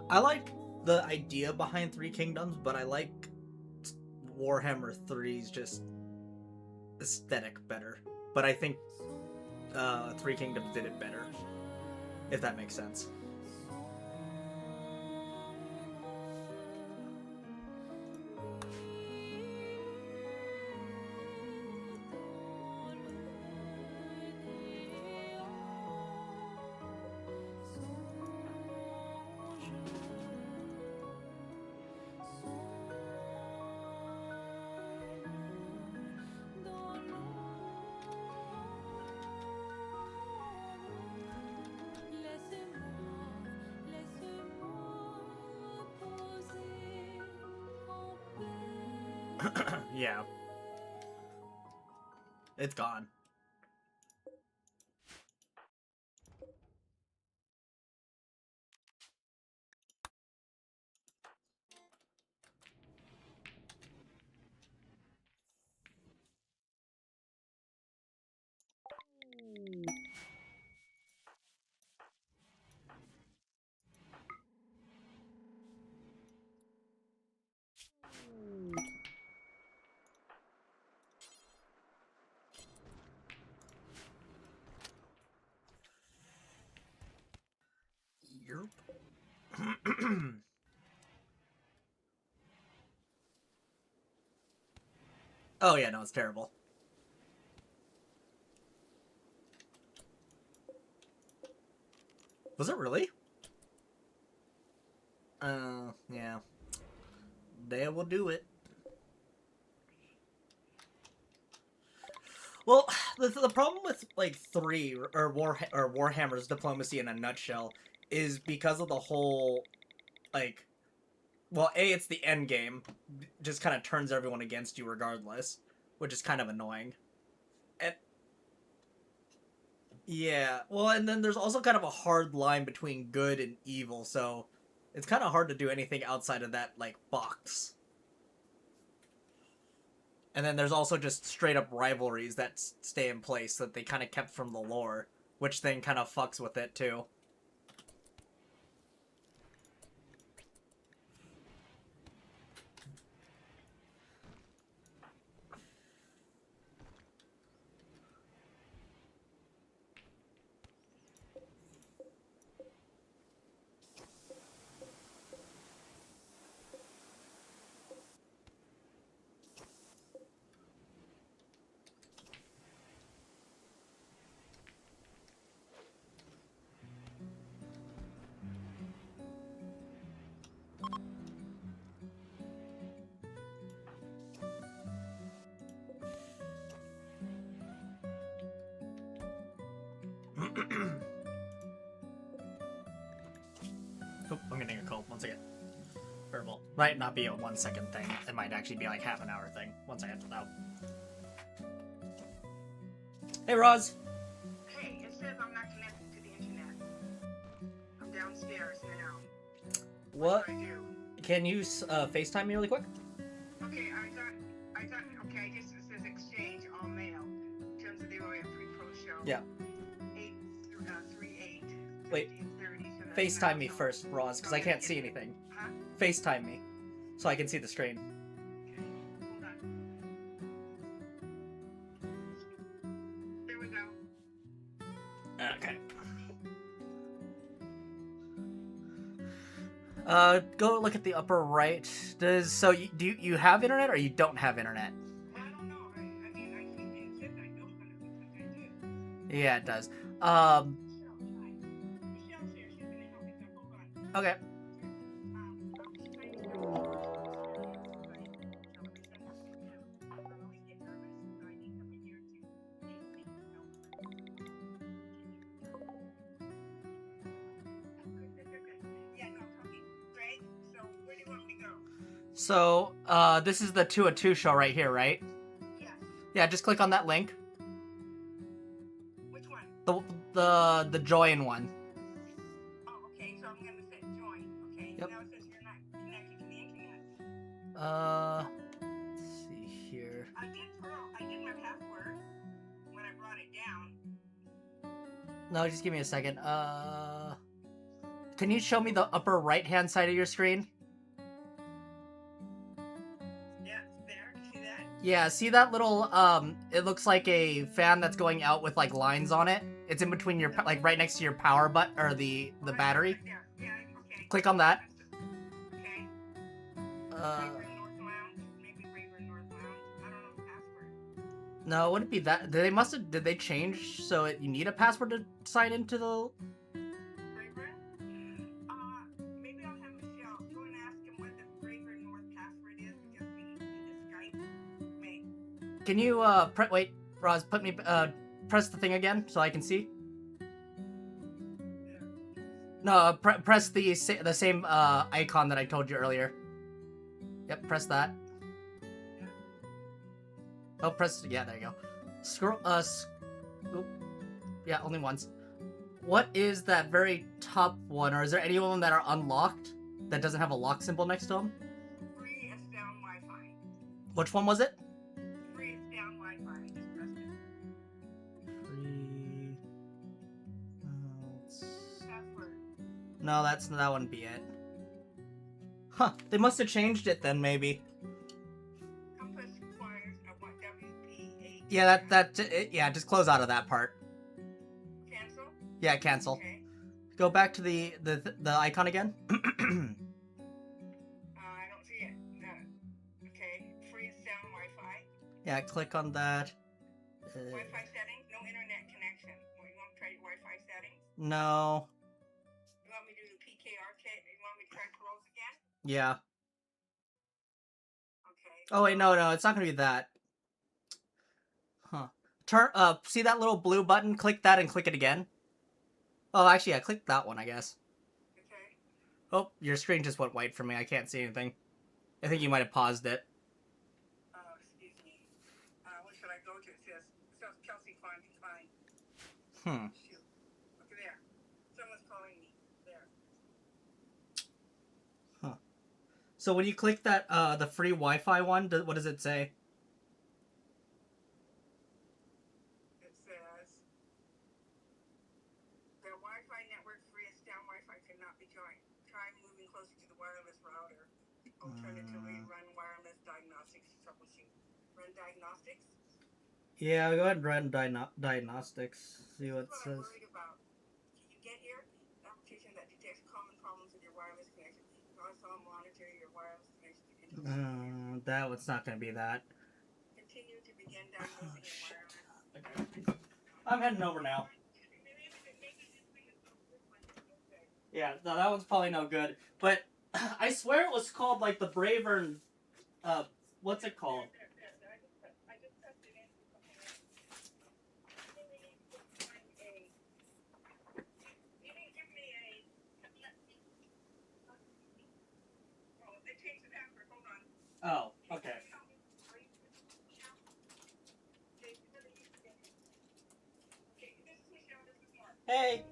I like the idea behind Three Kingdoms, but I like Warhammer 3's just aesthetic better. But I think Three Kingdoms did it better, if that makes sense. Yeah, it's gone. Yerp. Oh yeah, no, it's terrible. Was it really? Yeah. They will do it. Well, the problem with like three or Warhammer's diplomacy in a nutshell is because of the whole like, well, a it's the end game, just kind of turns everyone against you regardless, which is kind of annoying. And yeah, well, and then there's also kind of a hard line between good and evil, so it's kind of hard to do anything outside of that like box. And then there's also just straight up rivalries that stay in place that they kind of kept from the lore, which then kind of fucks with it too. Oh, I'm getting a call. 1 second. Or, well, might not be a 1 second thing. It might actually be like half an hour thing. 1 second. No. Hey, Roz. Hey, it says I'm not connected to the internet. I'm downstairs now. What? Do I do? Can you FaceTime me really quick? Okay, okay, I guess it says exchange all mail. Terms of the OA pre-pro show. Yeah. 838. Wait. 30, so FaceTime me first, Roz, because I can't see anything. Huh? FaceTime me, so I can see the screen. Okay, hold on. There we go. Okay. Go look at the upper right. Do you have internet or you don't have internet? I don't know. I mean, I think it says I don't, but it looks like I do. Yeah, it does. Michelle's here. She's gonna help me. So hold on. Okay. So, this is the 2 show right here, right? Yes. Yeah, just click on that link. Which one? The join one. Oh, okay. So I'm gonna say join. Okay. Yep. Now it says you're not connected to the internet. Let's see here. I did my password when I brought it down. No, just give me a second. can you show me the upper right-hand side of your screen? Yeah, there. See that? Yeah, see that little, it looks like a fan that's going out with, like, lines on it? It's in between your, like, right next to your power button, or the battery. Yeah, yeah, okay. Click on that. Okay. Uh, Rayburn North Lounge. Maybe Rayburn North Lounge. I don't know the password. no, it wouldn't be that. Did they change so you need a password to sign into the... Rayburn? Maybe I'll have Michelle go and ask him what the Rayburn North password is because we need to do the Skype. Wait. Can you, wait, Roz, press the thing again so I can see? No, press the same, icon that I told you earlier. Yep, press that. Oh, yeah, there you go. Scroll, oop. Yeah, only once. What is that very top one, or is there any of them that are unlocked that doesn't have a lock symbol next to them? Free is down Wi-Fi. Which one was it? Free is down Wi-Fi. I just pressed it. Free... Password. No, that wouldn't be it. Huh, they must have changed it then, maybe. Compass requires a WP8. Yeah, yeah, just close out of that part. Cancel? Yeah, cancel. Okay. Go back to the icon again. I don't see it. No. Okay. Free is down Wi-Fi. Yeah, click on that. Wi-Fi settings? No internet connection. Well, you want to try Wi-Fi settings? No. You want me to do the PKRK? You want me to try Pearls again? Yeah. Okay. Oh wait, no, it's not gonna be that. Huh. See that little blue button? Click that and click it again. Oh, actually, yeah, click that one, I guess. Okay. Oh, your screen just went white for me. I can't see anything. I think you might have paused it. Excuse me. What should I go to? It says Kelsey Klein declined. Shoot. Look at there. Someone's calling me. There. Huh. So when you click that, the free Wi-Fi one, what does it say? It says the Wi-Fi network free is down. Wi-Fi cannot be joined. Try moving closer to the wireless router. Alternatively, run wireless diagnostics troubleshoot. Run diagnostics? Yeah, go ahead and run diagnostics. See what it That's says. what I'm worried about. Can you get here? An application that detects common problems with your wireless connection. You also monitor your wireless connection. That one's not gonna be that. Continue to begin diagnosing your wireless. Okay. I'm heading over now. Yeah, no, that one's probably no good. But I swear it was called like the Bravern. What's it called? I just pressed it in. You didn't give me a. Oh, they changed the password. Hold on. Oh, okay. Hey.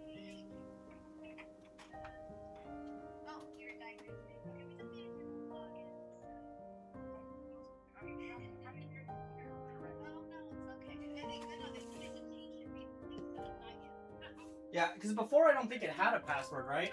Yeah, because before I don't think it had a password, right?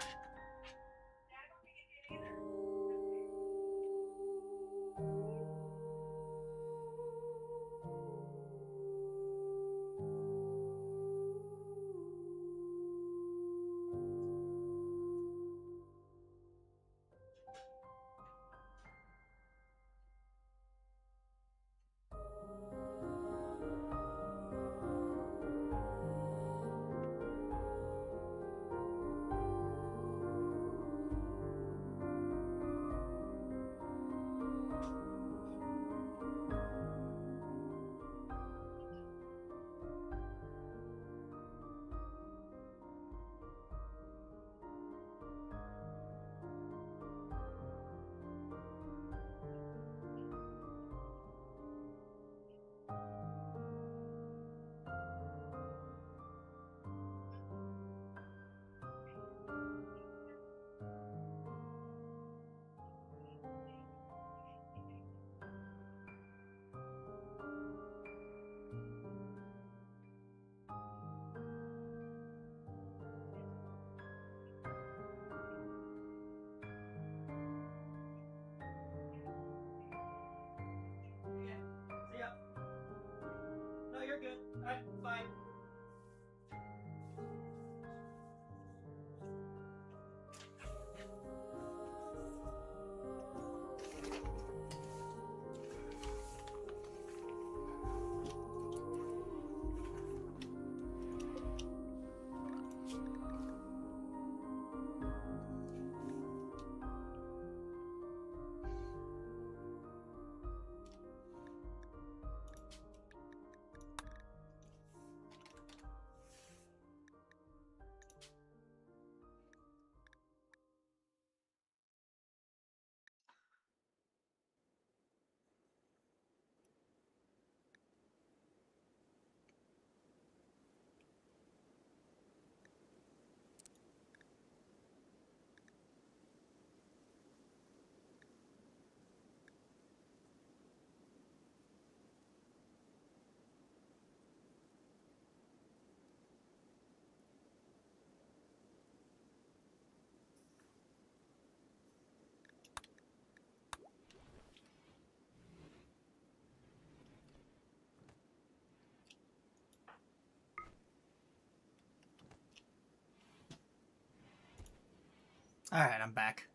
Alright, I'm back.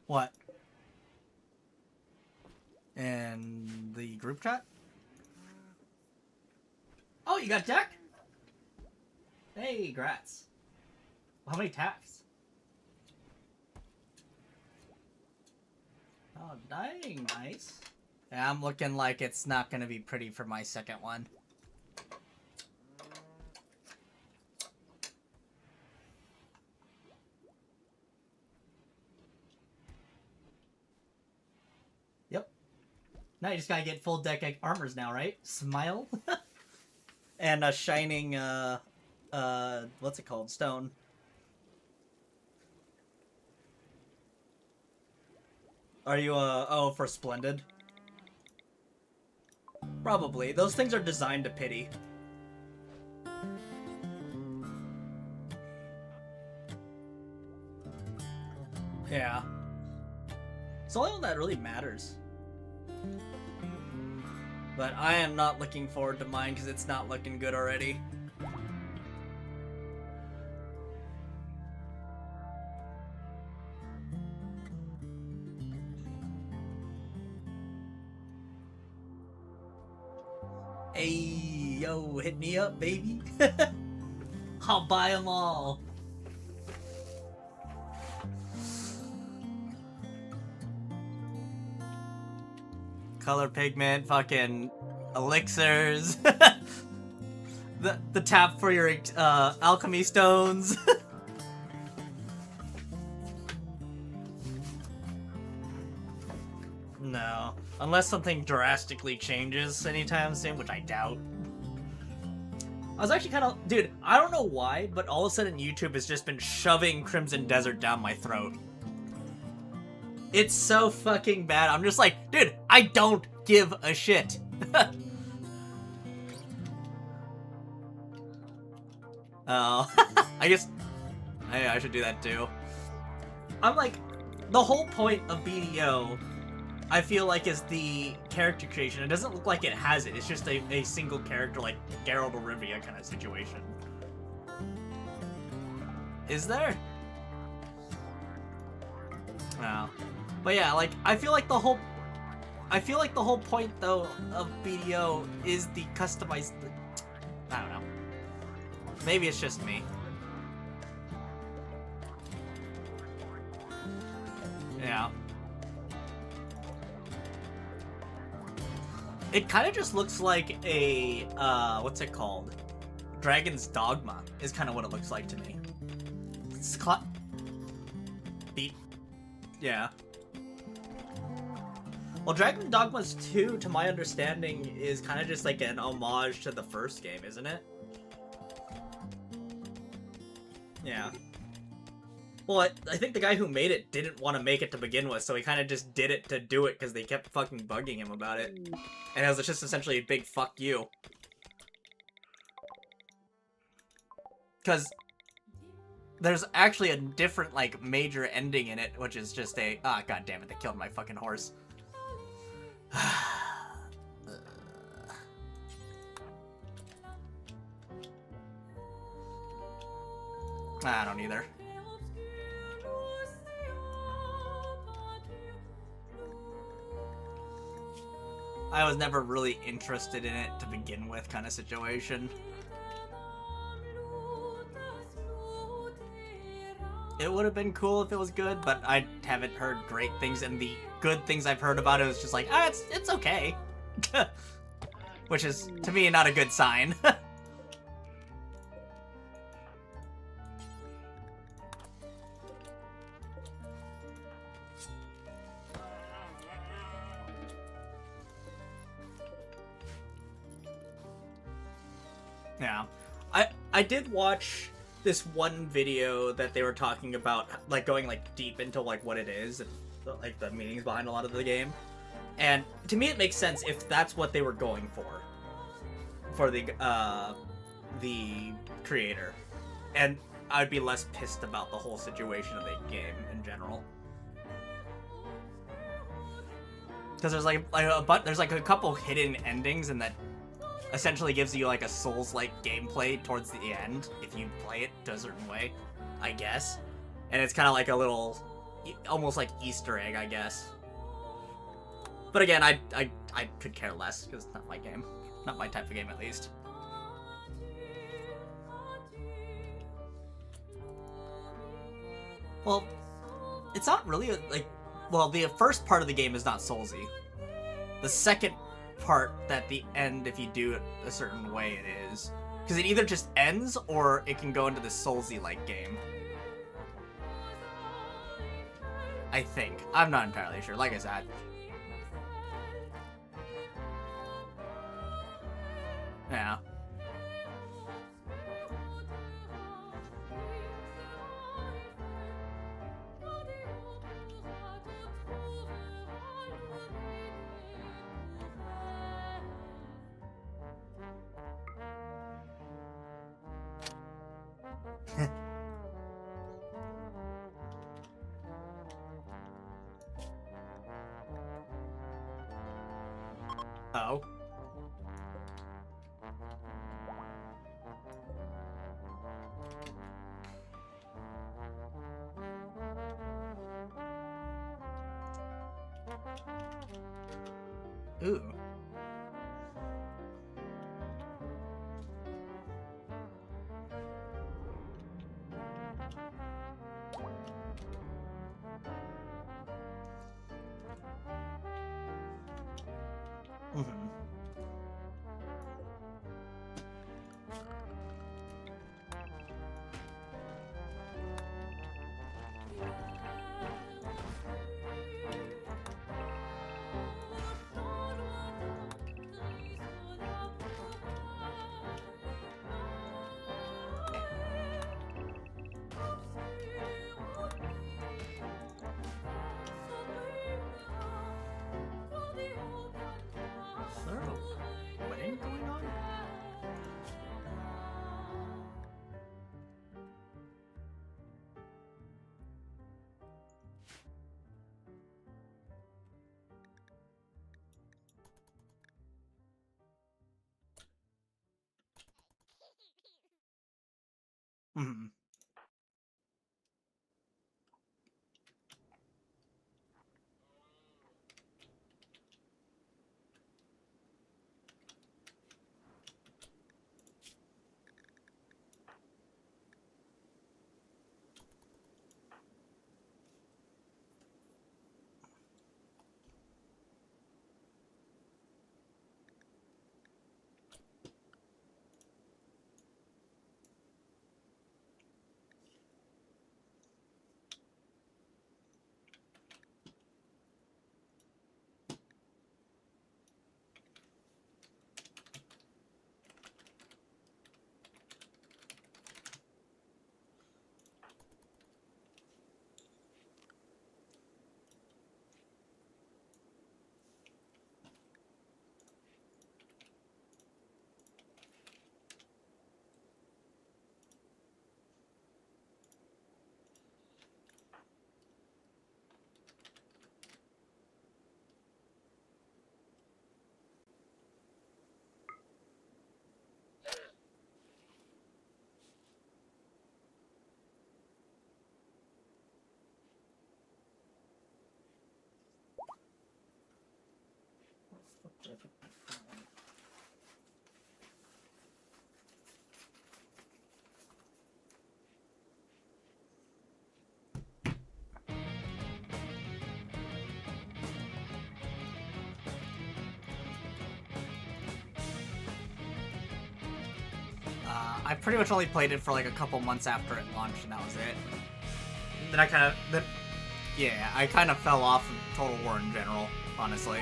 What? In the group chat? Oh, you got deck? Hey, grats. How many taps? Oh, dang, nice. Yeah, I'm looking like it's not gonna be pretty for my second one. Yep. Now you just gotta get full deck armors now, right? Smile. And a shining, what's it called? Stone. Are you, oh, for Splendid? Probably. Those things are designed to pity. Yeah. It's the only one that really matters. But I am not looking forward to mine because it's not looking good already. Hey, yo, hit me up, baby. I'll buy them all. Color pigment, fucking elixirs. the tap for your alchemy stones. No. Unless something drastically changes anytime soon, which I doubt. I was actually kind of... Dude, I don't know why, but all of a sudden YouTube has just been shoving Crimson Desert down my throat. It's so fucking bad. I'm just like, dude, I don't give a shit. Oh. I guess... I should do that too. I'm like, the whole point of BDO... I feel like is the character creation. It doesn't look like it has it. It's just a single character, like Geralt of Rivia kind of situation. Is there? No. But yeah, like I feel like the whole point though of BDO is the customized. I don't know. Maybe it's just me. Yeah. It kind of just looks like a, what's it called? Dragon's Dogma is kind of what it looks like to me. It's yeah. Well, Dragon Dogmas 2, to my understanding, is kind of just like an homage to the first game, isn't it? Yeah. Well, I think the guy who made it didn't want to make it to begin with, so he kind of just did it to do it because they kept fucking bugging him about it. And it was just essentially a big fuck you. Because there's actually a different, like, major ending in it, which is just a... Ah, god damn it, they killed my fucking horse. I don't either. I was never really interested in it to begin with, kind of situation. It would have been cool if it was good, but I haven't heard great things, and the good things I've heard about it is just like, ah, it's okay. Which is, to me, not a good sign. Yeah. I did watch this one video that they were talking about, like, going, like, deep into, like, what it is, and, like, the meanings behind a lot of the game. And to me, it makes sense if that's what they were going for the creator. And I'd be less pissed about the whole situation of the game in general. Because there's, there's a couple hidden endings, and that essentially gives you like a Souls-like gameplay towards the end if you play it to a certain way. I guess. And it's kind of like a little, almost like Easter egg, I guess. But again, I could care less, because it's not my game. Not my type of game, at least. Well, it's not really, well, the first part of the game is not Soulsy. The second part, at the end, if you do it a certain way, it is. Because it either just ends, or it can go into the Soulsy-like game. I think. I'm not entirely sure, like I said. Yeah. Oh. Ooh. Mm-hmm. Is there a wedding going on? Mm-hmm. I pretty much only played it for like a couple months after it launched, and that was it. Then I kind of, yeah, I kind of fell off of Total War in general, honestly.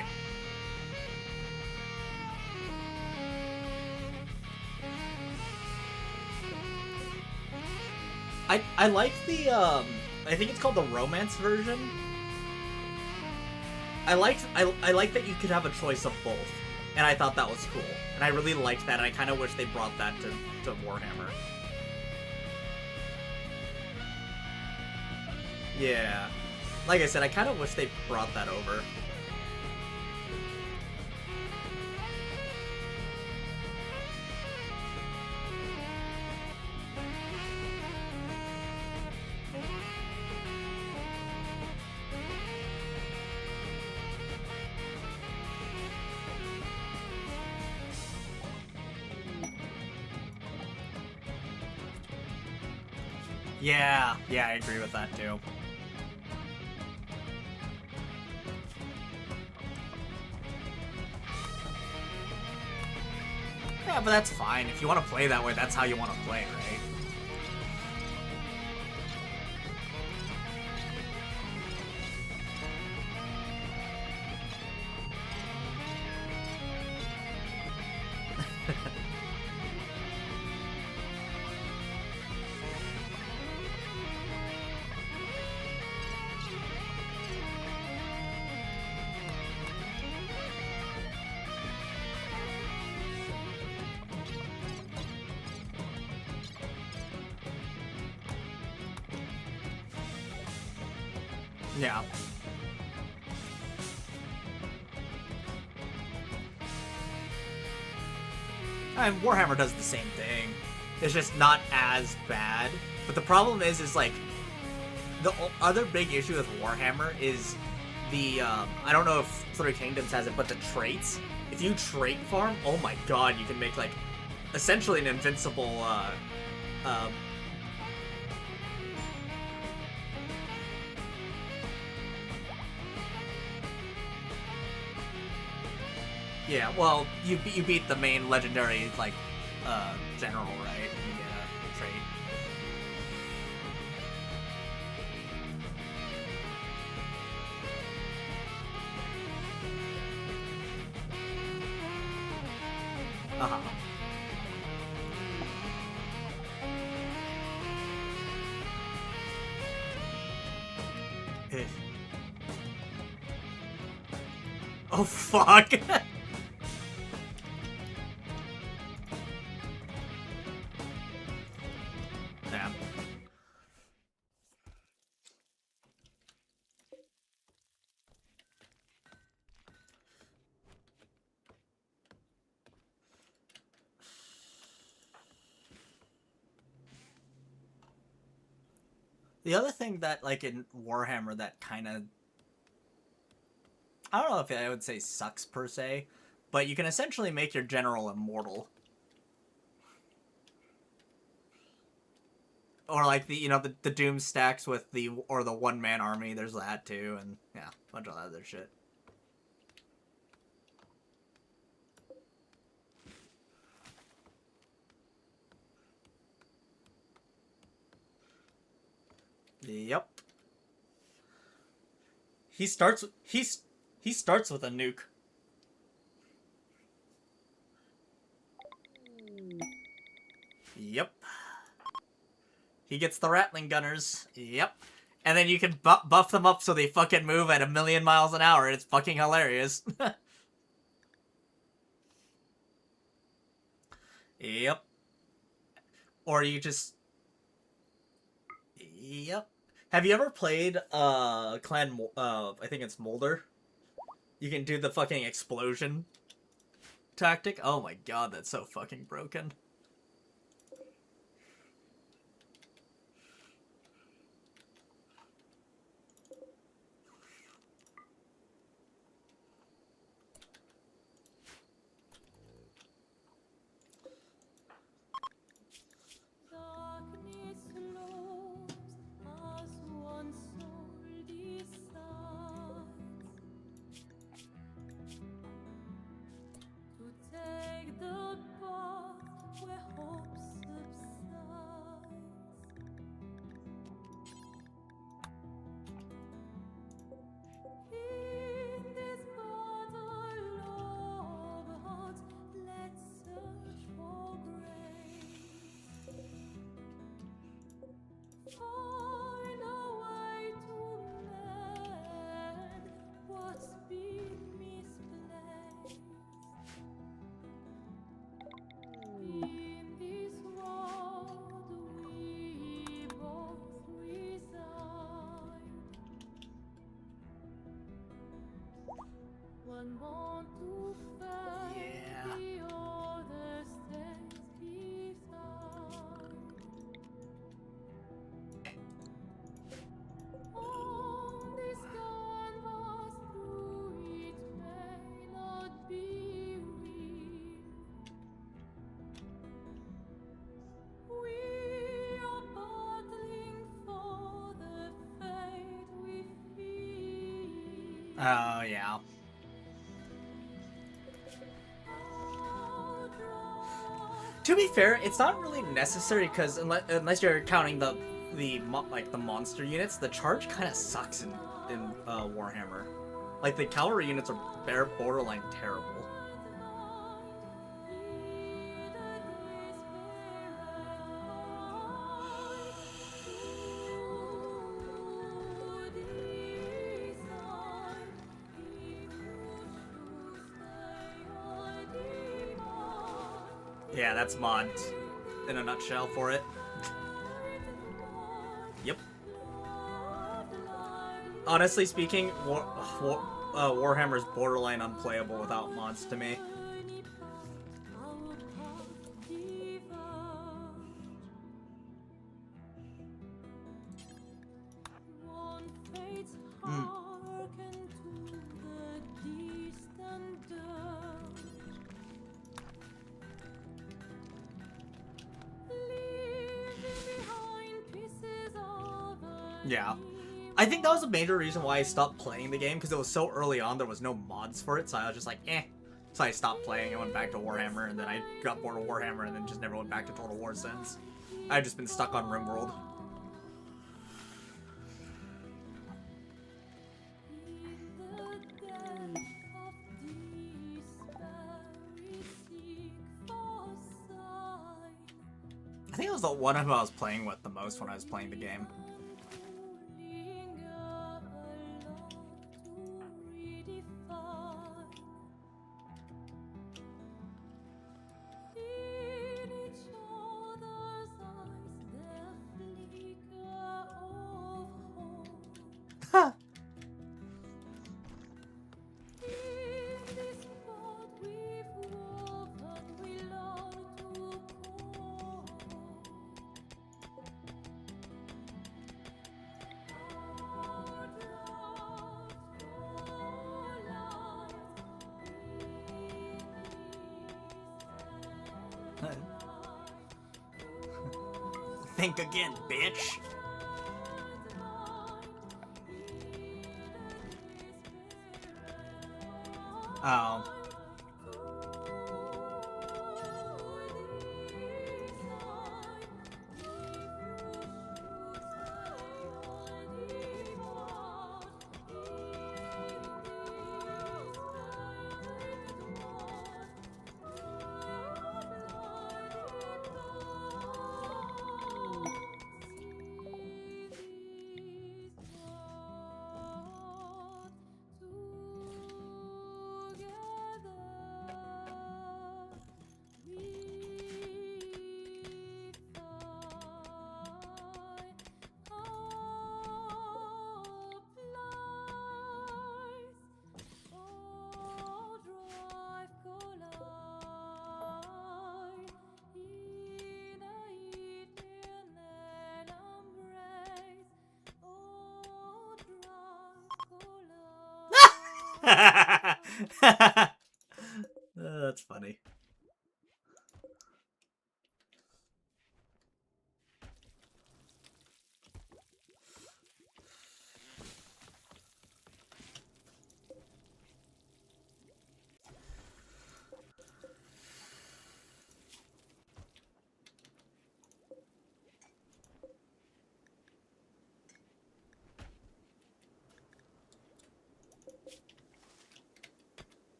I like the I think it's called the romance version. I like that you could have a choice of both, and I thought that was cool, and I really liked that, and I kind of wish they brought that to Warhammer. Yeah, like I said, I kind of wish they brought that over. Yeah, I agree with that too. Yeah, but that's fine. If you want to play that way, that's how you want to play, right? Yeah. I mean, Warhammer does the same thing. It's just not as bad. But the problem is like, the other big issue with Warhammer is the, I don't know if Three Kingdoms has it, but the traits. If you trait farm, oh my god, you can make, like, essentially an invincible, yeah, well, you beat the main legendary, like, general, right? You get a trait. Uh-huh. Oh, fuck! Damn. The other thing that, like, in Warhammer that kind of, I don't know if I would say sucks per se, but you can essentially make your general immortal. Or like the Doom stacks with the one-man army, there's that too, and yeah, a bunch of other shit. Yep. He starts with a nuke. Yep. He gets the Ratling Gunners. Yep. And then you can buff them up so they fucking move at 1,000,000 miles an hour. It's fucking hilarious. Yep. Or you just... Yep. Have you ever played Clan... I think it's Molder? You can do the fucking explosion tactic. Oh my god, that's so fucking broken. Oh, yeah. To be fair, it's not really necessary because unless you're counting the monster units, the charge kind of sucks in Warhammer. Like the cavalry units are borderline terrible. Yeah, that's mods in a nutshell for it. Yep. Honestly speaking, Warhammer's borderline unplayable without mods to me. Mm. Yeah. I think that was a major reason why I stopped playing the game, because it was so early on, there was no mods for it, so I was just like, eh. So I stopped playing and went back to Warhammer, and then I got bored of Warhammer, and then just never went back to Total War since. I've just been stuck on RimWorld. I think it was the one who I was playing with the most when I was playing the game. Think again, bitch. Oh. That's funny.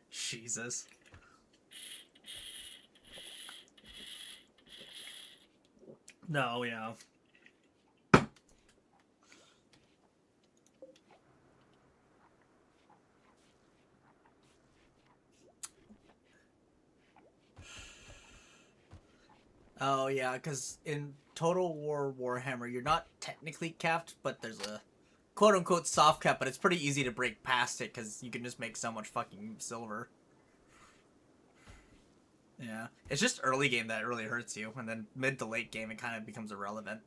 Jesus. No, yeah. Oh, yeah, because in Total War Warhammer, you're not technically capped, but there's a quote-unquote soft cap, but it's pretty easy to break past it, because you can just make so much fucking silver. Yeah. It's just early game that really hurts you, and then mid to late game, it kind of becomes irrelevant.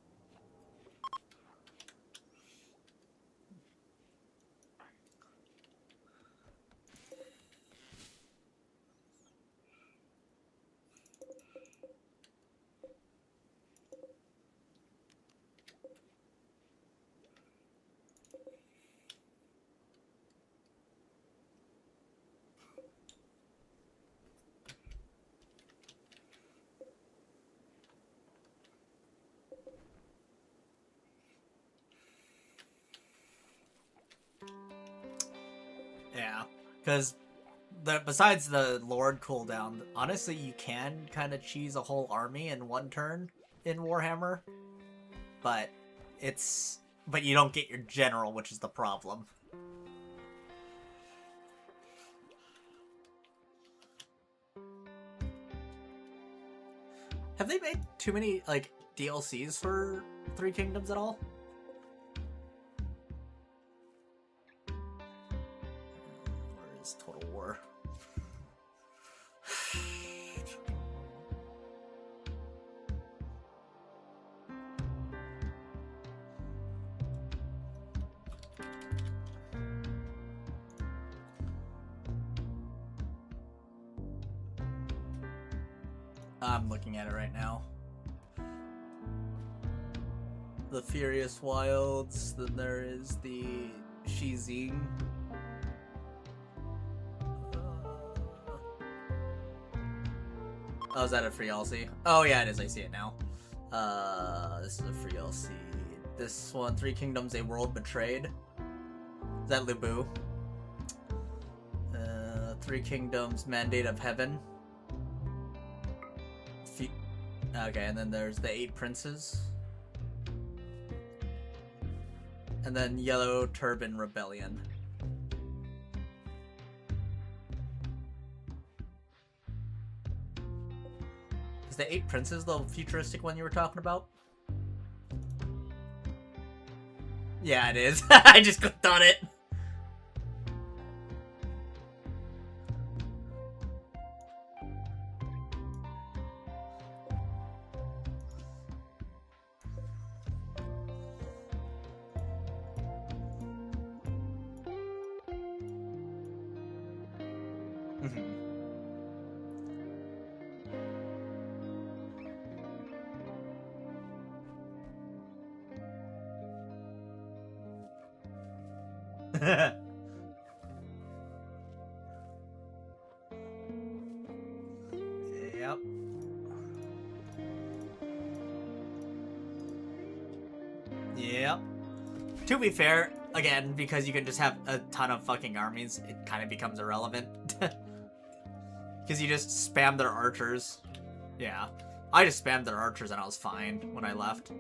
Because besides the Lord cooldown, honestly, you can kind of cheese a whole army in one turn in Warhammer, but you don't get your general, which is the problem. Have they made too many like DLCs for Three Kingdoms at all? Where is Total War? I'm looking at it right now. The Furious Wilds, then there is the Shizing. Oh, is that a free LC? Oh yeah, it is, I see it now. This is a free LC. This one, Three Kingdoms, A World Betrayed. Is that Lubu? Three Kingdoms, Mandate of Heaven. Okay, and then there's the Eight Princes. And then Yellow Turban Rebellion. Is the Eight Princes the futuristic one you were talking about? Yeah, it is. I just clicked on it. Yep. Yep. To be fair, again, because you can just have a ton of fucking armies, it kind of becomes irrelevant. Because you just spam their archers. Yeah. I just spammed their archers and I was fine when I left.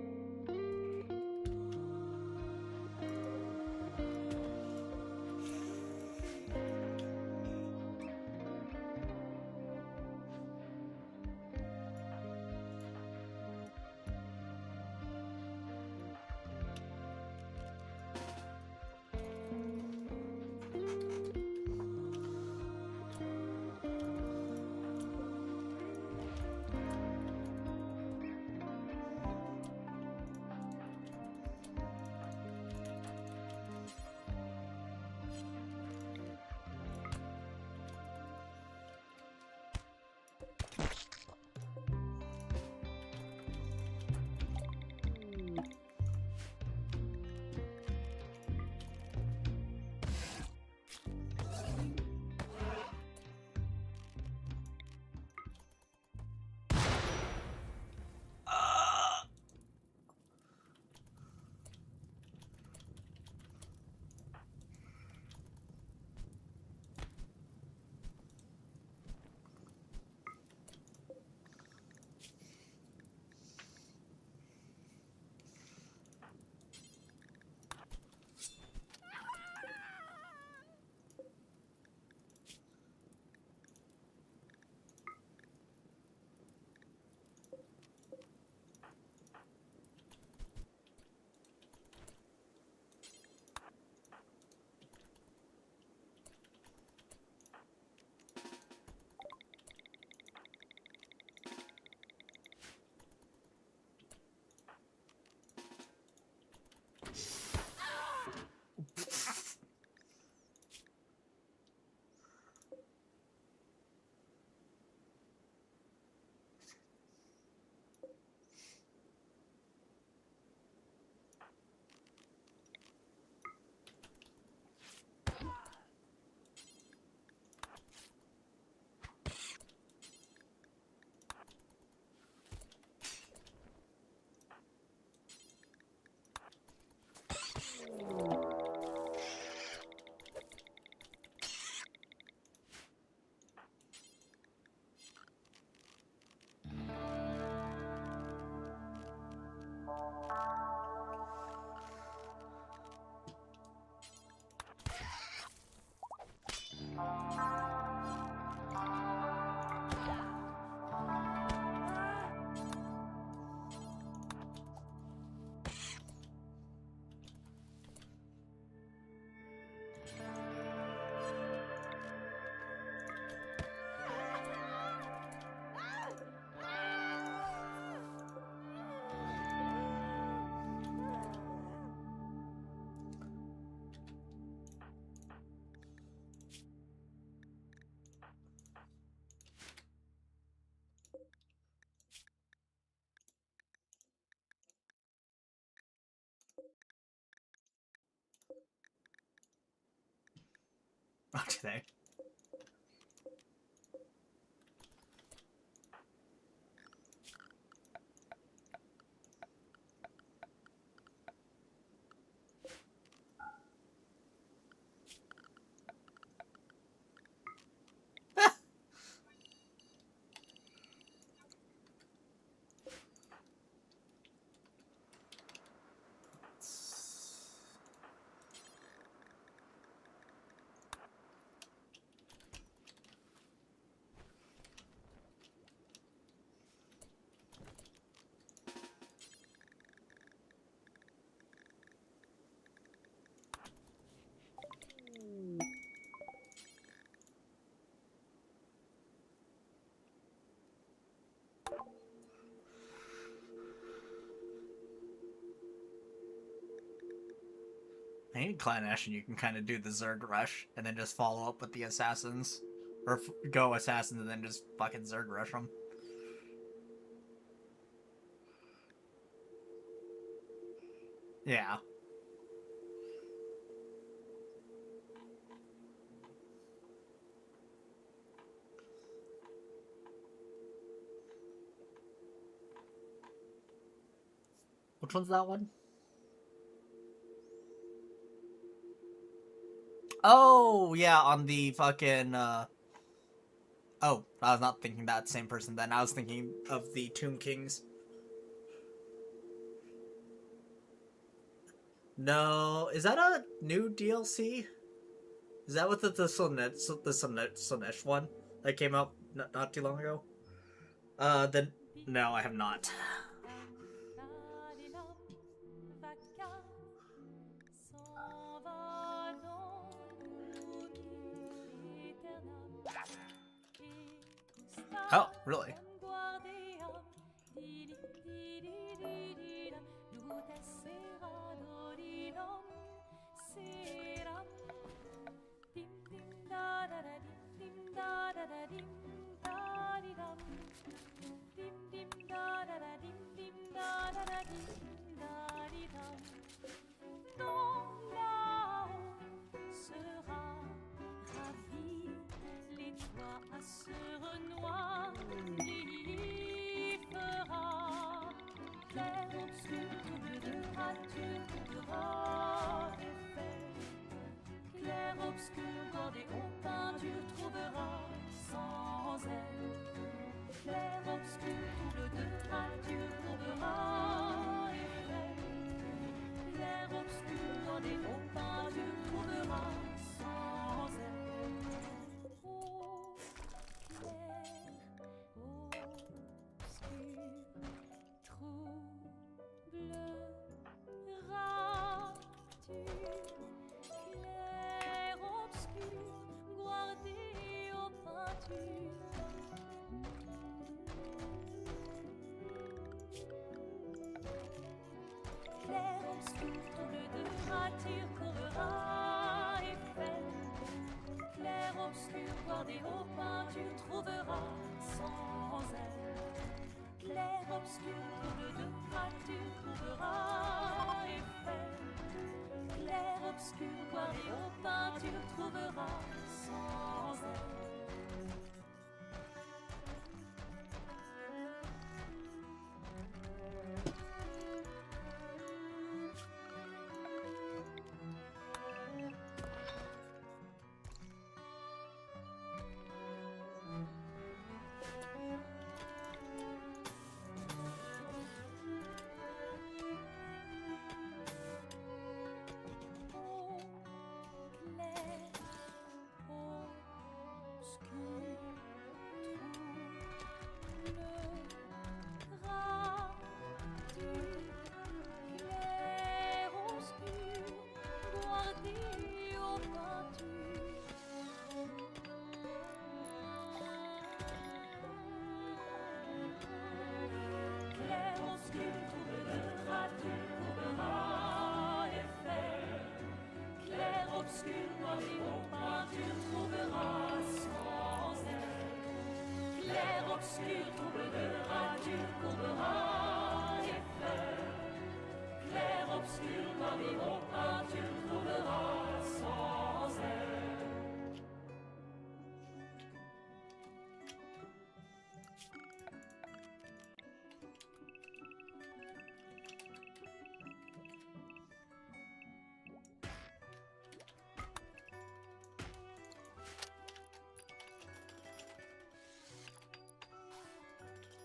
fuck do they? I think Clan Ashen you can kind of do the Zerg rush and then just follow up with the assassins. Or go assassins and then just fucking Zerg rush them. Yeah. Which one's that one? Oh, yeah, on the fucking, Oh, I was not thinking that same person then. I was thinking of the Tomb Kings. No, is that a new DLC? Is that what the Slaanesh one that came out not too long ago? Then no, I have not. Oh, really?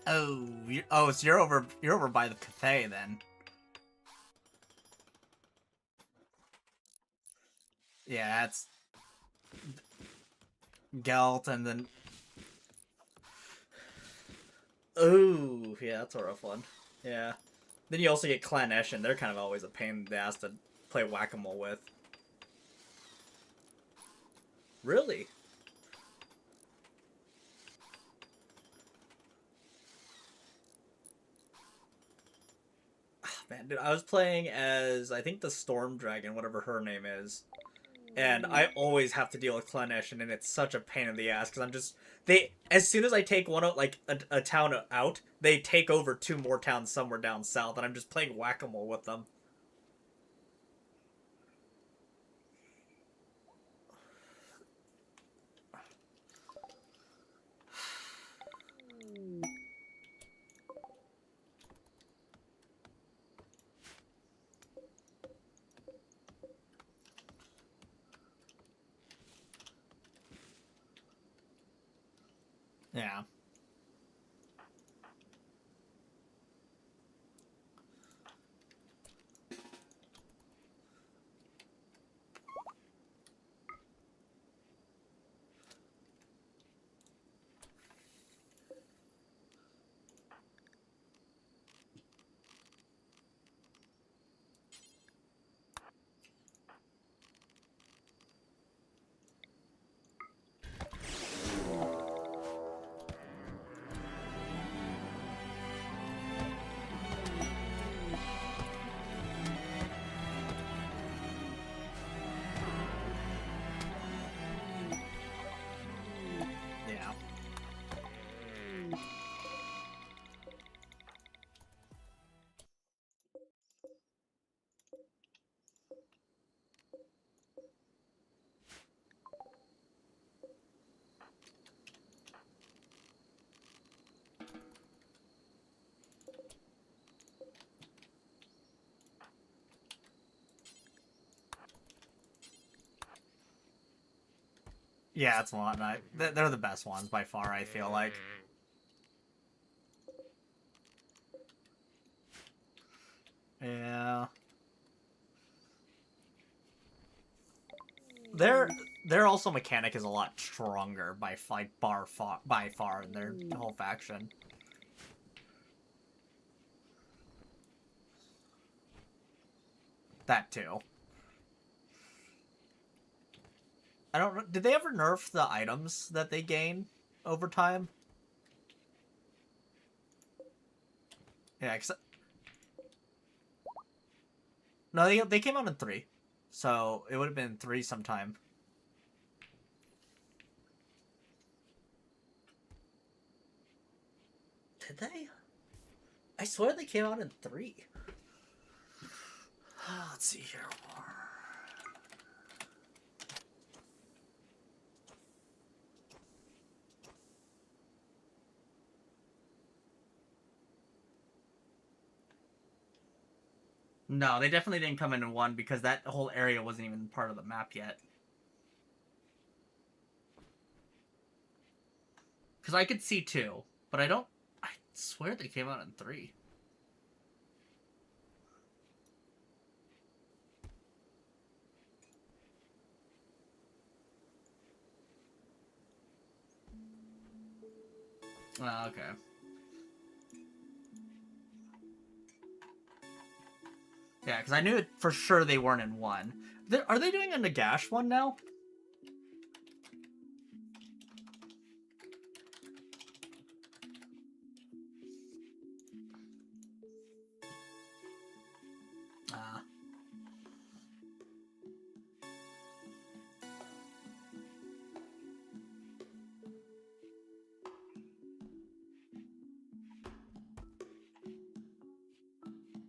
Oh, so you're over by the Cathay then. Yeah, that's Gelt, and then oh, yeah, that's a rough one. Yeah. Then you also get Clan Esh, and they're kind of always a pain in the ass to play whack-a-mole with. Really? Man, dude, I was playing as, I think, the Storm Dragon, whatever her name is. And I always have to deal with Klenesh, and it's such a pain in the ass, because I'm just... as soon as I take one out, like, a town out, they take over 2 more towns somewhere down south, and I'm just playing whack-a-mole with them. Yeah. Yeah. Yeah, it's a lot. They're the best ones by far, I feel like. Yeah. Their also mechanic is a lot stronger by far in their whole faction. That too. I don't know. Did they ever nerf the items that they gain over time? Yeah, no, they came out in 3, so it would have been 3 sometime. Did they? I swear they came out in 3. Let's see here. No, they definitely didn't come in 1 because that whole area wasn't even part of the map yet. Because I could see 2, but I swear they came out in 3. Oh, okay. Yeah, because I knew for sure they weren't in 1. Are they doing a Nagash one now?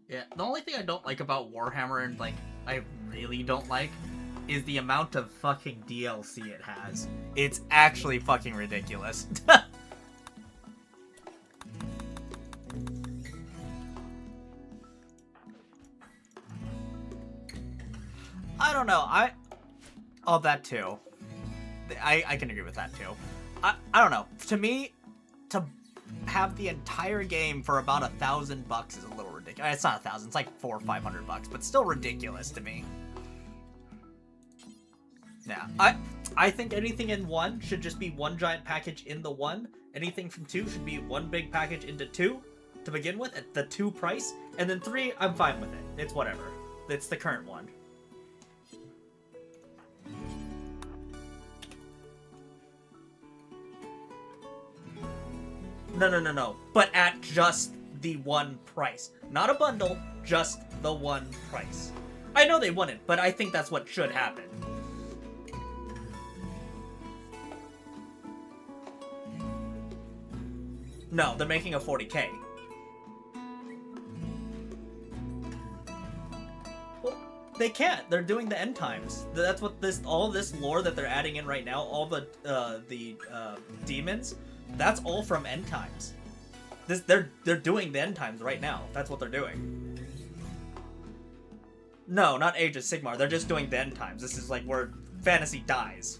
Yeah, the only thing I don't like about Warhammer, and like I really don't like, is the amount of fucking DLC it has. It's actually fucking ridiculous. I don't know. Oh, that too. I can agree with that too. I don't know. To me, have the entire game for about $1,000 is a little ridiculous. It's not 1,000, it's like $400 or $500, but still ridiculous to me. Yeah, I think anything in 1 should just be one giant package in the 1. Anything from 2 should be one big package into 2 to begin with at the 2 price, and then 3, I'm fine with it. It's whatever. It's the current one. No. But at just the 1 price. Not a bundle, just the 1 price. I know they wouldn't, but I think that's what should happen. No, they're making a 40K. Well, they can't. They're doing the end times. That's what all this lore that they're adding in right now, all the demons, that's all from end times. They're doing the end times right now. That's what they're doing. No, not Age of Sigmar. They're just doing the end times. This is like where fantasy dies.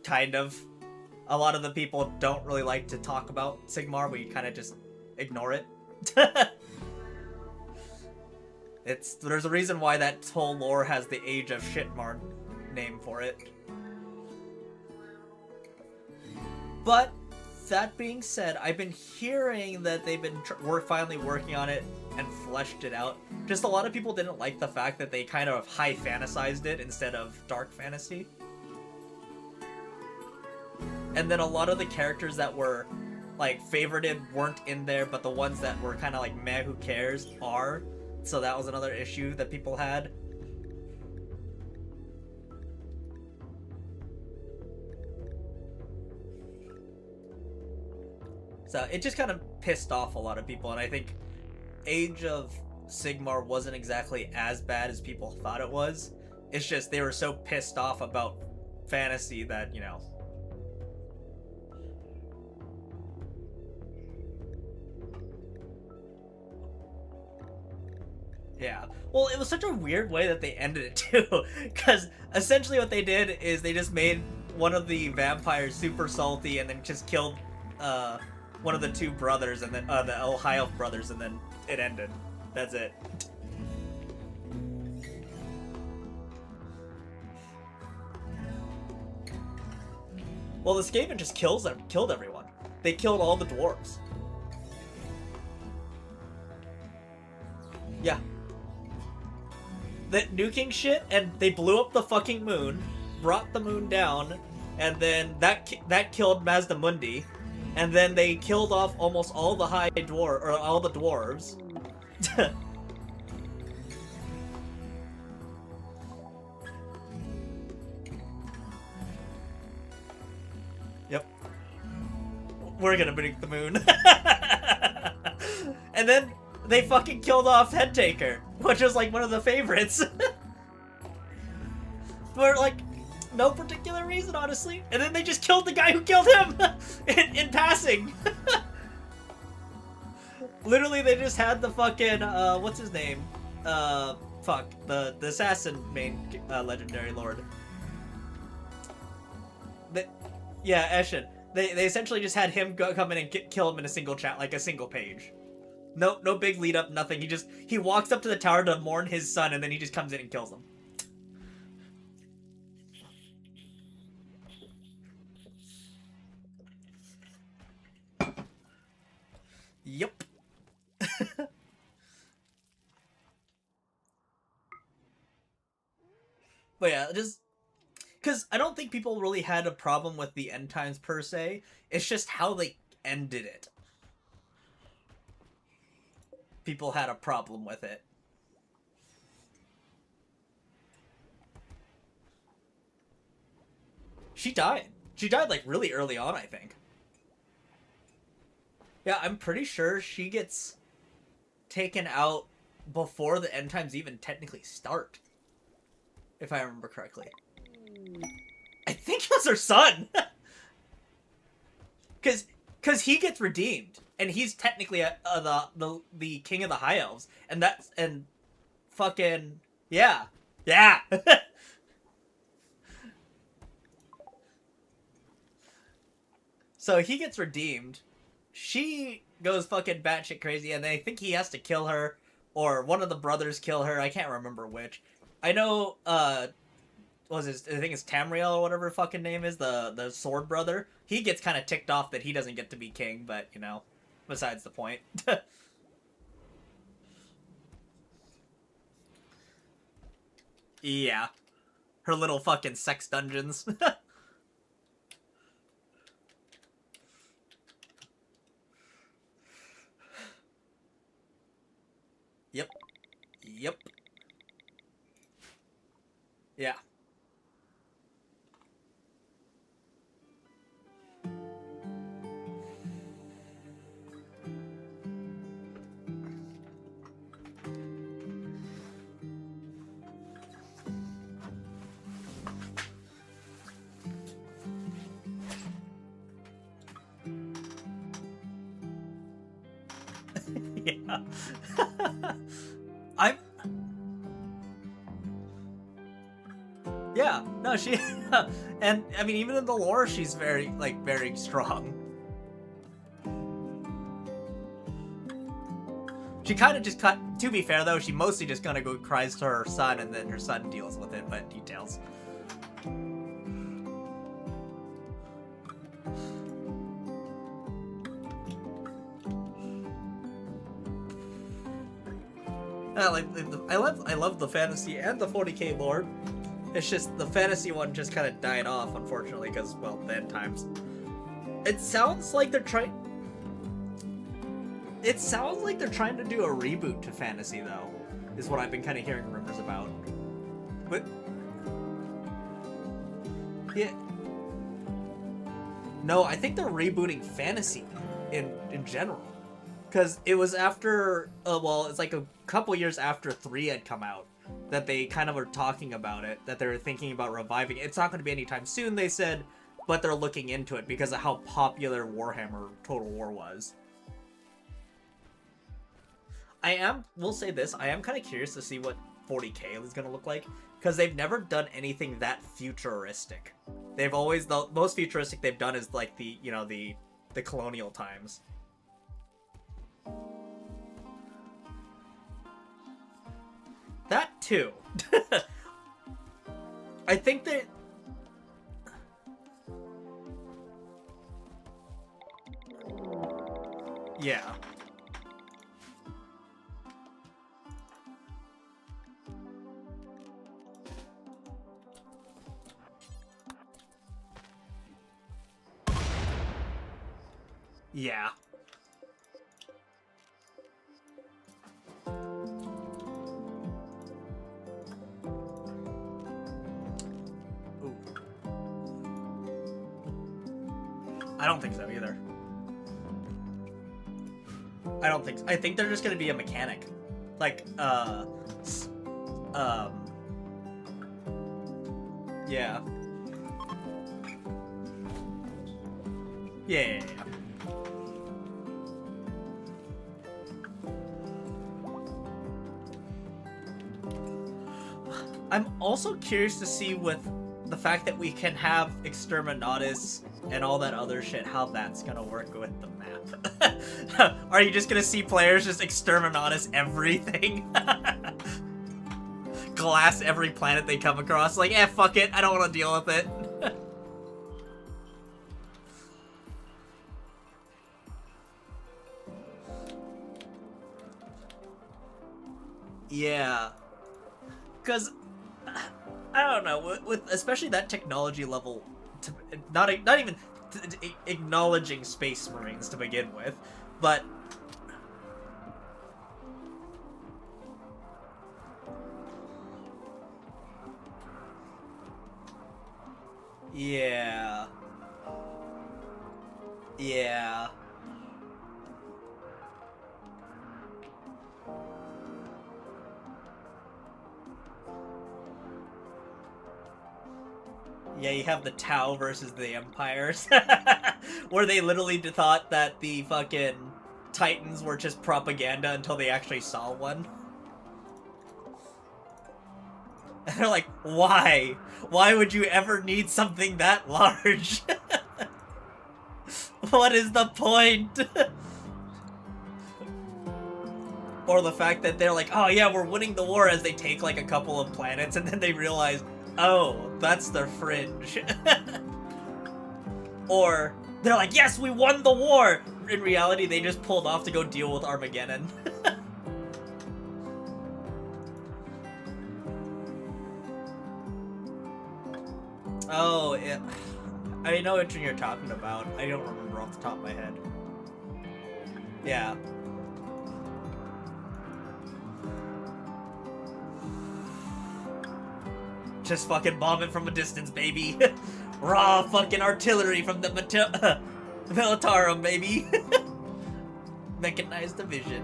Kind of. A lot of the people don't really like to talk about Sigmar. We kind of just ignore it. There's a reason why that whole lore has the Age of Shitmar name for it. But that being said, I've been hearing that they've been we're finally working on it and fleshed it out. Just a lot of people didn't like the fact that they kind of high fantasized it instead of dark fantasy. And then a lot of the characters that were like favorited weren't in there, but the ones that were kind of like meh, who cares, are. So that was another issue that people had. So it just kind of pissed off a lot of people, and I think Age of Sigmar wasn't exactly as bad as people thought it was. It's just they were so pissed off about fantasy that, you know. Yeah. Well, it was such a weird way that they ended it too, because essentially what they did is they just made one of the vampires super salty and then just killed one of the 2 brothers, and then the High Elf brothers, and then it ended. That's it. Well, the Skaven just killed everyone. They killed all the dwarves. Yeah. The nuking shit, and they blew up the fucking moon, brought the moon down, and then that killed Mazdamundi, and then they killed off almost all the all the dwarves. Yep. We're gonna nuke the moon. And then they fucking killed off Headtaker, which was like one of the favorites. For like no particular reason, honestly. And then they just killed the guy who killed him in passing. Literally, they just had the fucking what's his name? Fuck, the assassin main legendary lord. Yeah, Eshin. They essentially just had him come in and kill him in a single chat, like a single page. No big lead up, nothing. He walks up to the tower to mourn his son, and then he just comes in and kills him. Yep. But yeah, just because I don't think people really had a problem with the end times per se. It's just how they ended it. People had a problem with it. She died. She died like really early on, I think. Yeah, I'm pretty sure she gets taken out before the end times even technically start. If I remember correctly. I think it was her son. Cause he gets redeemed, and he's technically the king of the High Elves, and fucking yeah. So he gets redeemed. She goes fucking batshit crazy, and I think he has to kill her, or one of the brothers kill her. I can't remember which. I know, what was his, I think it's Tamriel or whatever fucking name is, the sword brother. He gets kind of ticked off that he doesn't get to be king, but, you know, besides the point. Yeah. Her little fucking sex dungeons. Yep. Yep. Yeah. Yeah. I'm. Yeah. No, she. And I mean, even in the lore, she's very, like, very strong. She kind of just cut. To be fair, though, she mostly just kind of go cries to her son, and then her son deals with it. But details. I love the fantasy and the 40k lore. It's just the fantasy one just kind of died off, unfortunately, because, well, the end times. It sounds like they're trying. It sounds like they're trying to do a reboot to fantasy, though, is what I've been kind of hearing rumors about. But yeah, no, I think they're rebooting fantasy in general. Because it was after, well, it's like a couple years after 3 had come out that they kind of were talking about it, that they were thinking about reviving it. It's not going to be anytime soon, they said, but they're looking into it because of how popular Warhammer Total War was. Will say this, I am kind of curious to see what 40k is going to look like, because they've never done anything that futuristic. They've always, the most futuristic they've done is like the, you know, the colonial times. That too. I think that... Yeah. Yeah. I don't think so either. I think they're just gonna be a mechanic. Like, yeah. Yeah. Yeah. I'm also curious to see with the fact that we can have Exterminatus and all that other shit, how that's gonna work with the map. Are you just gonna see players just Exterminatus everything? Glass every planet they come across, like, eh, fuck it, I don't want to deal with it. Yeah. Because, I don't know, with especially that technology level, not even acknowledging Space Marines to begin with, but yeah, yeah. Yeah, you have the Tau versus the Empires, where they literally thought that the fucking Titans were just propaganda until they actually saw one. And they're like, why? Why would you ever need something that large? What is the point? Or the fact that they're like, oh yeah, we're winning the war, as they take like a couple of planets and then they realize, oh, that's the fringe. Or they're like, yes, we won the war! In reality, they just pulled off to go deal with Armageddon. Oh, yeah. I know which one you're talking about. I don't remember off the top of my head. Yeah. Just fucking bomb it from a distance, baby. Raw fucking artillery from the Militarum, baby. Mechanized division.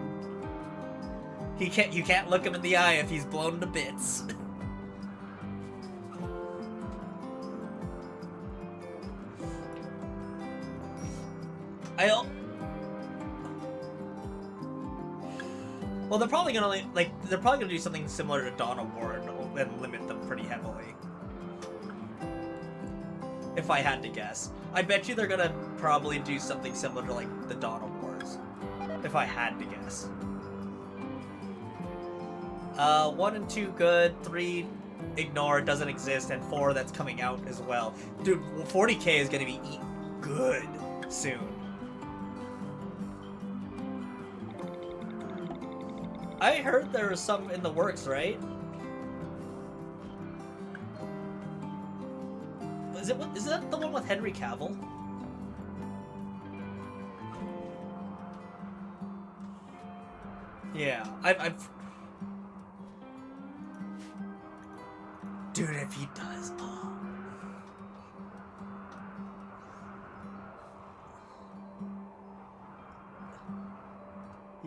You can't look him in the eye if he's blown to bits. Well, they're probably gonna do something similar to Dawn of War and limit them pretty heavily. If I had to guess, I bet you they're gonna probably do something similar to like the Dawn of Wars. If I had to guess. 1 and 2 good, 3 ignore, doesn't exist, and 4 that's coming out as well. Dude, 40K is gonna be good soon. I heard there was some in the works, right? Is that the one with Henry Cavill? Yeah, I've... Dude, if he does, oh.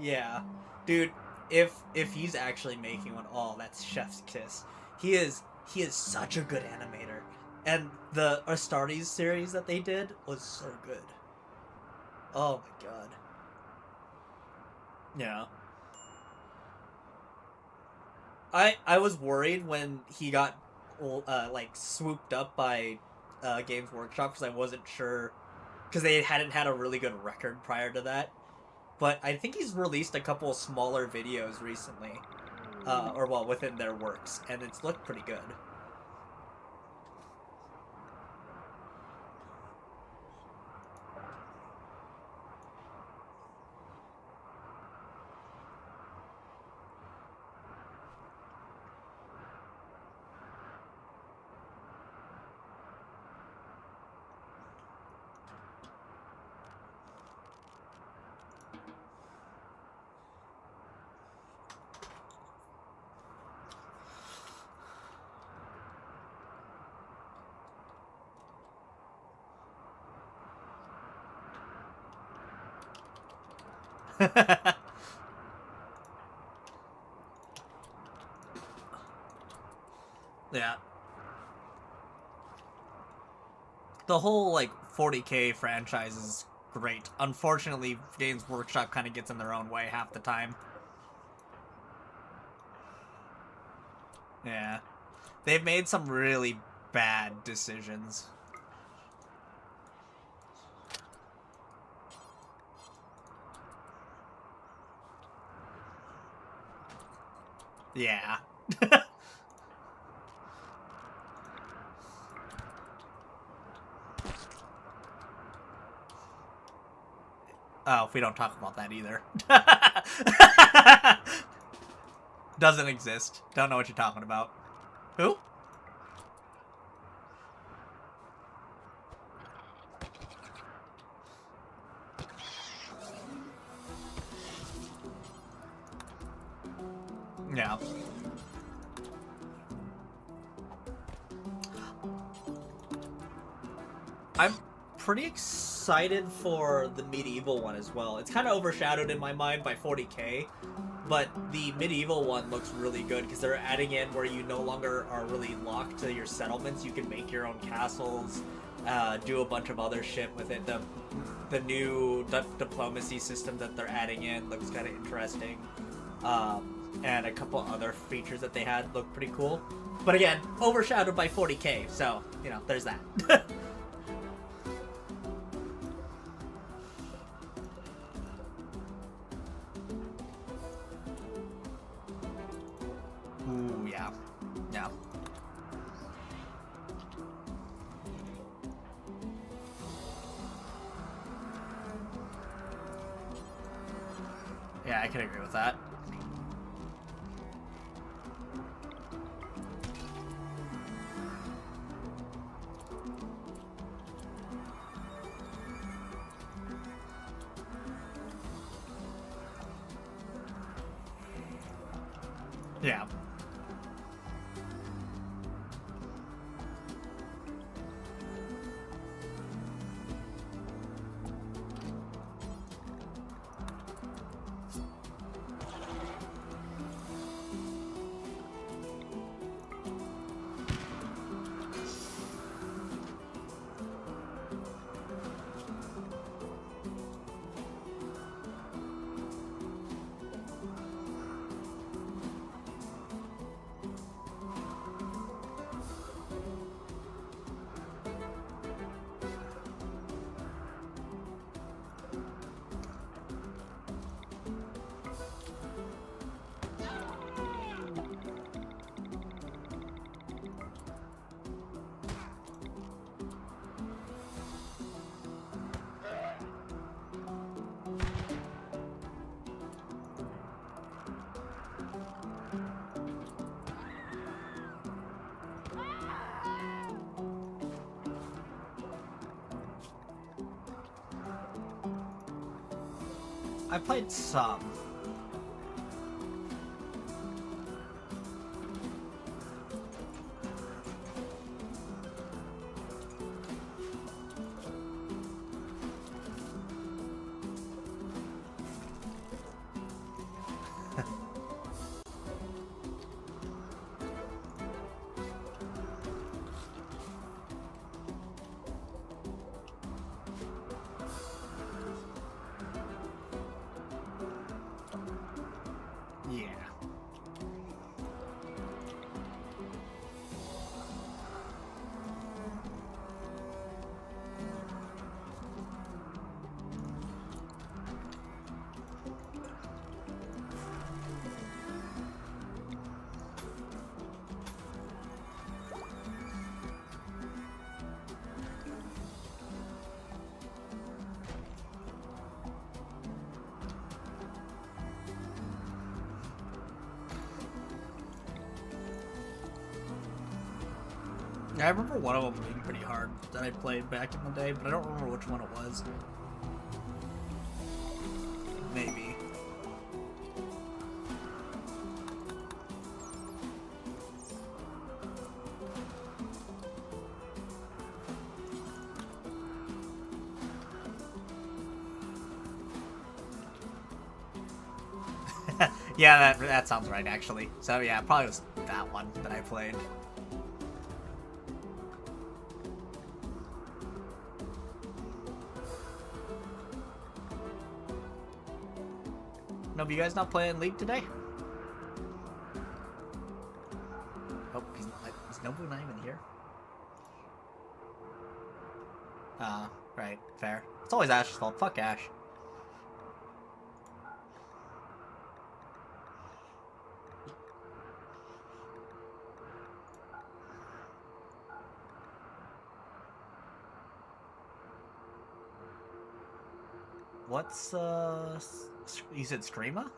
Yeah, dude. If he's actually making one, oh, that's chef's kiss. He is such a good animator, and the Astartes series that they did was so good. Oh my god. Yeah. I was worried when he got like swooped up by Games Workshop, because I wasn't sure, because they hadn't had a really good record prior to that. But I think he's released a couple of smaller videos recently, or well, within their works, and it's looked pretty good. Yeah. The whole, like, 40K franchise is great. Unfortunately, Games Workshop kind of gets in their own way half the time. Yeah. They've made some really bad decisions. Yeah. Oh, we don't talk about that either. Doesn't exist. Don't know what you're talking about. Who? Yeah. I'm pretty excited for the medieval one as well. It's kind of overshadowed in my mind by 40K, but the medieval one looks really good because they're adding in where you no longer are really locked to your settlements. You can make your own castles, do a bunch of other shit with it. The new diplomacy system that they're adding in looks kind of interesting. And a couple other features that they had look pretty cool. But again, overshadowed by 40K, so, you know, there's that. Yeah, I can agree with that. Yeah. I played some. Yeah. I remember one of them being pretty hard that I played back in the day, but I don't remember which one it was. Maybe. Yeah, that sounds right, actually. So yeah, probably was that one that I played. No, but you guys not playing League today? Oh, is Nobu not even here? Right, fair. It's always Ash's fault. Fuck Ash. What's, you said Screama?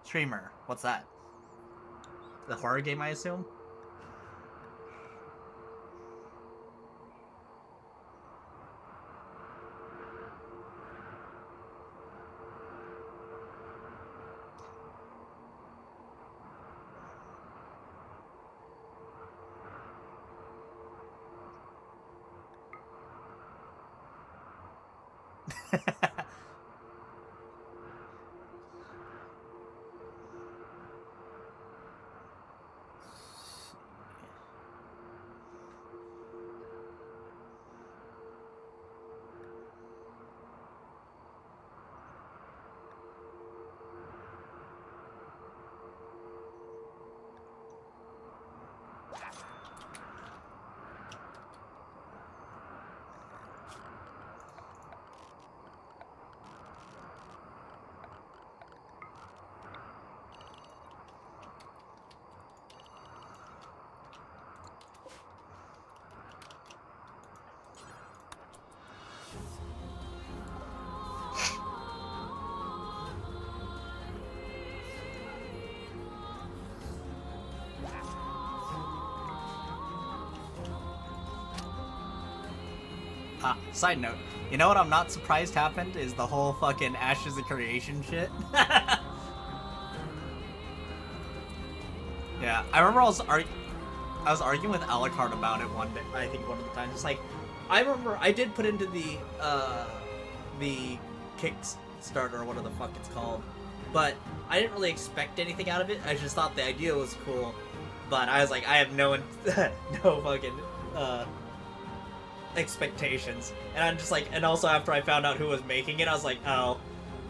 Streamer. What's that? The horror game, I assume? Side note, you know what I'm not surprised happened is the whole fucking Ashes of Creation shit. Yeah, I remember I was arguing with Alucard about it one day. I think one of the times. It's like, I remember I did put into the Kickstarter or whatever the fuck it's called, but I didn't really expect anything out of it. I just thought the idea was cool, but I was like, I have no no fucking expectations, and I'm just like, and also after I found out who was making it, I was like, oh,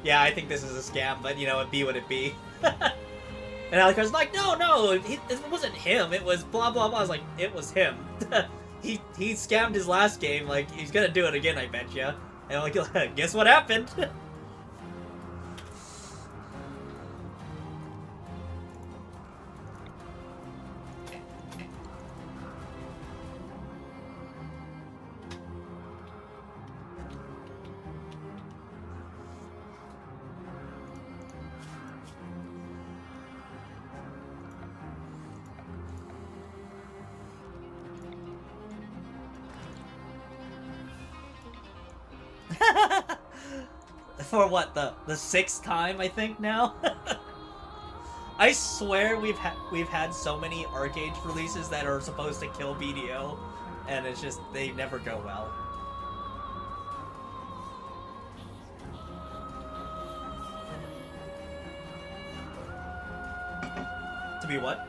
yeah, I think this is a scam, but you know, it be what it be. And Alucard's like, no, it wasn't him, it was blah blah blah. I was like, it was him. he scammed his last game, like, he's gonna do it again, I bet ya. And I'm like, guess what happened? For what, the sixth time I think now? I swear we've had so many arcade releases that are supposed to kill BDO, and it's just they never go well. To be what?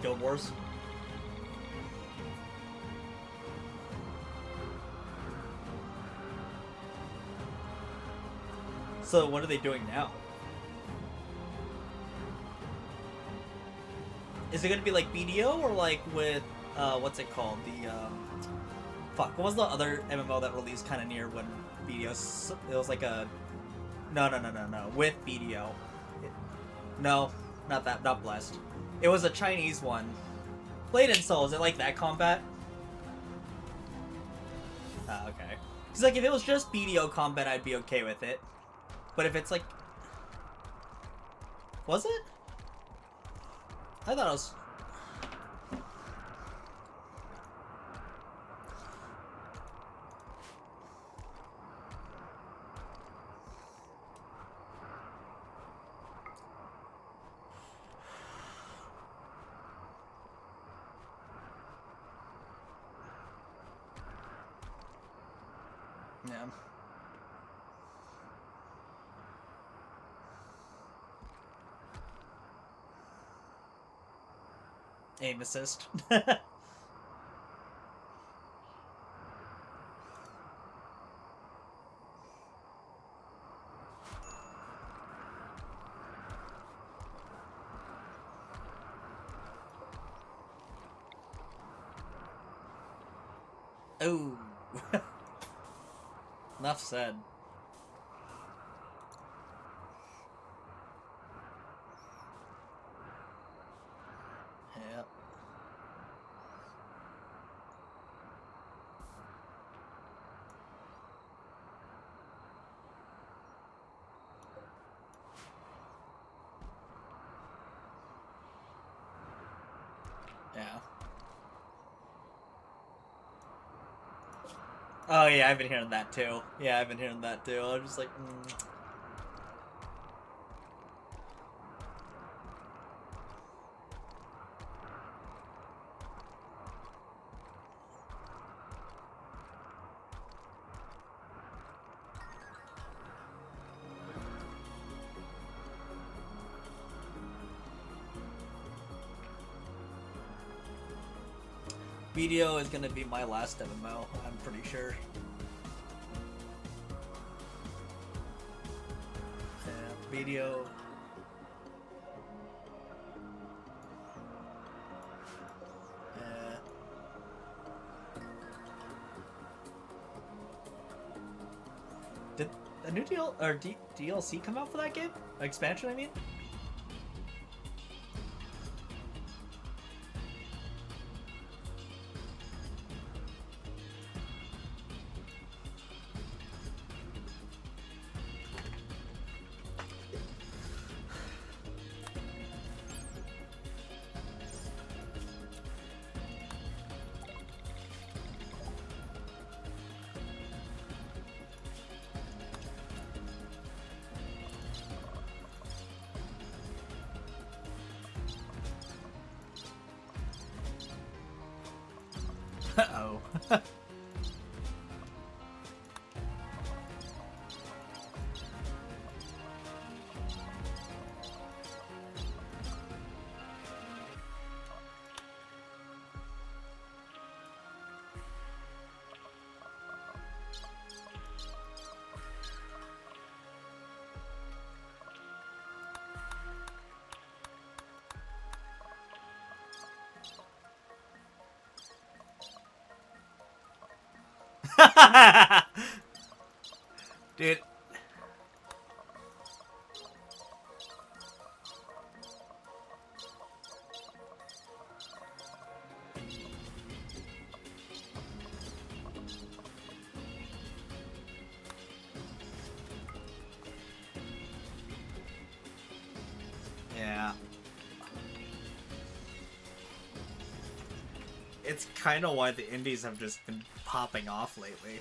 Guild Wars. So what are they doing now? Is it gonna be like BDO or like with what's it called? The fuck, what was the other MMO that released kind of near when BDO? It was like a no with BDO. No, not that, not Blessed. It was a Chinese one. Blade and Soul, is it like that combat? Ah, okay. Because like if it was just BDO combat, I'd be okay with it. But if it's like... Was it? I thought it was... Yeah. Aim assist. Oh. Enough said. Yep. Yeah. Oh yeah, I've been hearing that too. Yeah, I've been hearing that too. I'm just like, BDO is gonna be my last MMO, I'm pretty sure. Yeah, BDO. Did a new DLC come out for that game? Expansion, I mean? Uh-oh. Dude. Yeah. It's kind of why the indies have just been popping off lately.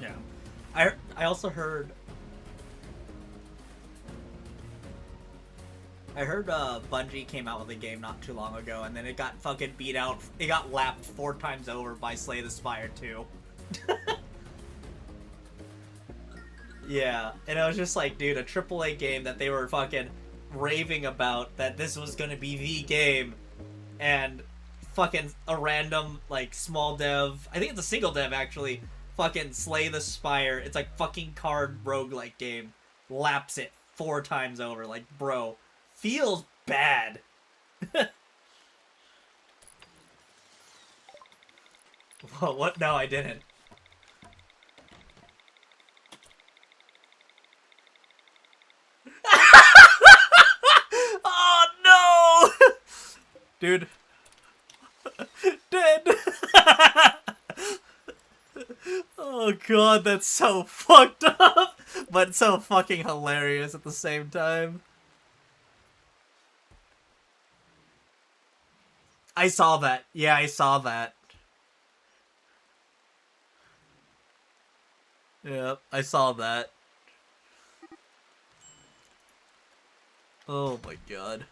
Yeah. I also heard Bungie came out with a game not too long ago, and then it got fucking beat out. It got lapped 4 times over by Slay the Spire 2. Yeah, and I was just like, dude, a AAA game that they were fucking raving about, that this was gonna be the game, and fucking a random, like, small dev, I think it's a single dev, actually, fucking Slay the Spire, it's like fucking card roguelike game, laps it 4 times over, like, bro, feels bad. Whoa, what? No, I didn't. Oh no! Dude. Dead. Oh god, that's so fucked up, but so fucking hilarious at the same time. I saw that. Yeah, I saw that. Yep, I saw that. Oh my god.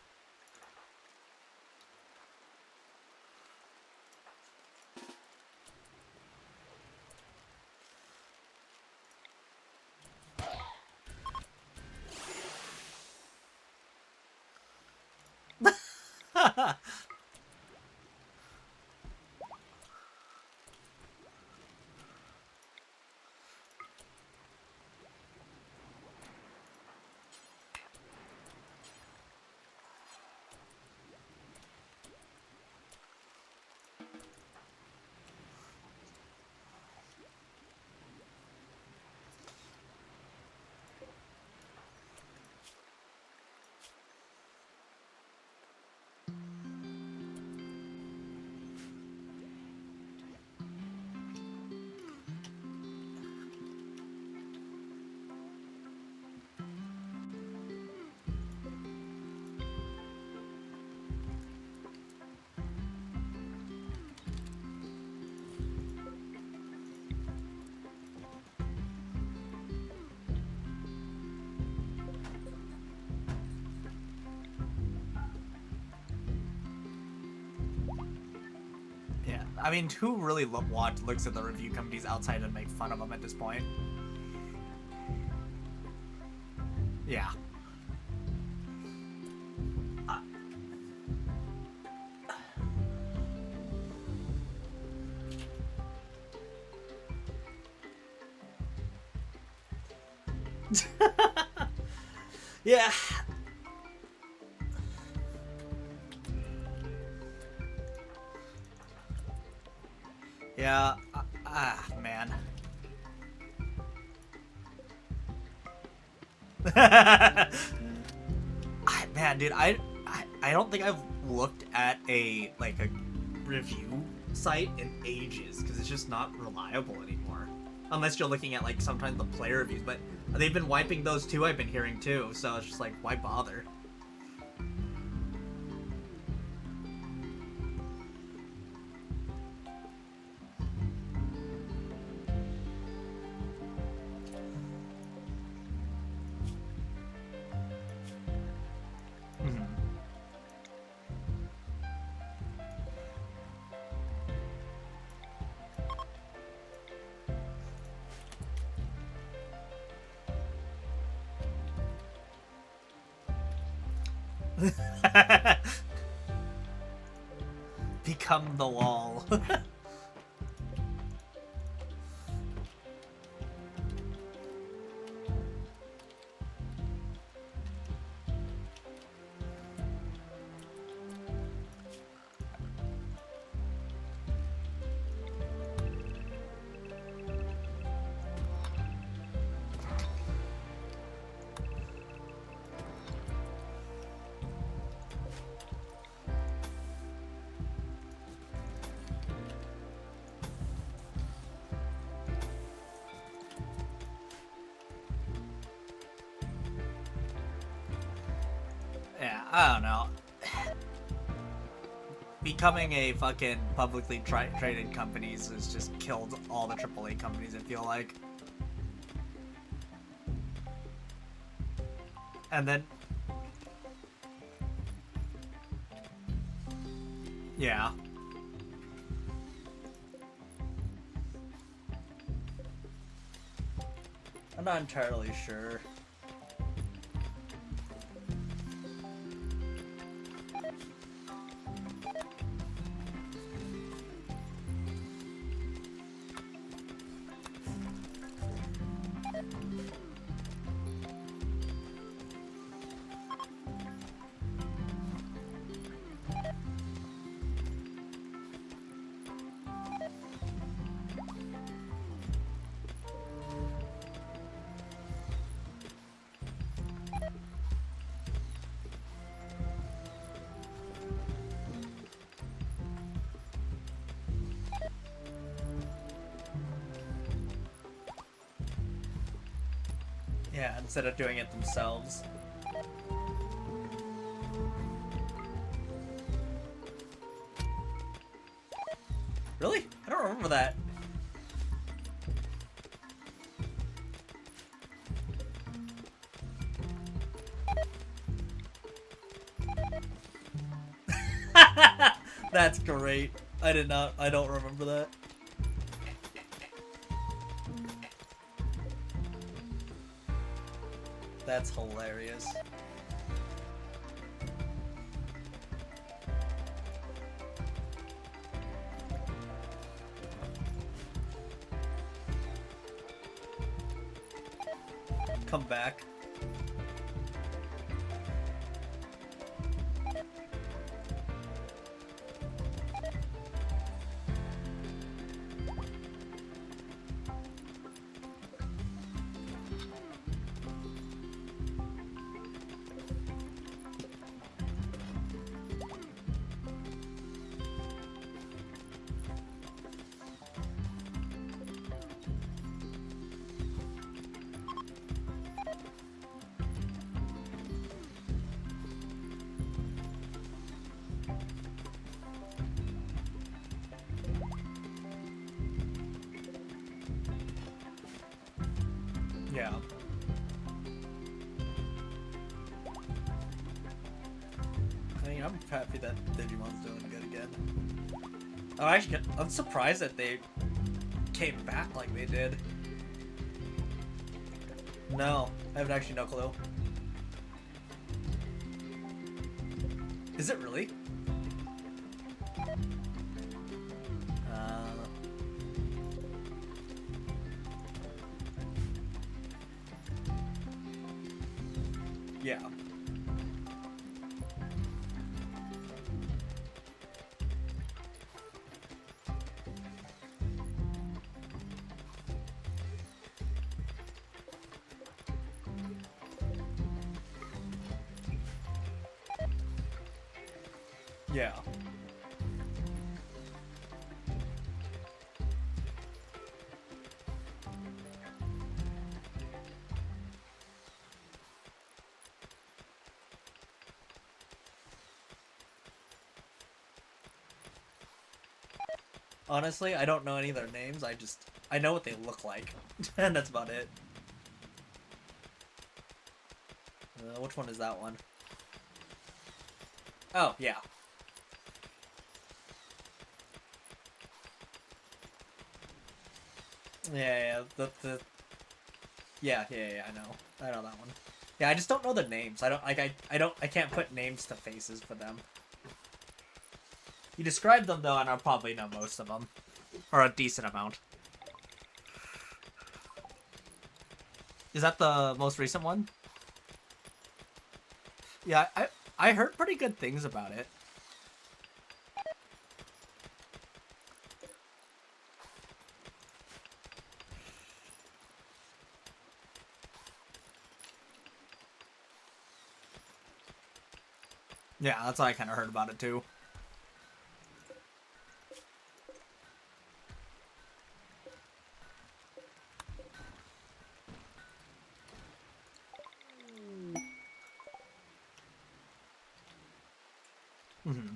Yeah, I mean, who really looks at the review companies outside and make fun of them at this point? Yeah. Yeah. Yeah. Man. Man, dude, I don't think I've looked at a review site in ages because it's just not reliable anymore. Unless you're looking at like sometimes the player reviews, but they've been wiping those too. I've been hearing too, so it's just like, why bother? Become the wall. Yeah, I don't know. Becoming a fucking publicly traded companies has just killed all the AAA companies, I feel like. And then... yeah. I'm not entirely sure. Yeah, instead of doing it themselves. Really? I don't remember that. That's great. I don't remember that. That's hilarious. Come back. Yeah. I mean, I'm happy that Digimon's doing good again. Oh, actually, I'm surprised that they came back like they did. No, I have actually no clue. Is it really? Yeah. Yeah. Honestly, I don't know any of their names. I know what they look like, and that's about it. Which one is that one? Oh, yeah. Yeah, yeah, I know that one. Yeah, I just don't know the names. I don't like I can't put names to faces for them. You describe them though, and I'll probably know most of them, or a decent amount. Is that the most recent one? Yeah, I heard pretty good things about it. Yeah, that's why I kind of heard about it too. Mm-hmm.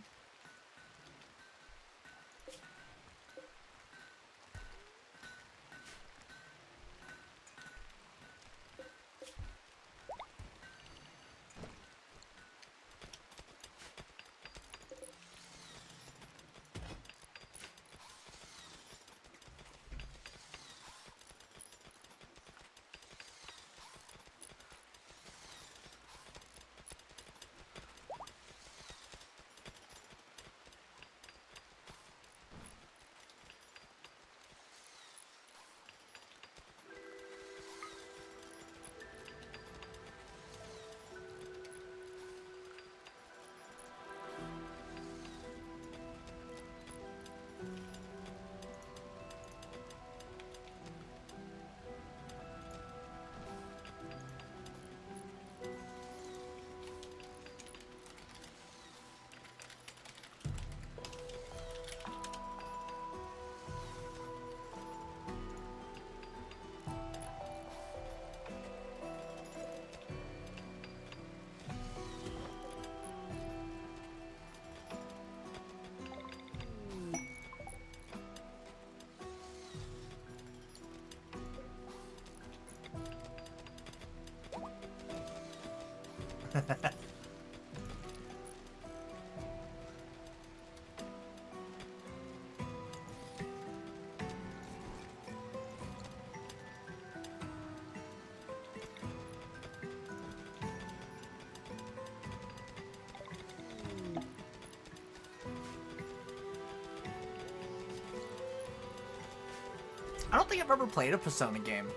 I don't think I've ever played a Persona game.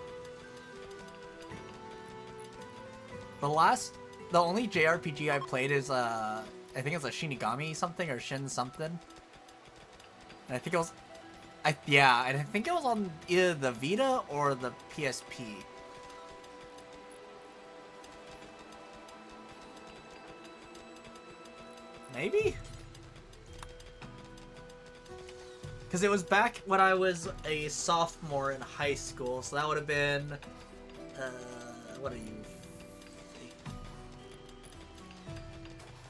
The only JRPG I played is I think it's a Shinigami something or Shin something. And I think it was, yeah, and I think it was on either the Vita or the PSP. Maybe? Because it was back when I was a sophomore in high school, so that would have been, what are you?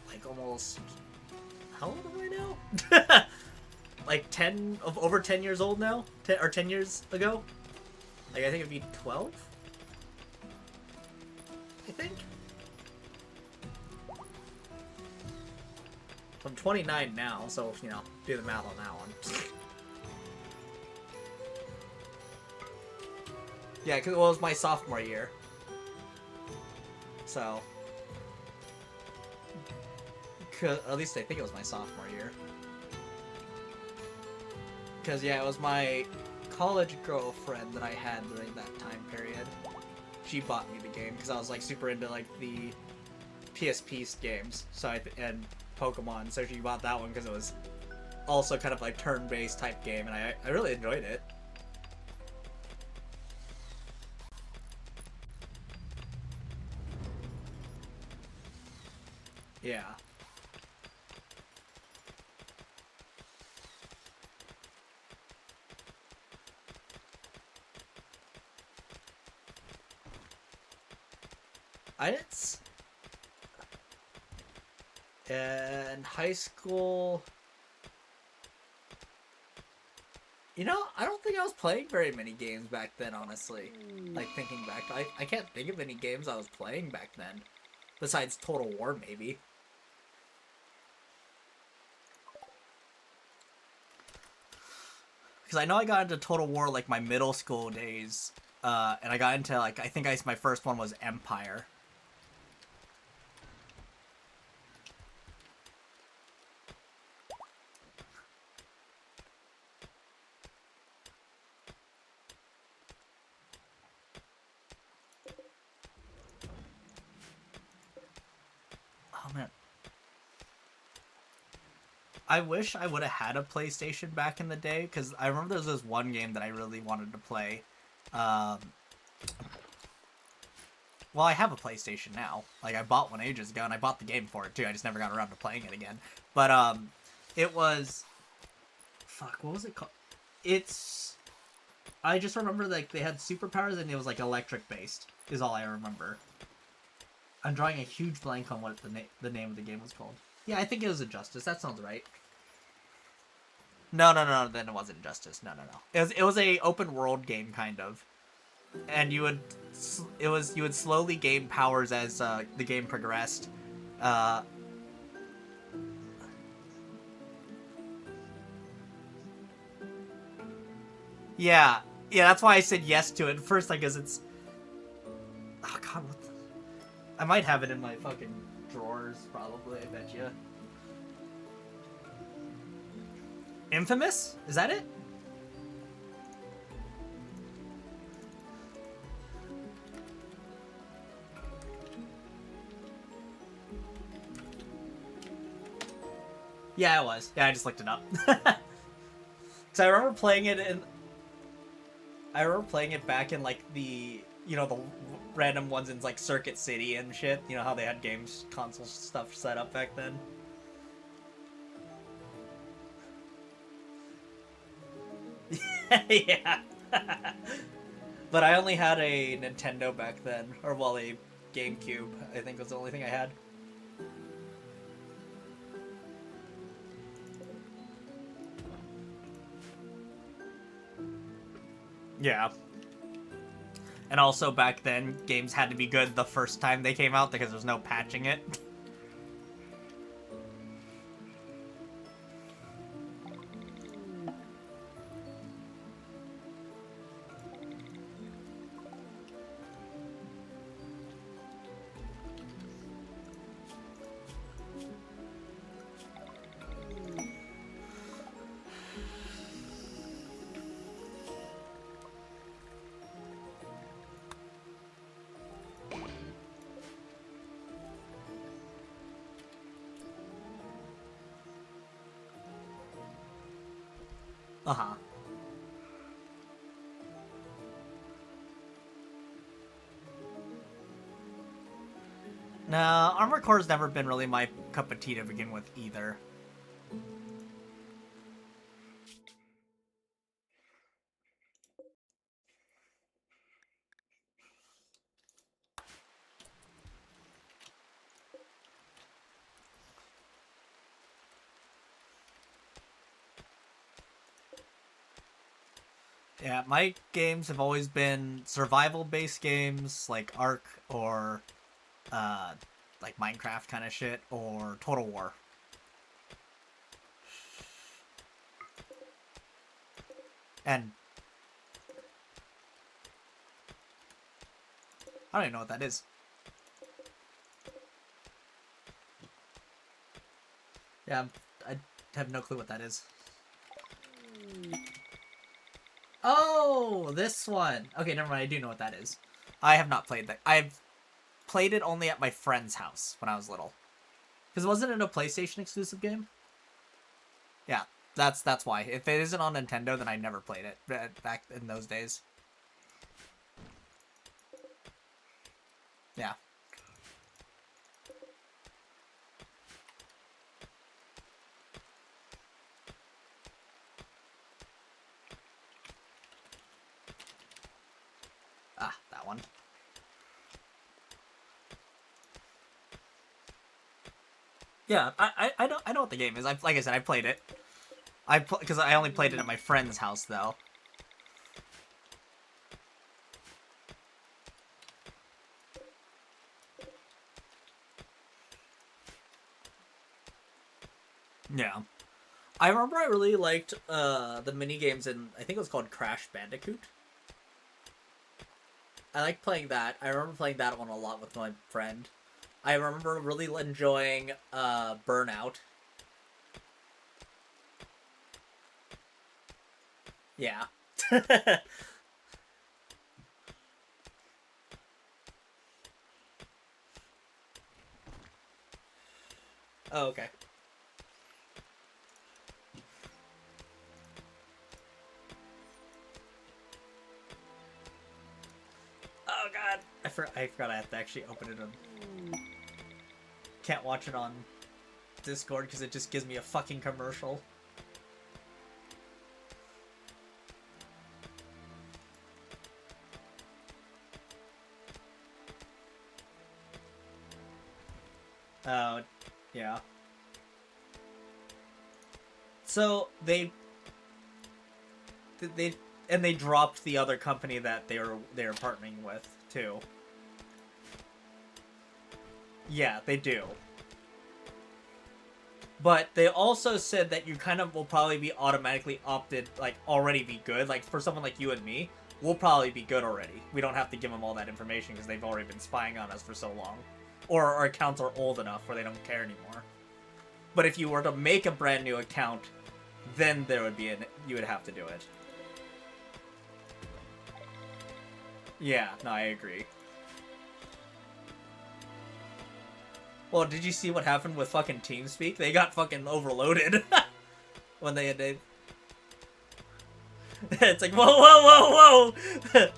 Like almost, how old am I now? Like over 10 years old now? 10 years ago? Like I think it'd be 12? I think? I'm 29 now, so, you know, do the math on that one. Yeah, because it was my sophomore year. So. At least I think it was my sophomore year. Because, yeah, it was my college girlfriend that I had during that time period. She bought me the game because I was, like, super into, like, the PSP games. So and Pokemon, so she bought that one because it was also kind of, like, turn-based type game, and I really enjoyed it. Yeah. It's in high school. You know, I don't think I was playing very many games back then, honestly. Like, thinking back, I can't think of any games I was playing back then. Besides Total War, maybe. Because I know I got into Total War, like, my middle school days. And I got into, like, I think my first one was Empire. Oh, man. I wish I would have had a PlayStation back in the day, because I remember there was this one game that I really wanted to play. Well, I have a PlayStation now. Like, I bought one ages ago, and I bought the game for it, too. I just never got around to playing it again. But, it was... Fuck, what was it called? It's... I just remember, like, they had superpowers, and it was, like, electric-based, is all I remember. I'm drawing a huge blank on what the name of the game was called. Yeah, I think it was Injustice. That sounds right. No, then it wasn't Injustice. No. It was a open world game, kind of. And you would slowly gain powers as the game progressed. Yeah, that's why I said yes to it first. I guess it's. Oh God, what the... I might have it in my fucking drawers, probably. I bet you. Infamous? Is that it? Yeah, it was. Yeah, I just looked it up. So I remember playing it back in like the the random ones in like Circuit City and shit. You know how they had games console stuff set up back then. Yeah. But I only had a Nintendo back then, or well, a GameCube. I think was the only thing I had. Yeah. And also back then, games had to be good the first time they came out because there's no patching it. Uh-huh. No, Armored Core's never been really my cup of tea to begin with either. Yeah, my games have always been survival-based games like Ark or like Minecraft kind of shit or Total War. And I don't even know what that is. Yeah, I have no clue what that is. Oh, this one. Okay, never mind. I do know what that is. I have not played that. I've played it only at my friend's house when I was little. Because wasn't it a PlayStation exclusive game? Yeah, that's why. If it isn't on Nintendo, then I never played it back in those days. Yeah. Ah, that one. Yeah, I know what the game is. Like I said, I played it. Because I only played it at my friend's house though. Yeah. I remember I really liked the mini games in, I think it was called Crash Bandicoot. I liked playing that. I remember playing that one a lot with my friend. I remember really enjoying Burnout. Yeah. Oh, okay. Oh god, I forgot I have to actually open it on. Can't watch it on Discord because it just gives me a fucking commercial. Oh, yeah. So they they dropped the other company that they were partnering with too. Yeah, they do. But they also said that you kind of will probably be automatically opted, like, already be good. Like, for someone like you and me, we'll probably be good already. We don't have to give them all that information because they've already been spying on us for so long. Or our accounts are old enough where they don't care anymore. But if you were to make a brand new account, then there would be you would have to do it. Yeah, no, I agree. Well, did you see what happened with fucking TeamSpeak? They got fucking overloaded when they had to... It's like, whoa, whoa, whoa, whoa!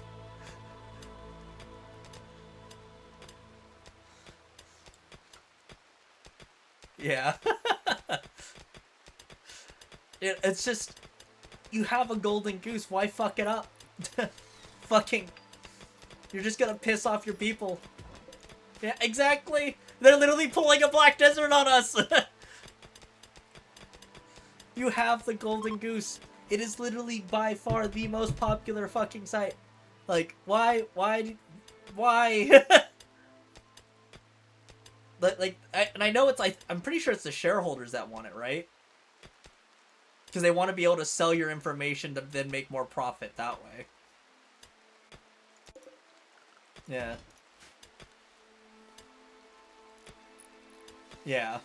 Yeah. It's just... You have a golden goose, why fuck it up? Fucking... You're just gonna piss off your people. Yeah, exactly! They're literally pulling a Black Desert on us! You have the golden goose. It is literally by far the most popular fucking site. Like, why? And I know it's like, I'm pretty sure it's the shareholders that want it, right? Because they want to be able to sell your information to then make more profit that way. Yeah. Yeah.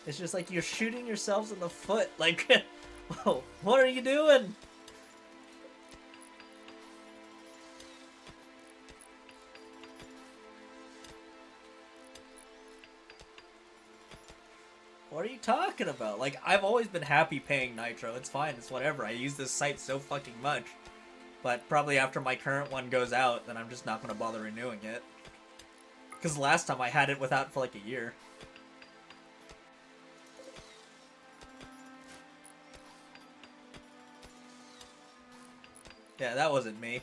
It's just like you're shooting yourselves in the foot. Like, whoa, what are you doing? What are you talking about? Like, I've always been happy paying Nitro. It's fine. It's whatever. I use this site so fucking much. But probably after my current one goes out, then I'm just not going to bother renewing it. Because last time I had it without for like a year. Yeah, that wasn't me.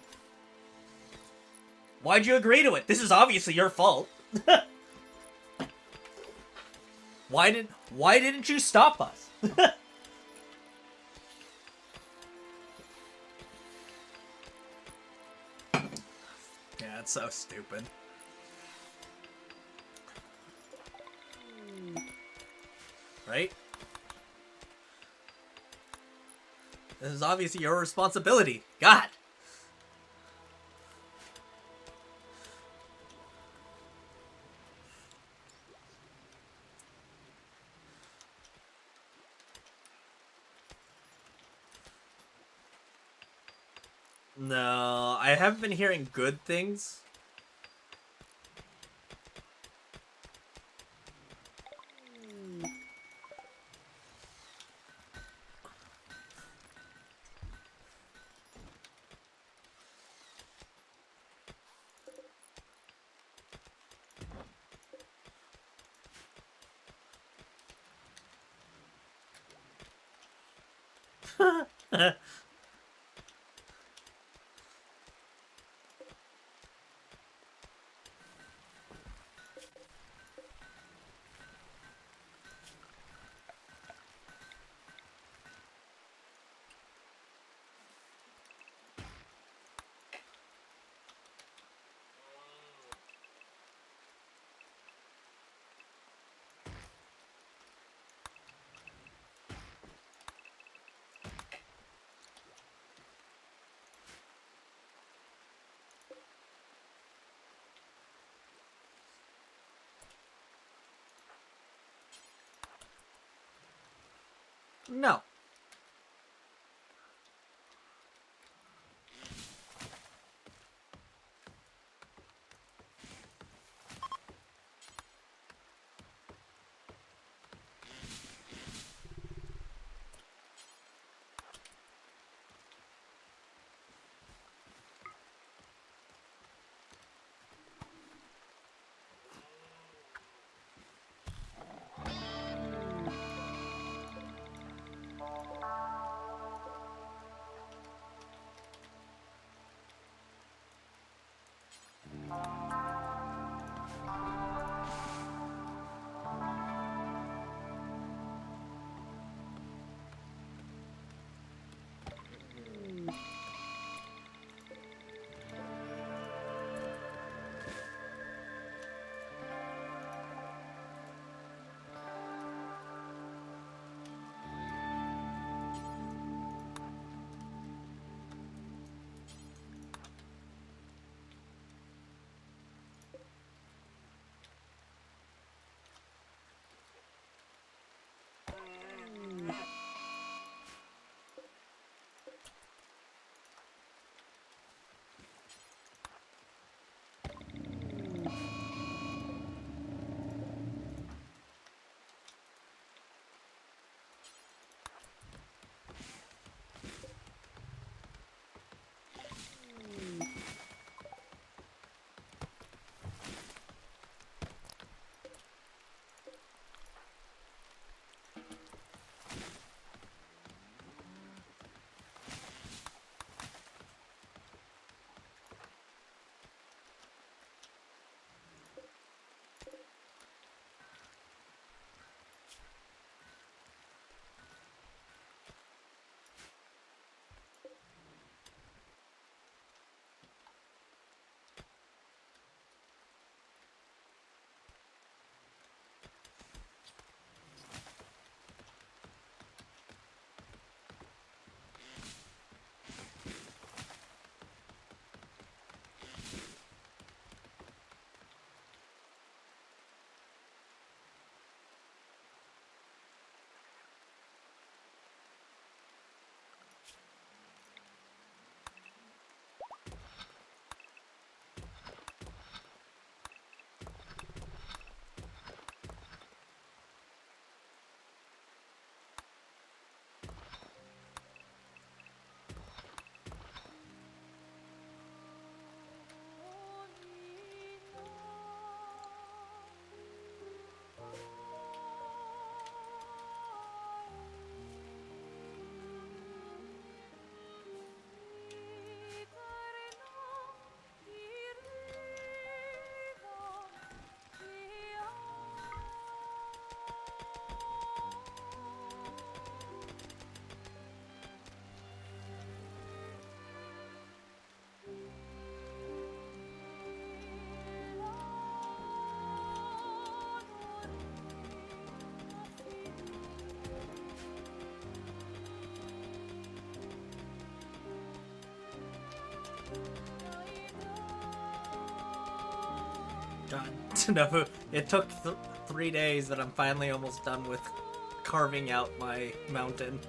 Why'd you agree to it? This is obviously your fault. Why didn't you stop us? Yeah, it's so stupid. Right? This is obviously your responsibility. God. No, I haven't been hearing good things. No. God, no, it took 3 days, and I'm finally almost done with carving out my mountain.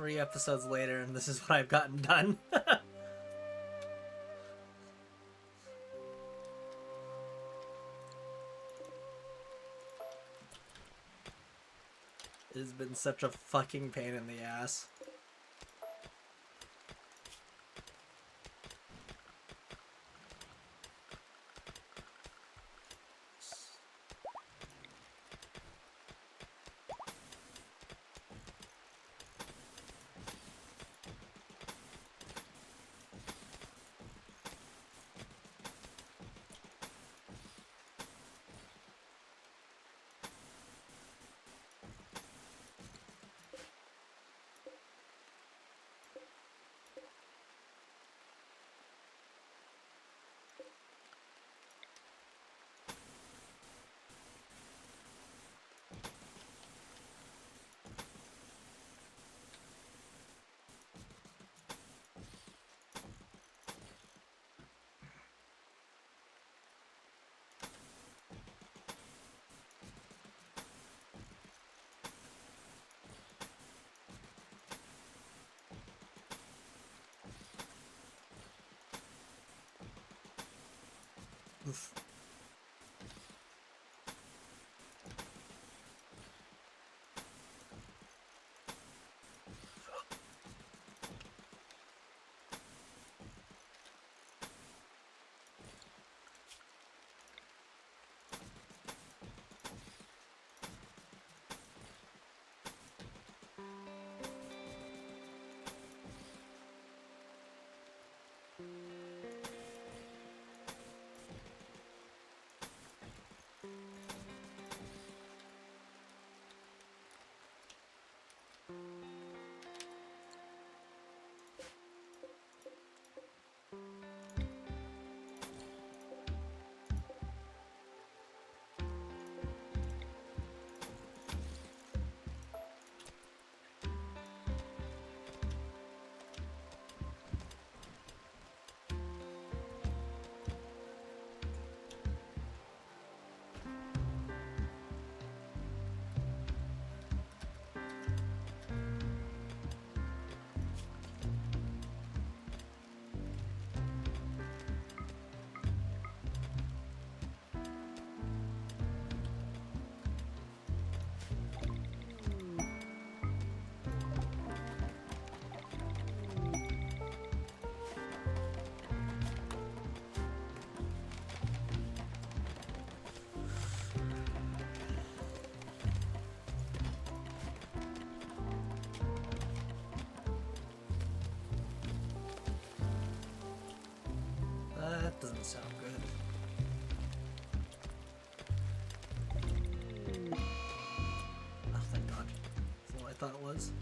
3 episodes later, and this is what I've gotten done. It has been such a fucking pain in the ass. Oof. That doesn't sound good. Oh, thank God. That's what I thought it was.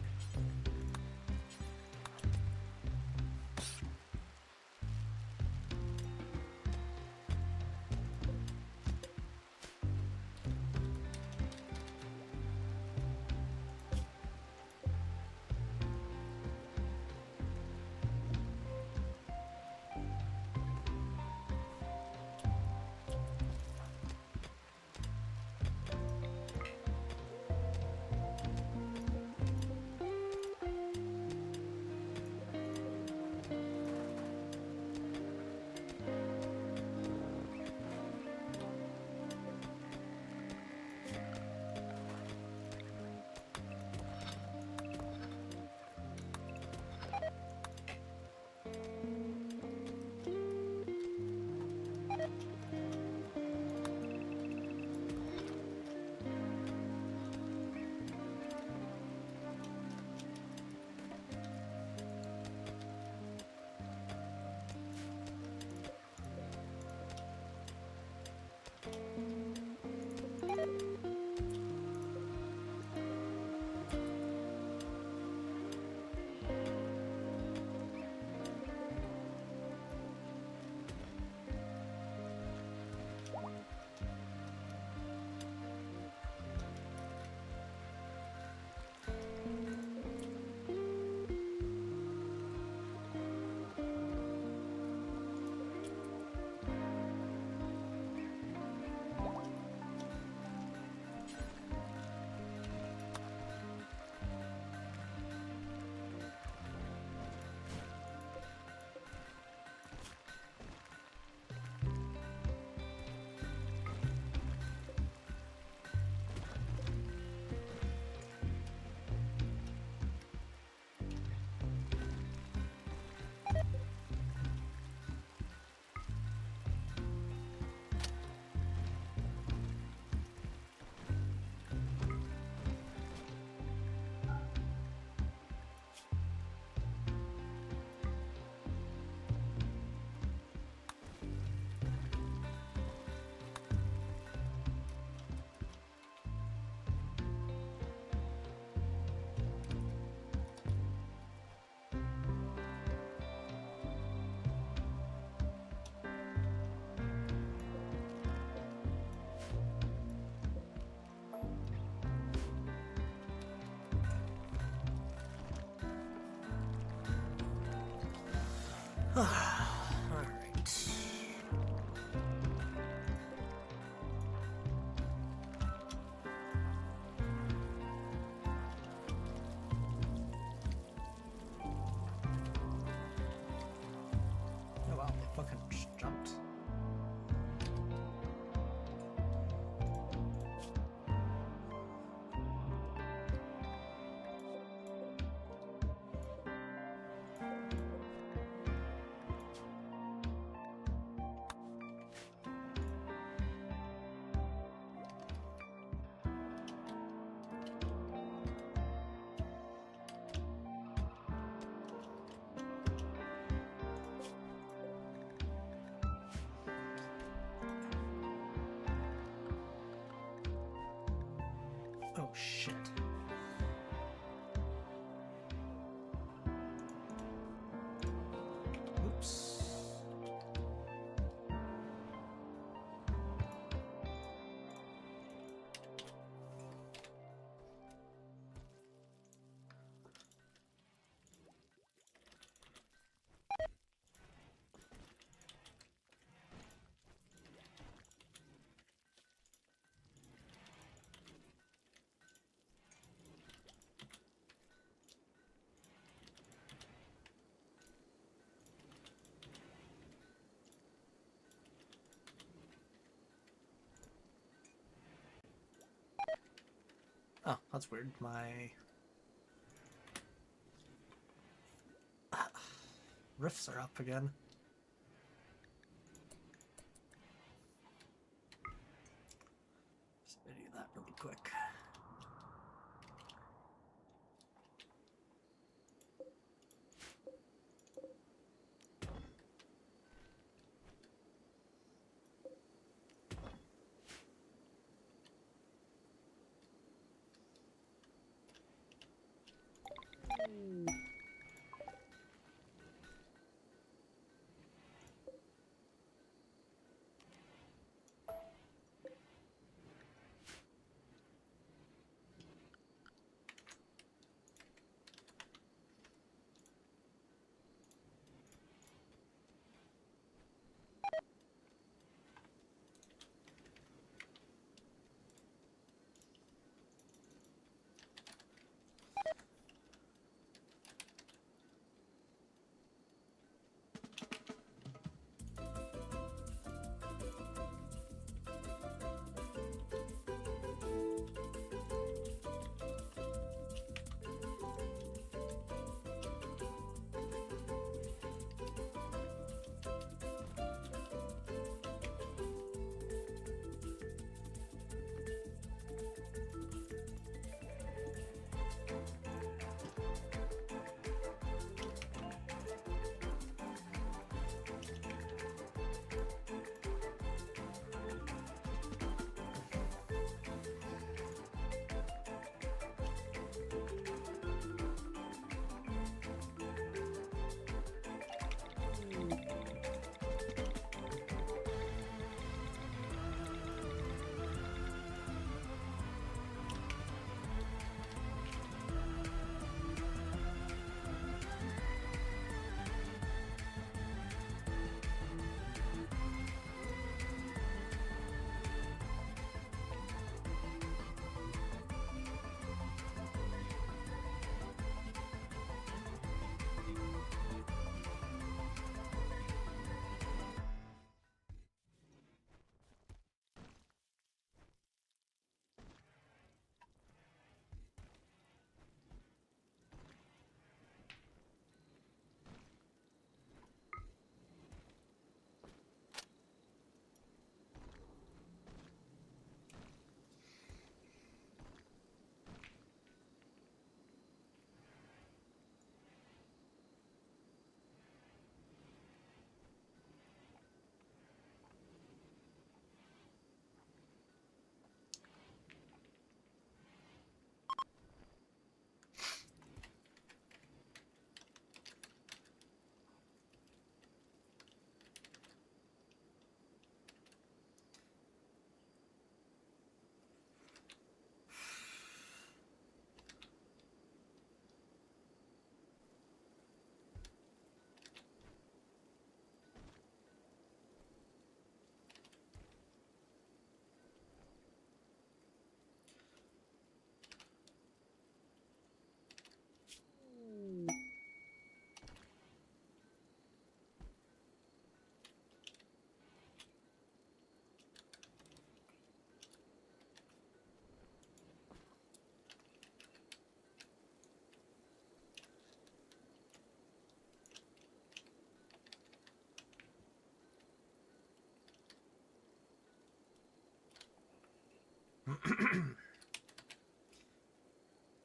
Alright. Oh wow, they fucking just jumped. Oh shit. Oops. Oh, that's weird. My riffs are up again. Just video that really quick.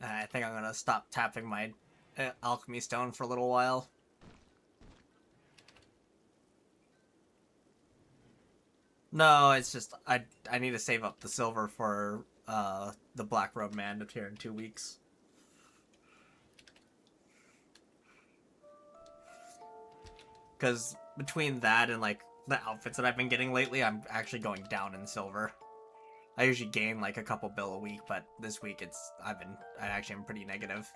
I think I'm gonna stop tapping my alchemy stone for a little while. No, it's just I need to save up the silver for the Black Robe Man to appear in 2 weeks. Because between that and like the outfits that I've been getting lately, I'm actually going down in silver. I usually gain like a couple bill a week, but this week I actually am pretty negative.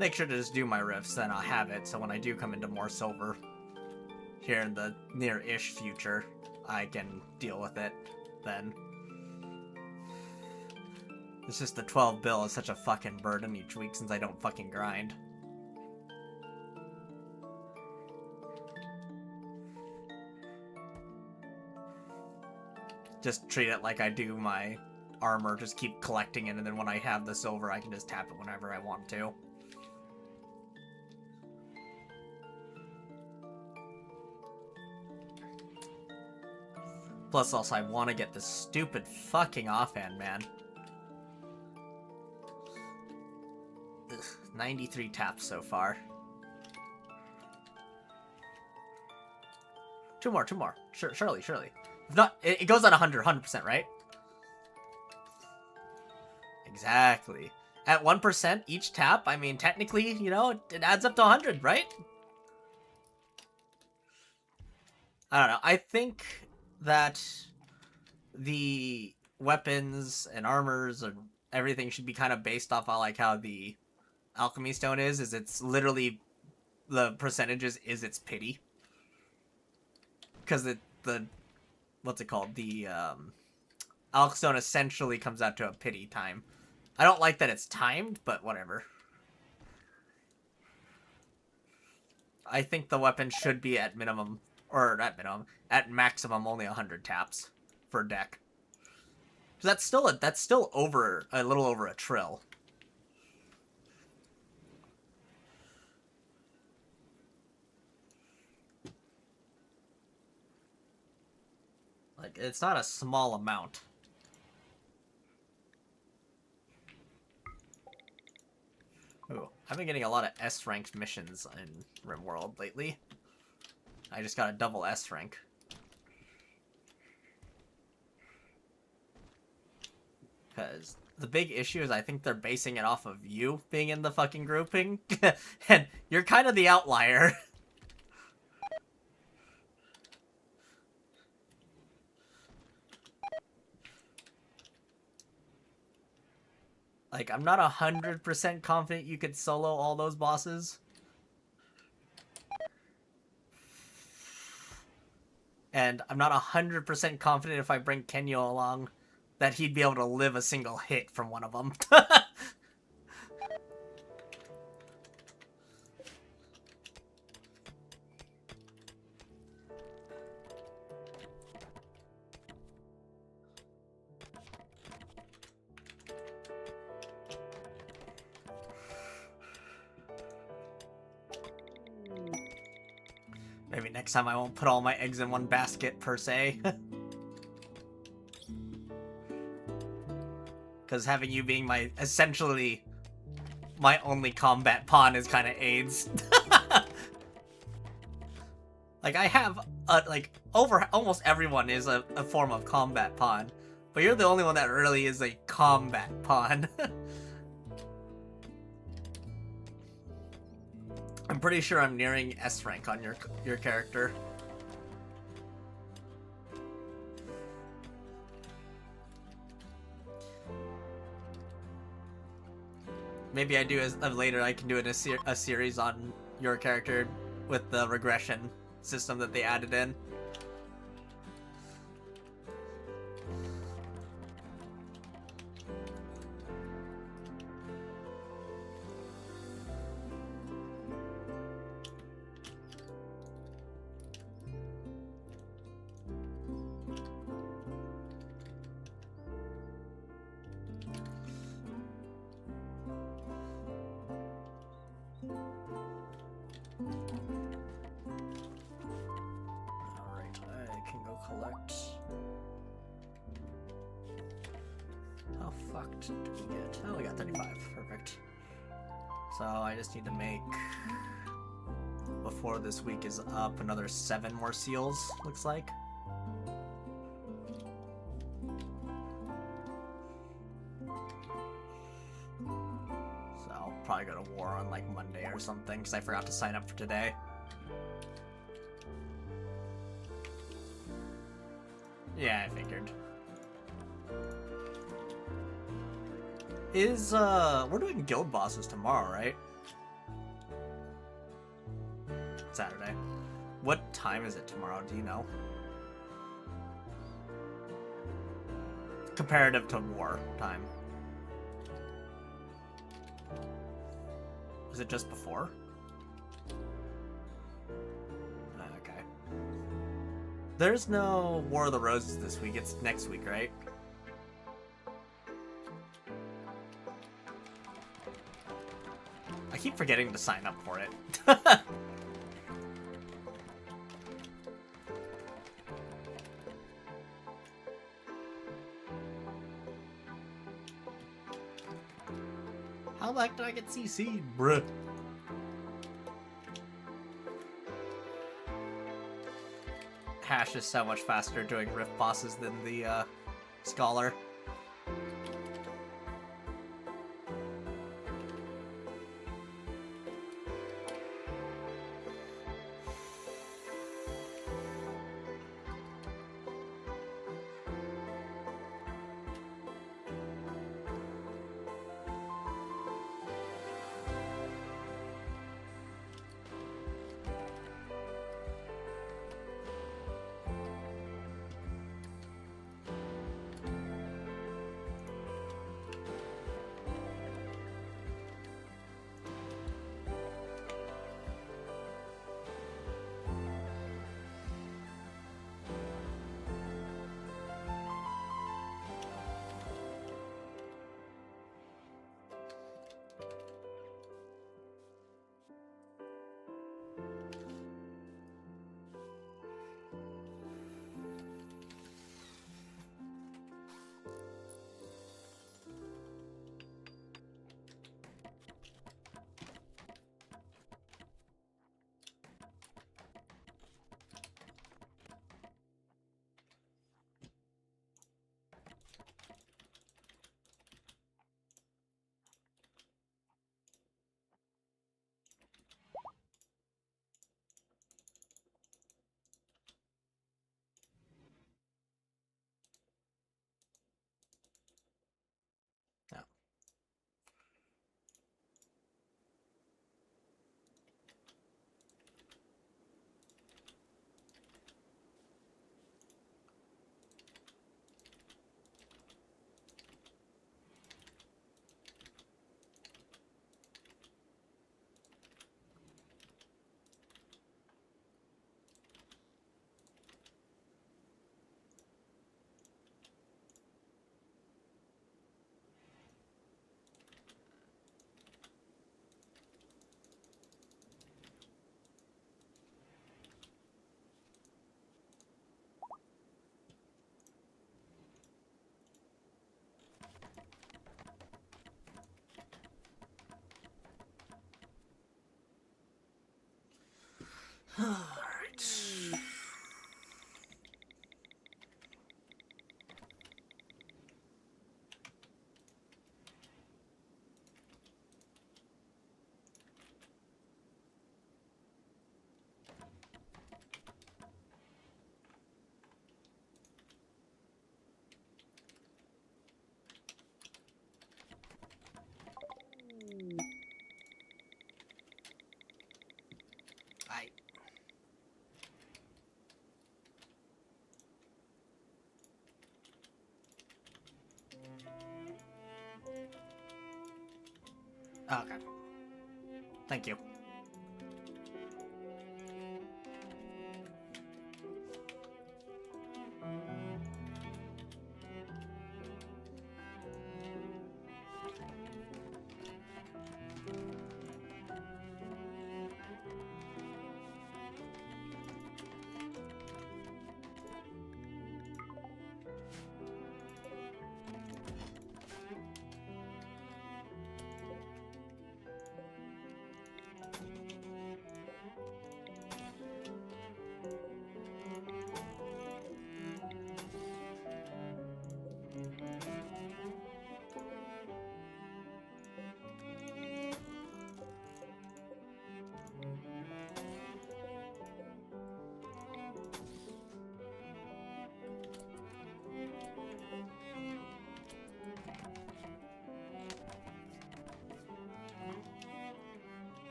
Make sure to just do my riffs, then I'll have it, so when I do come into more silver here in the near-ish future, I can deal with it then. It's just the 12 bill is such a fucking burden each week since I don't fucking grind. Just treat it like I do my armor, just keep collecting it, and then when I have the silver, I can just tap it whenever I want to. Plus, also, I want to get this stupid fucking offhand, man. Ugh, 93 taps so far. Two more. Surely. If not, it goes at 100%, right? Exactly. At 1% each tap, I mean, technically, you know, it adds up to 100, right? I don't know. I think that the weapons and armors and everything should be kind of based off of like how the alchemy stone is it's literally the percentages is its pity. Because the what's it called? The alch stone essentially comes out to a pity time. I don't like that it's timed, but whatever. I think the weapon should be at minimum, or not minimum, at maximum only 100 taps for a deck. So that's still over a little over a trill. Like, it's not a small amount. Ooh, I've been getting a lot of S-ranked missions in RimWorld lately. I just got a double S rank. Because the big issue is I think they're basing it off of you being in the fucking grouping. And you're kind of the outlier. Like, I'm not 100% confident you could solo all those bosses. And I'm not 100% confident if I bring Kenyo along that he'd be able to live a single hit from one of them. Maybe next time I won't put all my eggs in one basket, per se. Because having you being essentially my only combat pawn is kind of AIDS. Like, I have, almost everyone is a form of combat pawn. But you're the only one that really is a combat pawn. I'm pretty sure I'm nearing S rank on your character. Maybe I do later. I can do a series on your character with the regression system that they added in. Alright. fuck did we get? Oh, we got 35. Perfect. So I just need to make, before this week is up, another 7 more seals, looks like. So I'll probably go to war on like Monday or something, because I forgot to sign up for today. Yeah, I figured. We're doing guild bosses tomorrow, right? Saturday. What time is it tomorrow, do you know? Comparative to war time. Is it just before? Okay. There's no War of the Roses this week, it's next week, right? I keep forgetting to sign up for it. How the heck did I get CC'd, bruh? Hash is so much faster doing rift bosses than the Scholar. Yeah. Alright. I Okay. Thank you.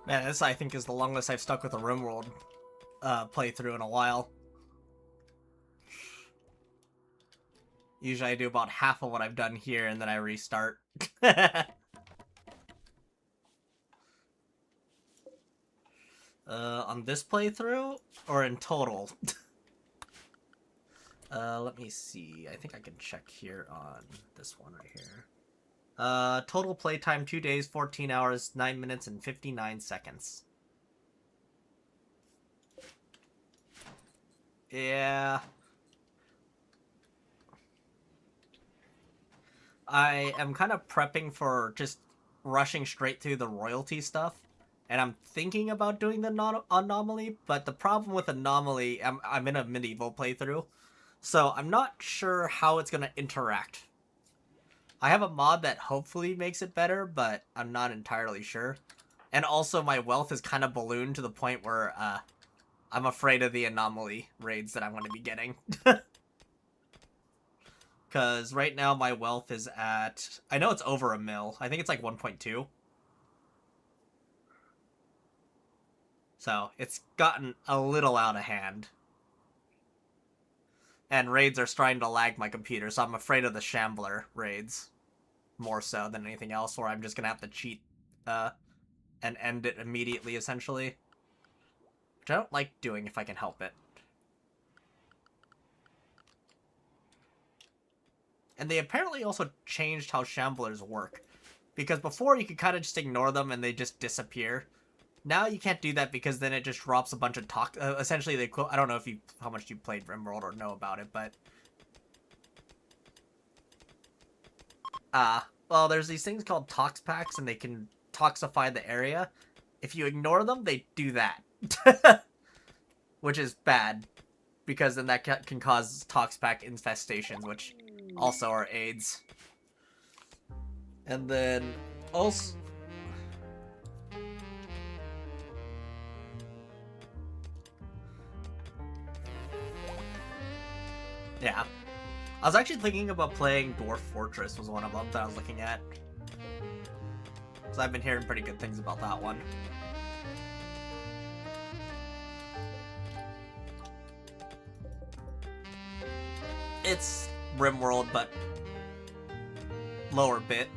Man, this I think is the longest I've stuck with a RimWorld playthrough in a while. Usually I do about half of what I've done here and then I restart. On this playthrough or in total? Let me see. I think I can check here on this one right here. Total playtime 2 days, 14 hours, 9 minutes, and 59 seconds. Yeah. I am kind of prepping for just rushing straight through the royalty stuff. And I'm thinking about doing the anomaly, but the problem with anomaly, I'm in a medieval playthrough. So I'm not sure how it's going to interact. I have a mod that hopefully makes it better, but I'm not entirely sure. And also my wealth is kind of ballooned to the point where I'm afraid of the anomaly raids that I'm going to be getting. Because right now my wealth is at... I know it's over 1 mil. I think it's like 1.2. So it's gotten a little out of hand. And raids are starting to lag my computer, so I'm afraid of the Shambler raids. More so than anything else, where I'm just gonna have to cheat and end it immediately, essentially. Which I don't like doing if I can help it. And they apparently also changed how Shamblers work. Because before you could kind of just ignore them and they just disappear. Now you can't do that because then it just drops a bunch of essentially, I don't know if how much you played RimWorld or know about it, but... well, there's these things called tox packs, and they can toxify the area. If you ignore them, they do that. Which is bad, because then that can cause tox pack infestations, which also are AIDS. And then, also... yeah. I was actually thinking about playing Dwarf Fortress was one of them that I was looking at. Because I've been hearing pretty good things about that one. It's RimWorld, but lower bit.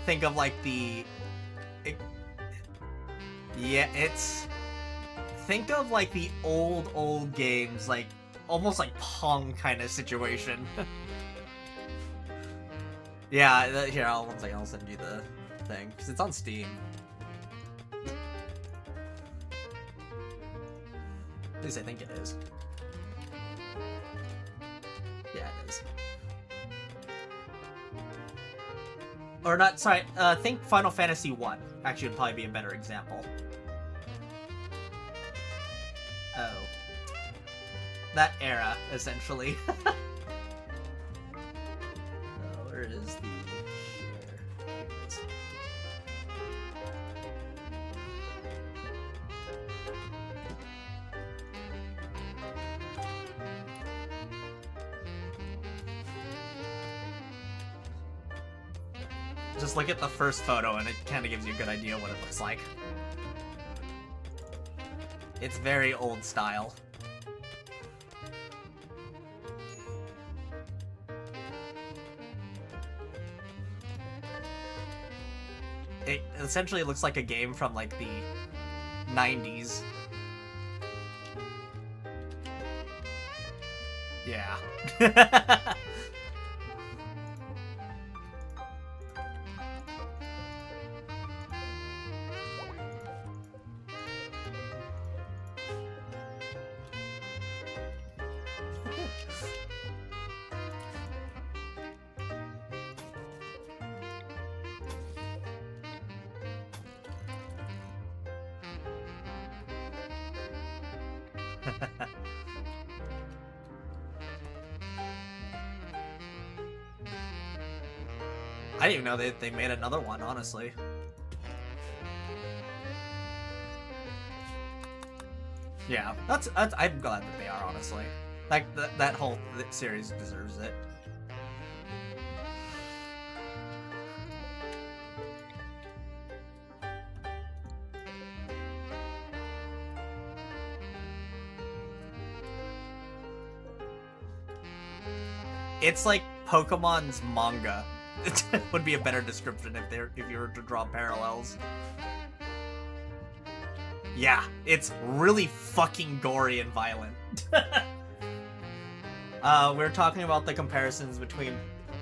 Think of like the... yeah, it's... think of like the old games, like almost like Pong kind of situation. Yeah, here, one second, I'll send you the thing, because it's on Steam. At least I think it is. Yeah, it is. Or not, sorry, think Final Fantasy 1. Actually, would probably be a better example. Oh. That era, essentially. Where is the share? Here it is. Just look at the first photo and it kind of gives you a good idea what it looks like. It's very old style. It essentially looks like a game from like the 90s. Yeah. I didn't even know they made another one, honestly. Yeah, that's I'm glad that they are, honestly. Like, that whole series deserves it. It's like Pokemon's manga. It would be a better description if you were to draw parallels. Yeah, it's really fucking gory and violent. We're talking about the comparisons between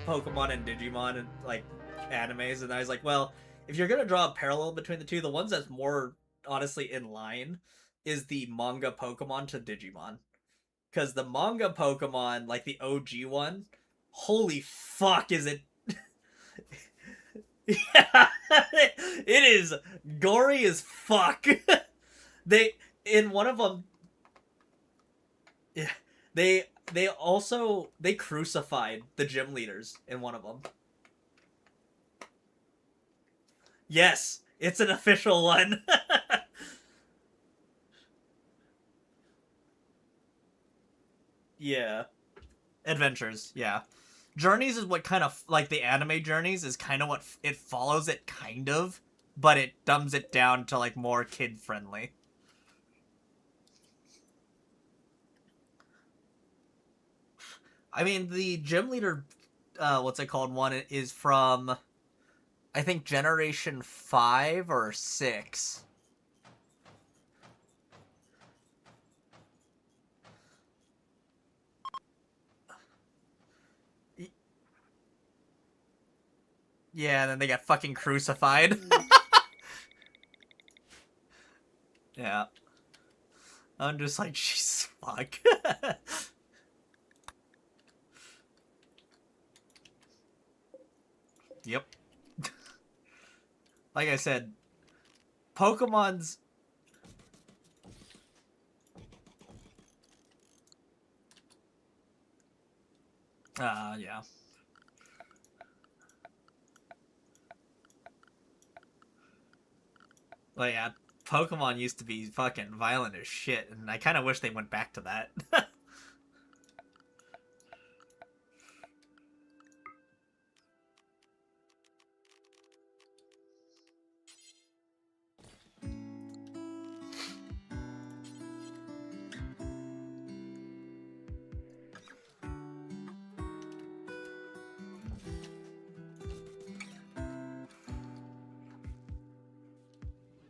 Pokemon and Digimon and like animes, and I was like, well, if you're gonna draw a parallel between the two, the ones that's more honestly in line is the manga Pokemon to Digimon. Because the manga Pokemon, like the OG one, holy fuck is it. Yeah, it is gory as fuck. They, in one of them, yeah, they also they crucified the gym leaders in one of them. Yes, it's an official one. Yeah. Adventures, yeah. Journeys is what kind of like the anime Journeys is kind of what it follows it kind of, but it dumbs it down to like more kid friendly. I mean, the gym leader, what's it called? One is from, I think Generation 5 or 6. Yeah, and then they got fucking crucified. Yeah. I'm just like, Jesus fuck. Yep. Like I said, Pokemon's... yeah. Well, yeah, Pokemon used to be fucking violent as shit, and I kind of wish they went back to that.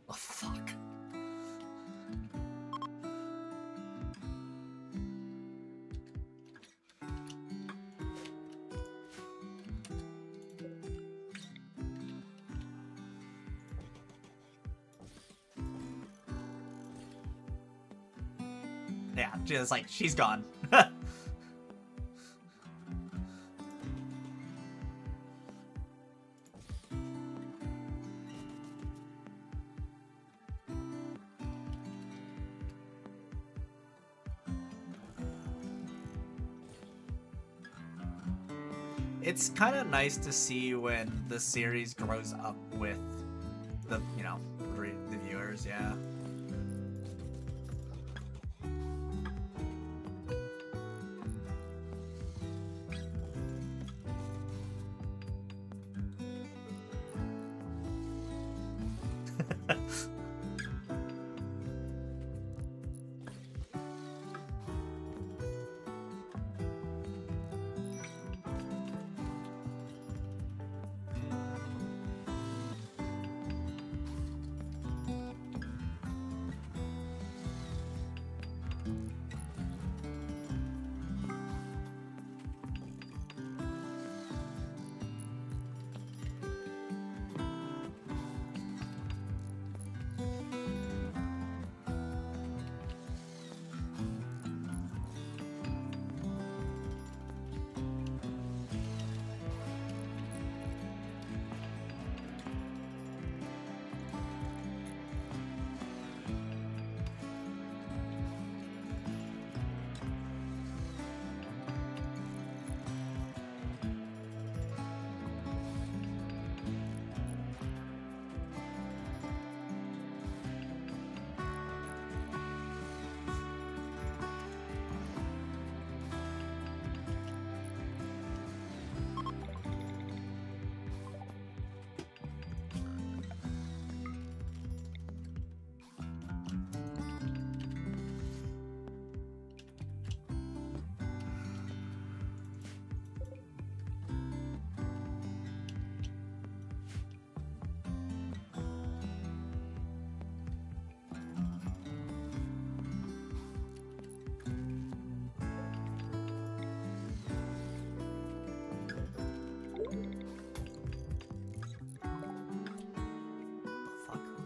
Oh, fuck. Yeah, just like, she's gone. It's kind of nice to see when the series grows up with the, you know, the viewers, yeah.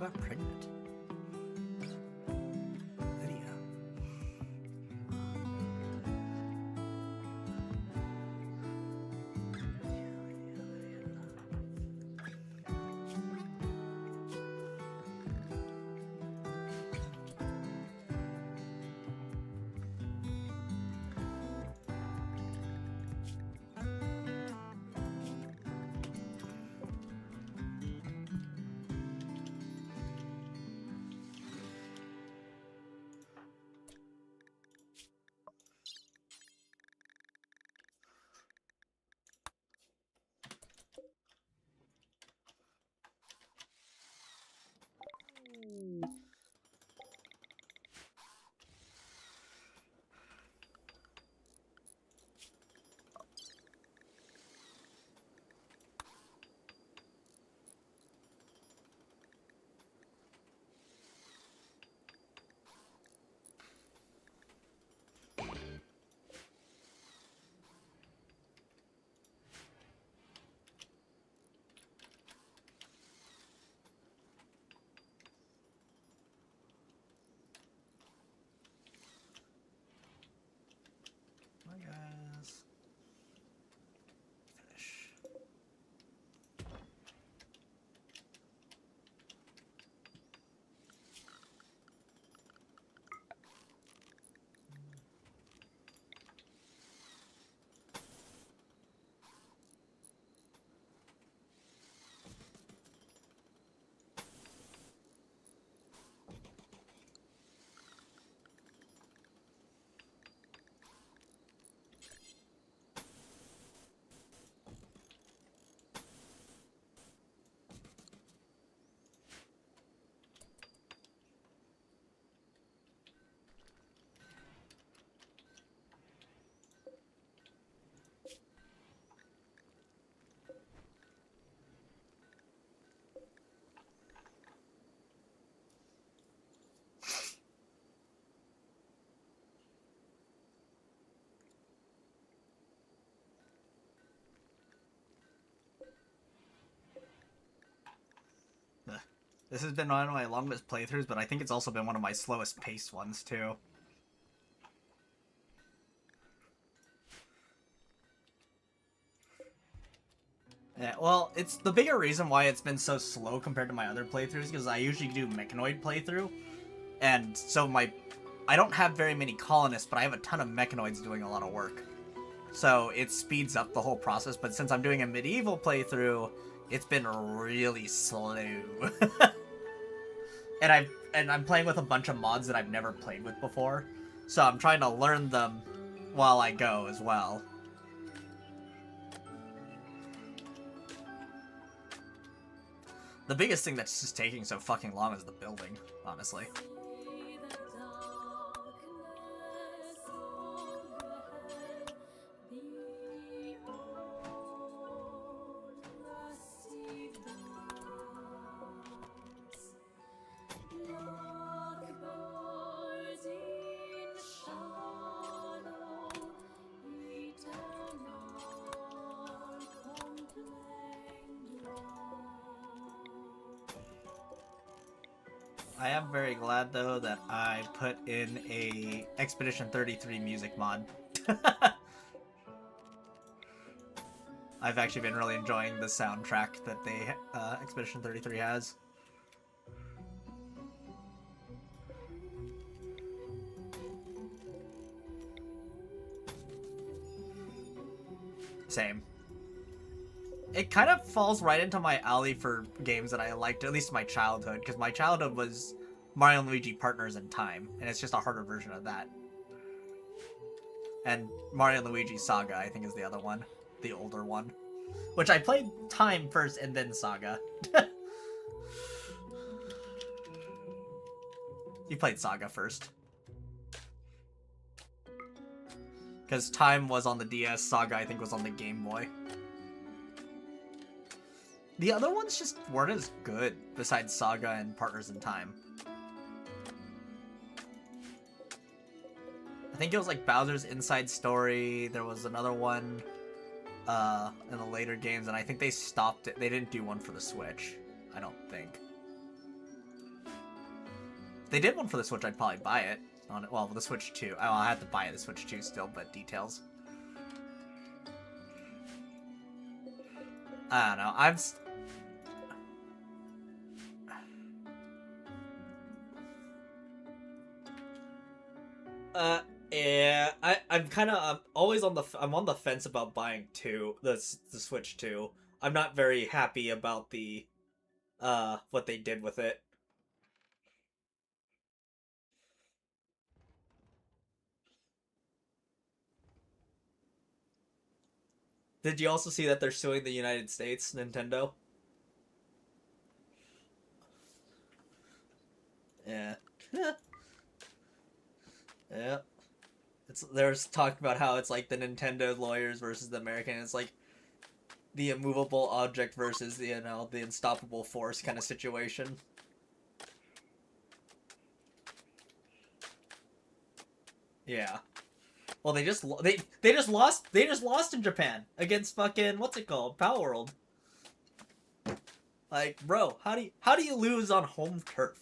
got pregnant? Lydia. I guess. Finish. This has been one of my longest playthroughs, but I think it's also been one of my slowest paced ones, too. Yeah, well, it's the bigger reason why it's been so slow compared to my other playthroughs, because I usually do Mechanoid playthrough, and so I don't have very many colonists, but I have a ton of Mechanoids doing a lot of work. So it speeds up the whole process, but since I'm doing a medieval playthrough, it's been really slow. And I'm playing with a bunch of mods that I've never played with before, so I'm trying to learn them while I go as well. The biggest thing that's just taking so fucking long is the building, honestly. I am very glad, though, that I put in a Expedition 33 music mod. I've actually been really enjoying the soundtrack that Expedition 33 has. Same. It kind of falls right into my alley for games that I liked, at least my childhood, because my childhood was Mario and Luigi Partners in Time, and it's just a harder version of that. And Mario and Luigi Saga, I think, is the other one, the older one. Which I played Time first and then Saga. You played Saga first. Because Time was on the DS, Saga I think was on the Game Boy. The other ones just weren't as good, besides Saga and Partners in Time. I think it was like Bowser's Inside Story, there was another one in the later games, and I think they stopped it. They didn't do one for the Switch, I don't think. If they did one for the Switch, I'd probably buy it. On it, well, the Switch 2. Oh, I have to buy the Switch 2 still, but details. I don't know. Yeah, I'm kind of always on the fence about buying the Switch 2. I'm not very happy about the what they did with it. Did you also see that they're suing the United States, Nintendo? Yeah. Yeah. There's talk about how it's like the Nintendo lawyers versus the American. It's like the immovable object versus the the unstoppable force kind of situation. Yeah. Well, they just lost in Japan against fucking what's it called, Power World. Like, bro, how do you lose on home turf?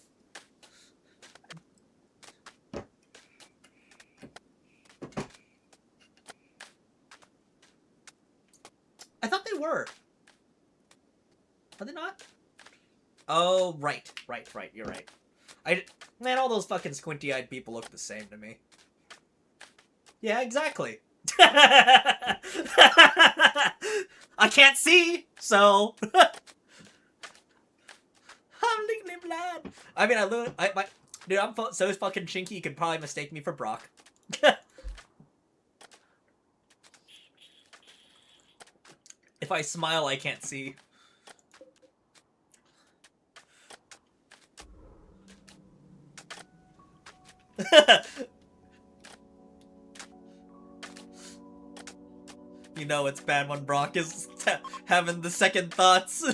I thought they were. Are they not? Oh, right. You're right. Man, all those fucking squinty-eyed people look the same to me. Yeah, exactly. I can't see, so I'm legally blind. I mean, dude, I'm so fucking chinky. You could probably mistake me for Brock. If I smile, I can't see. You know it's bad when Brock is having the second thoughts.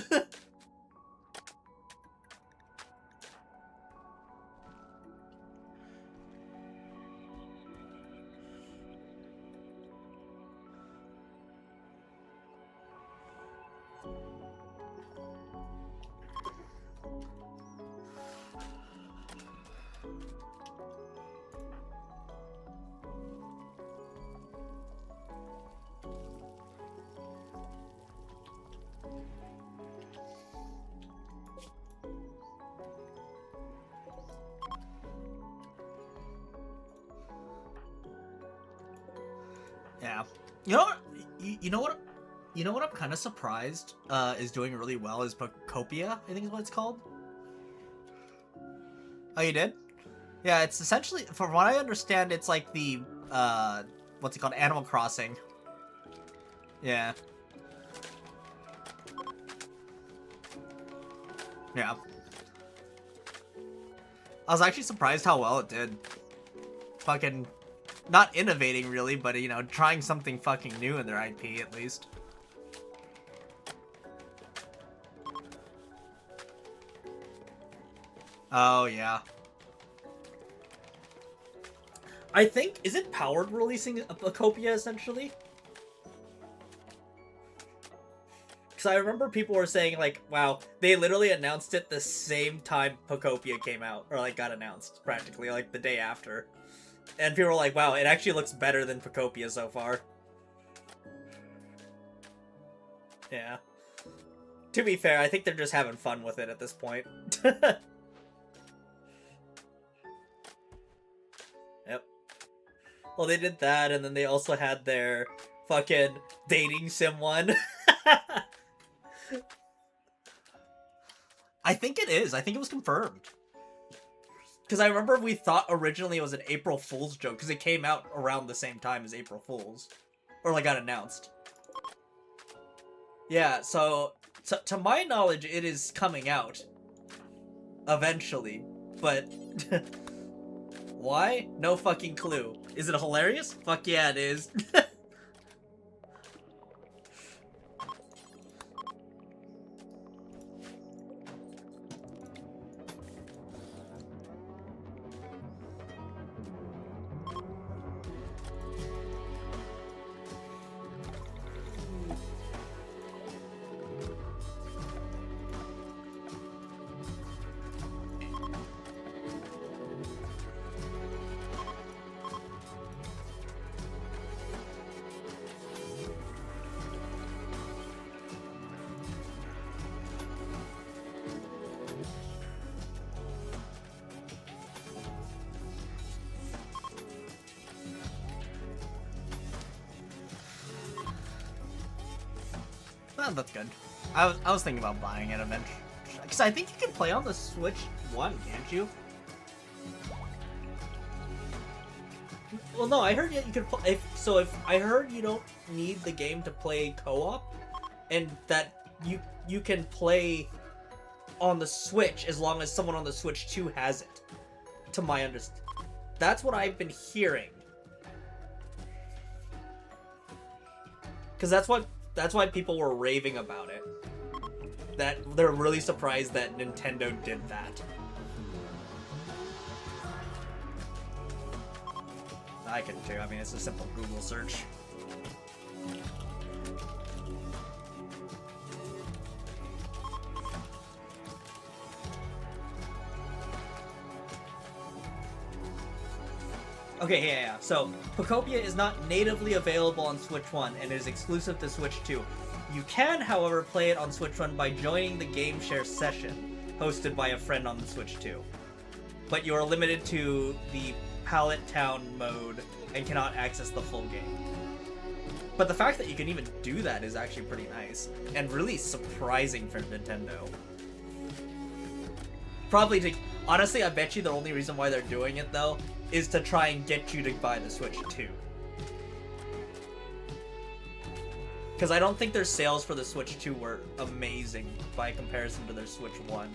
Yeah. You know what? You know what? You know what I'm kind of surprised is doing really well is Pocopia, I think is what it's called. Oh, you did? Yeah, it's essentially, from what I understand, it's like the, what's it called? Animal Crossing. Yeah. Yeah. I was actually surprised how well it did. Fucking, not innovating really, but, you know, trying something fucking new in their IP at least. Oh, yeah. I think, is it Powered releasing Pocopia, essentially? Because I remember people were saying, like, wow, they literally announced it the same time Pocopia came out, or, like, got announced, practically, like, the day after. And people were like, wow, it actually looks better than Pocopia so far. Yeah. To be fair, I think they're just having fun with it at this point. Yep. Well, they did that, and then they also had their fucking dating sim one. I think it is. I think it was confirmed. Because I remember we thought originally it was an April Fool's joke, because it came out around the same time as April Fool's. Or, like, got announced. Yeah, so to my knowledge, it is coming out. Eventually. But... why? No fucking clue. Is it hilarious? Fuck yeah, it is. Oh, that's good. I was thinking about buying it eventually. Because I think you can play on the Switch 1, can't you? Well, no, I heard you could. If I heard you don't need the game to play co-op, and that you can play on the Switch as long as someone on the Switch 2 has it. To my understanding, that's what I've been hearing. Because that's why people were raving about it. That they're really surprised that Nintendo did that. I can too. I mean, it's a simple Google search. Okay, yeah. So, Pokopia is not natively available on Switch 1 and is exclusive to Switch 2. You can, however, play it on Switch 1 by joining the Game Share session hosted by a friend on the Switch 2. But you are limited to the Pallet Town mode and cannot access the full game. But the fact that you can even do that is actually pretty nice and really surprising for Nintendo. Honestly, I bet you the only reason why they're doing it though is to try and get you to buy the Switch 2. Because I don't think their sales for the Switch 2 were amazing by comparison to their Switch 1.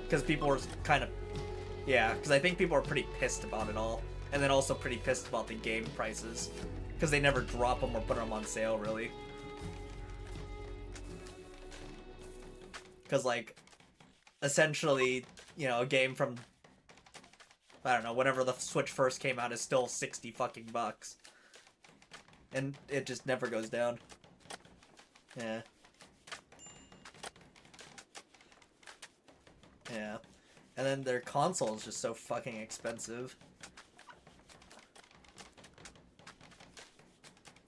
Because people were kind of... Yeah, because I think people are pretty pissed about it all. And then also pretty pissed about the game prices. Because they never drop them or put them on sale, really. Because, like, essentially, you know, a game from... I don't know, whenever the Switch first came out is still 60 fucking bucks. And it just never goes down. Yeah. Yeah. And then their console is just so fucking expensive.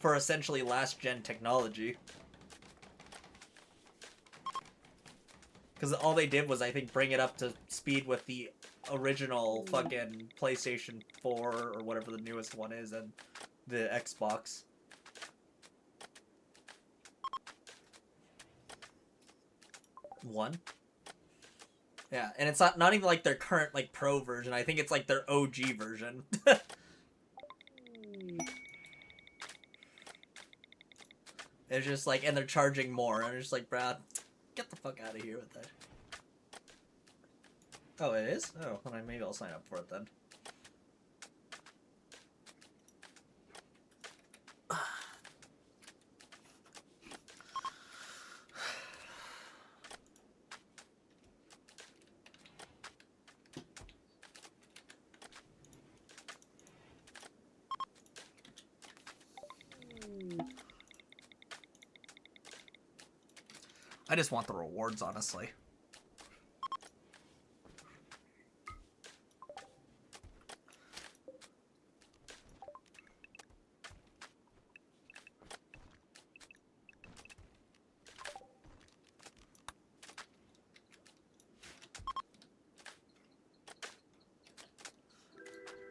For essentially last-gen technology. Because all they did was, I think, bring it up to speed with the original fucking PlayStation 4 or whatever the newest one is and the Xbox. One? Yeah, and it's not even like their current like pro version. I think it's like their OG version. It's just like, and they're charging more, and it's just like, Brad, get the fuck out of here with that. Oh, it is? Oh, well, maybe I'll sign up for it then. I just want the rewards, honestly.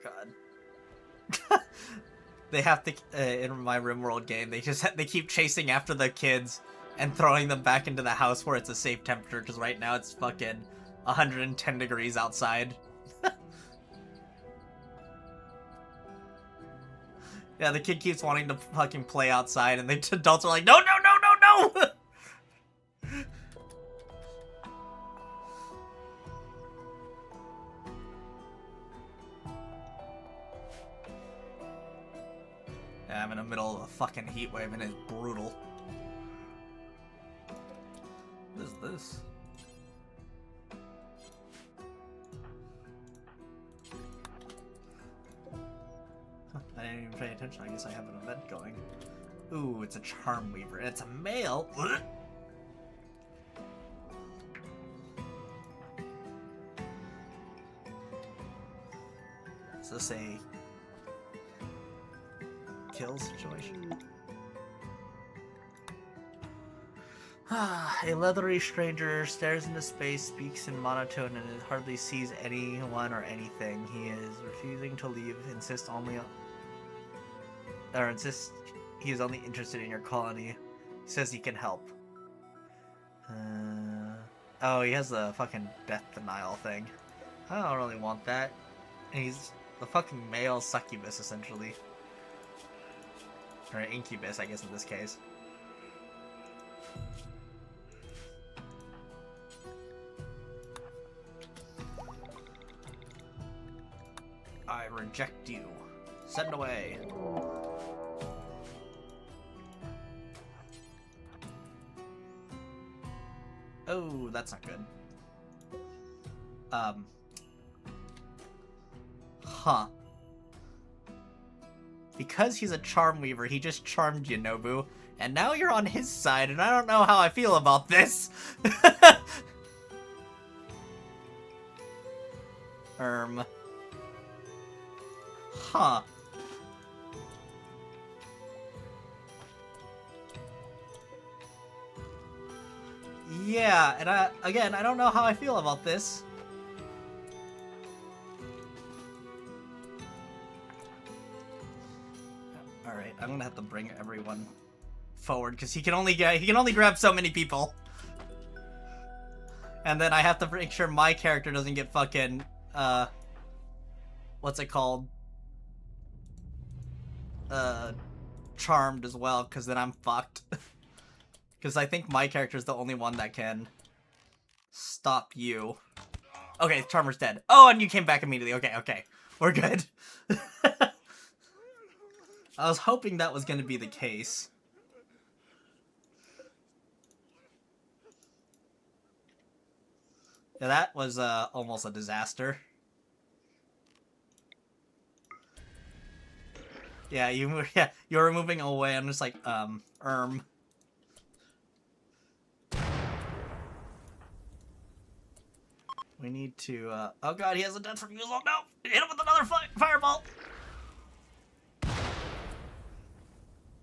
God. They have to, in my RimWorld game, they keep chasing after the kids and throwing them back into the house where it's a safe temperature, because right now it's fucking 110 degrees outside. Yeah, the kid keeps wanting to fucking play outside, and the adults are like, no, no, no, no, no! Yeah, I'm in the middle of a fucking heat wave, and it's brutal. What is this? Huh, I didn't even pay attention. I guess I have an event going. Ooh, it's a Charm Weaver, and it's a male. Is this a kill situation? A leathery stranger stares into space, speaks in monotone, and hardly sees anyone or anything. He is refusing to leave, insists He's only interested in your colony. He says he can help. Oh, he has the fucking death denial thing. I don't really want that. And he's the fucking male succubus, essentially. Or incubus, I guess, in this case. I reject you. Send away. Oh, that's not good. Huh. Because he's a charm weaver, he just charmed you, Nobu. And now you're on his side, and I don't know how I feel about this. Huh. Yeah, and I don't know how I feel about this. Alright, I'm gonna have to bring everyone forward, because he can only grab so many people. And then I have to make sure my character doesn't get fucking, what's it called? Charmed as well, because then I'm fucked. Because I think my character is the only one that can stop you. Okay, Charmer's dead. Oh, and you came back immediately. Okay. We're good. I was hoping that was going to be the case. Yeah, that was almost a disaster. Yeah, you were moving away. I'm just like, We need to, oh god, he has a death refusal. No! Hit him with another fireball!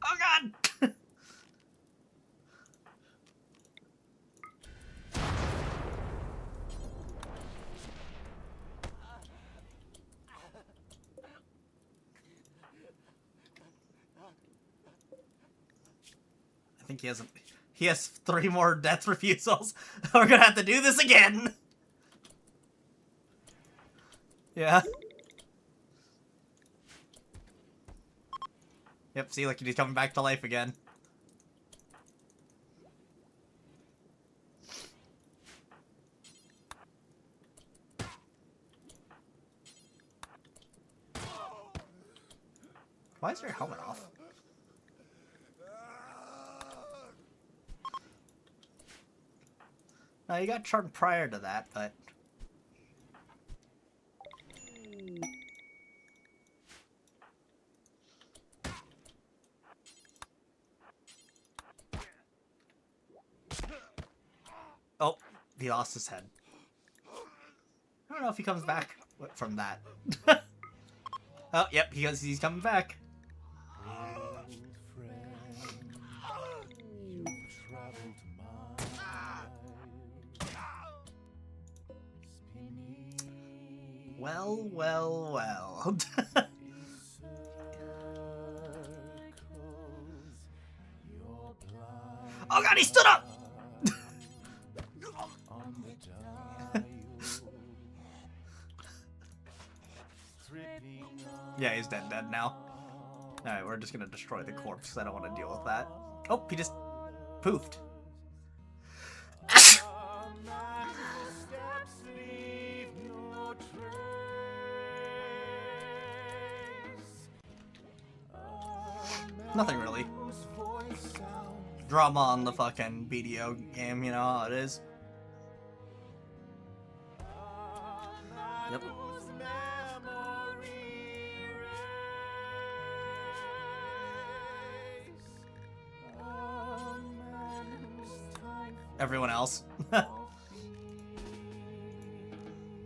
Oh god! I think he has 3 more death refusals. We're gonna have to do this again! Yeah. Yep, see, like he's coming back to life again. Why is your helmet off? No, you got charmed prior to that, but... Oh, he lost his head. I don't know if he comes back from that. Oh, yep, he's coming back. Well. Oh god, he stood up! Yeah, he's dead now. Alright, we're just gonna destroy the corpse because I don't want to deal with that. Oh, he just poofed. Nothing really. Drama on the fucking video game, you know how it is. Yep. Everyone else.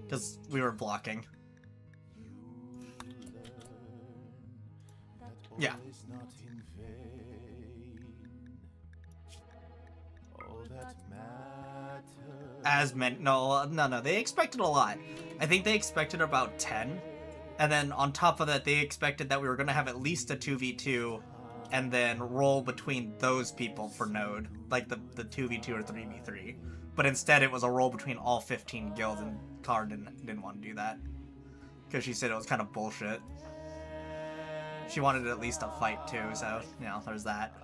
Because we were blocking. Yeah. As many, no, they expected a lot. I think they expected about 10. And then on top of that, they expected that we were going to have at least a 2v2 and then roll between those people for node, like the 2v2 or 3v3. But instead it was a roll between all 15 guilds, and Car didn't want to do that. Because she said it was kind of bullshit. She wanted at least a fight too, so, you know, there's that.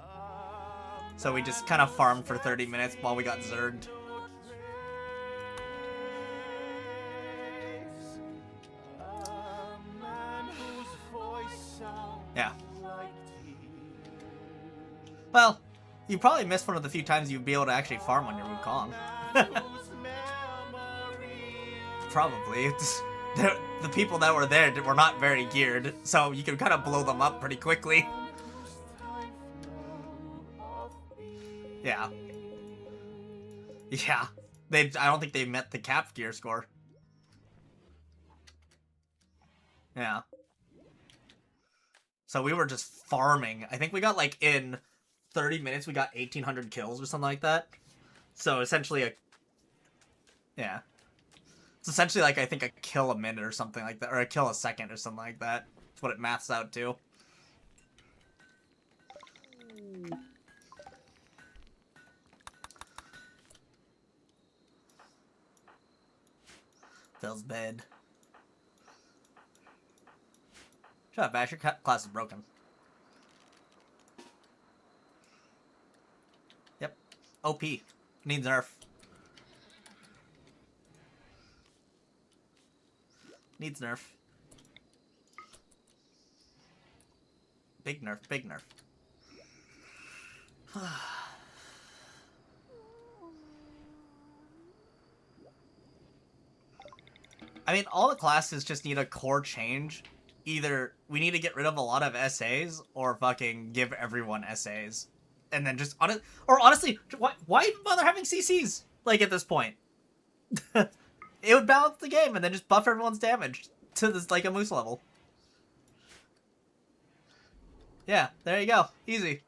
So we just kind of farmed for 30 minutes while we got zerged. Yeah. Well, you probably missed one of the few times you'd be able to actually farm on your Wukong. Probably. The people that were there were not very geared, so you could kind of blow them up pretty quickly. Yeah. Yeah. I don't think they met the cap gear score. Yeah. So we were just farming. I think we got, like, in 30 minutes, we got 1,800 kills or something like that. So essentially yeah. It's essentially like, I think, a kill a minute or something like that. Or a kill a second or something like that. That's what it maths out to. Feels bad. Shut up, Ash. Your class is broken. Yep. OP. Needs nerf. Needs nerf. Big nerf. Big nerf. I mean, all the classes just need a core change. Either we need to get rid of a lot of SAs, or fucking give everyone SAs. And then just, honestly, why even bother having CCs, like, at this point? It would balance the game, and then just buff everyone's damage to this, like, a moose level. Yeah, there you go. Easy.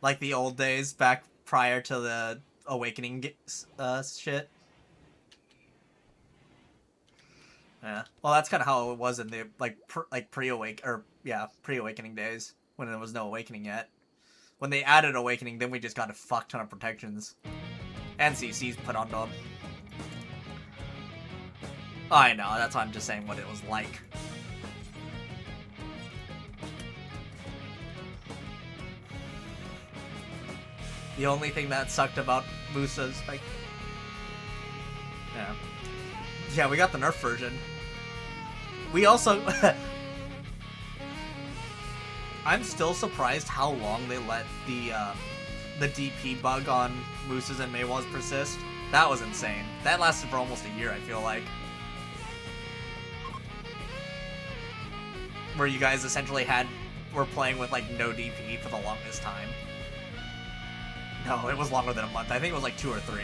Like the old days, back prior to the Awakening shit. Yeah. Well, that's kind of how it was in the, like, pre-Awakening days, when there was no Awakening yet. When they added Awakening, then we just got a fuck ton of protections. And CCs put on them. I know, that's why I'm just saying what it was like. The only thing that sucked about Musa's, like... Yeah. Yeah, we got the nerf version. We also... I'm still surprised how long they let the DP bug on Mooses and Maywas persist. That was insane. That lasted for almost a year, I feel like. Where you guys essentially were playing with, like, no DP for the longest time. No, it was longer than a month. I think it was like 2 or 3.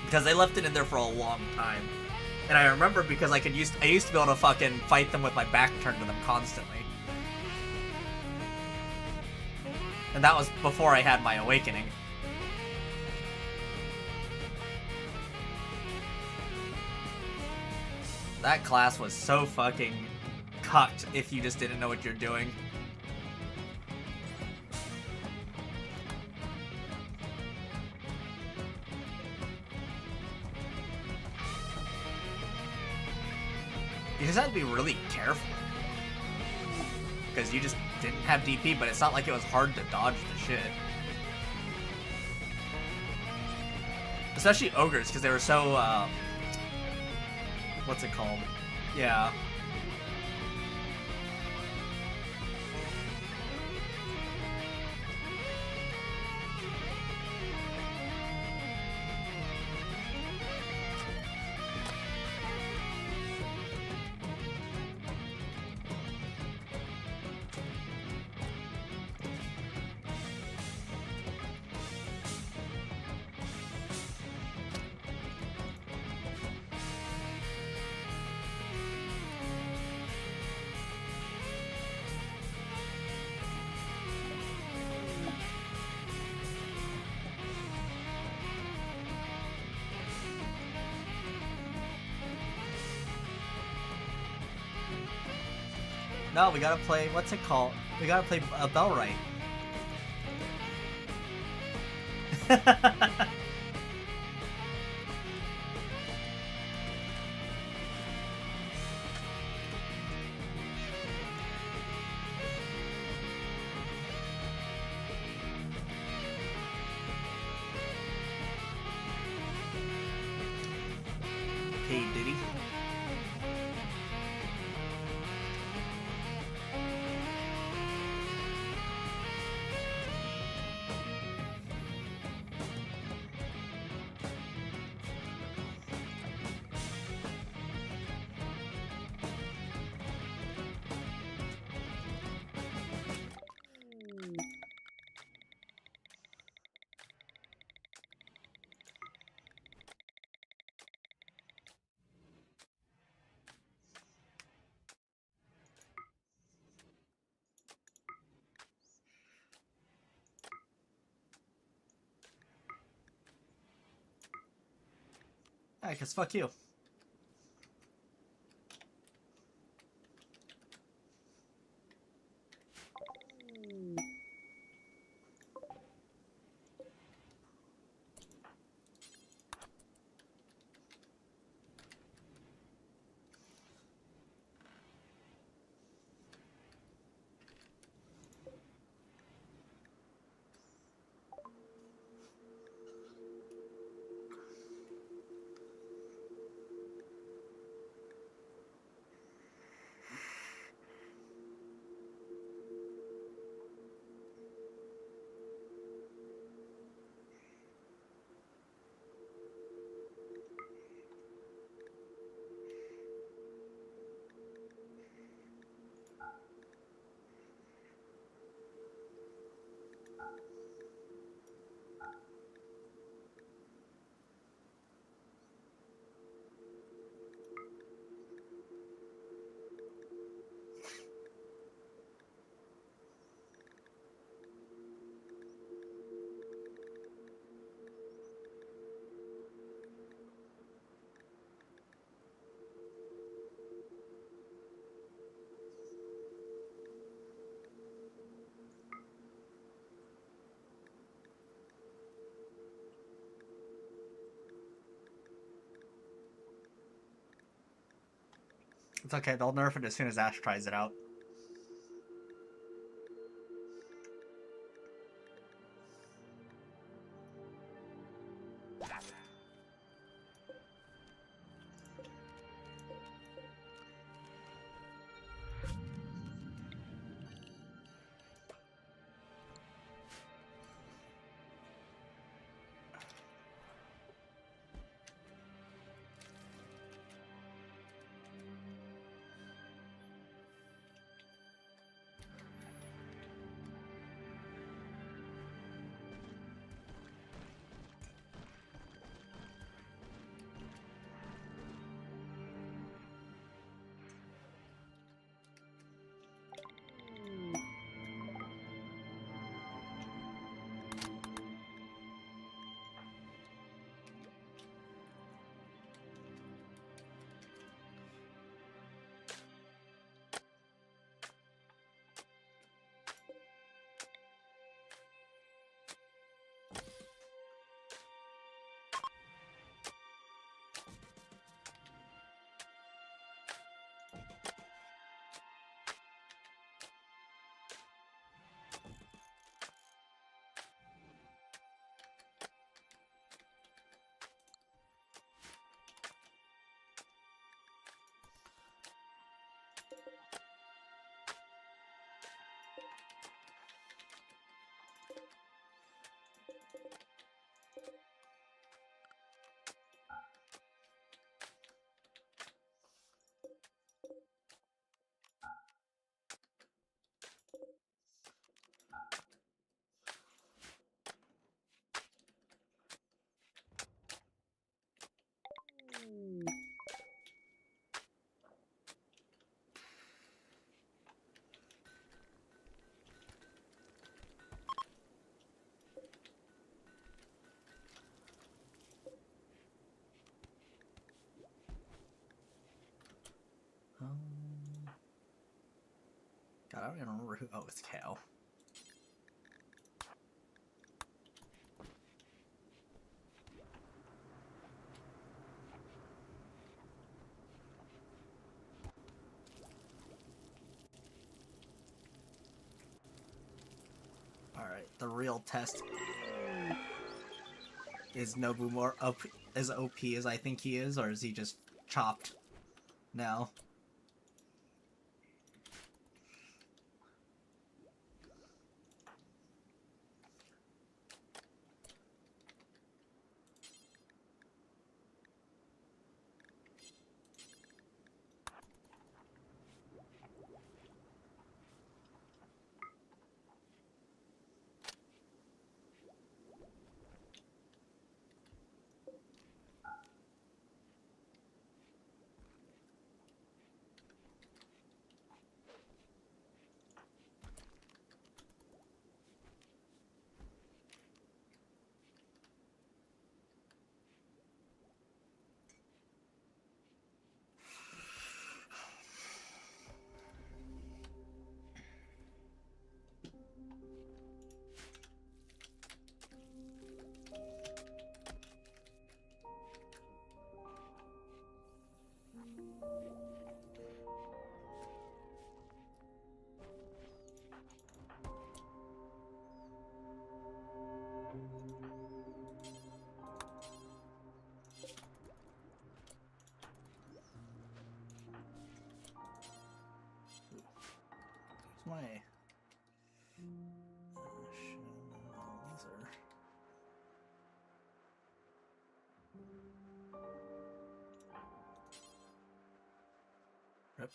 Because they left it in there for a long time. And I remember because I used to be able to fucking fight them with my back turned to them constantly. And that was before I had my Awakening. That class was so fucking cucked if you just didn't know what you're doing. You just have to be really careful. Because you just didn't have DP, but it's not like it was hard to dodge the shit. Especially Ogres, because they were so, what's it called? Yeah. No, we gotta play. What's it called? We gotta play Bellwright. Hey, Diddy. Alright, cause fuck you. It's okay, they'll nerf it as soon as Ash tries it out. God, I don't even remember who. Oh, it's KO. Alright, the real test. Is Nobu more as OP as I think he is, or is he just chopped now? Where's my... these are... Yep.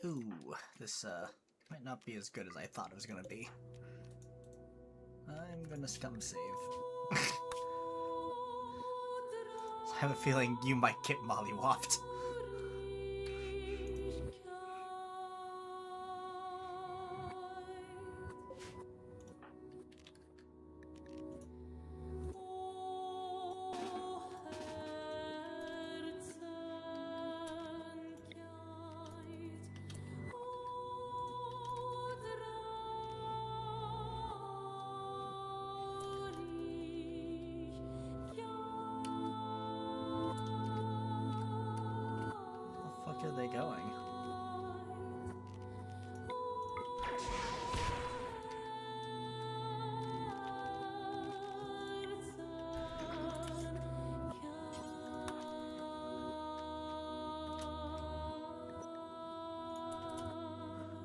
Ooh, this might not be as good as I thought it was gonna be. I'm gonna scum save. I have a feeling you might get mollywopped. Where are they going?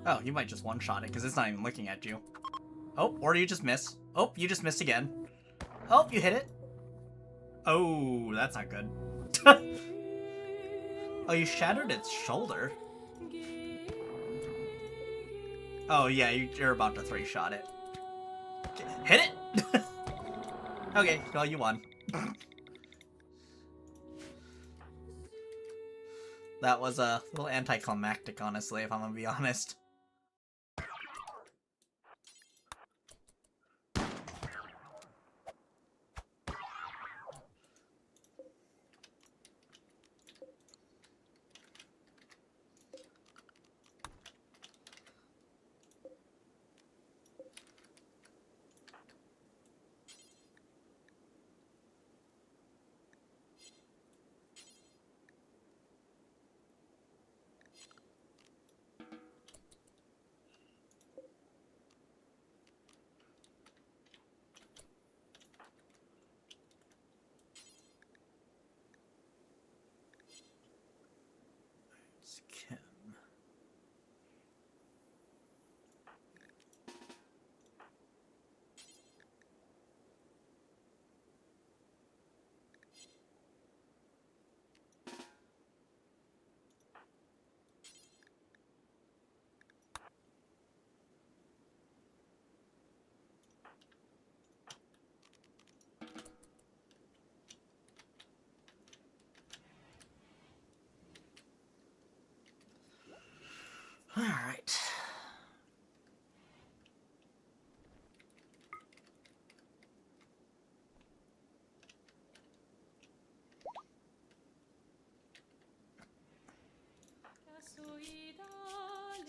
Oh, you might just one-shot it because it's not even looking at you. Oh, or you just miss. Oh, you just missed again. Oh, you hit it. Oh, that's not good. Oh, you shattered its shoulder. Oh, yeah, you're about to three-shot it. Hit it! Okay, well, you won. That was a little anticlimactic, honestly, if I'm gonna be honest. All right.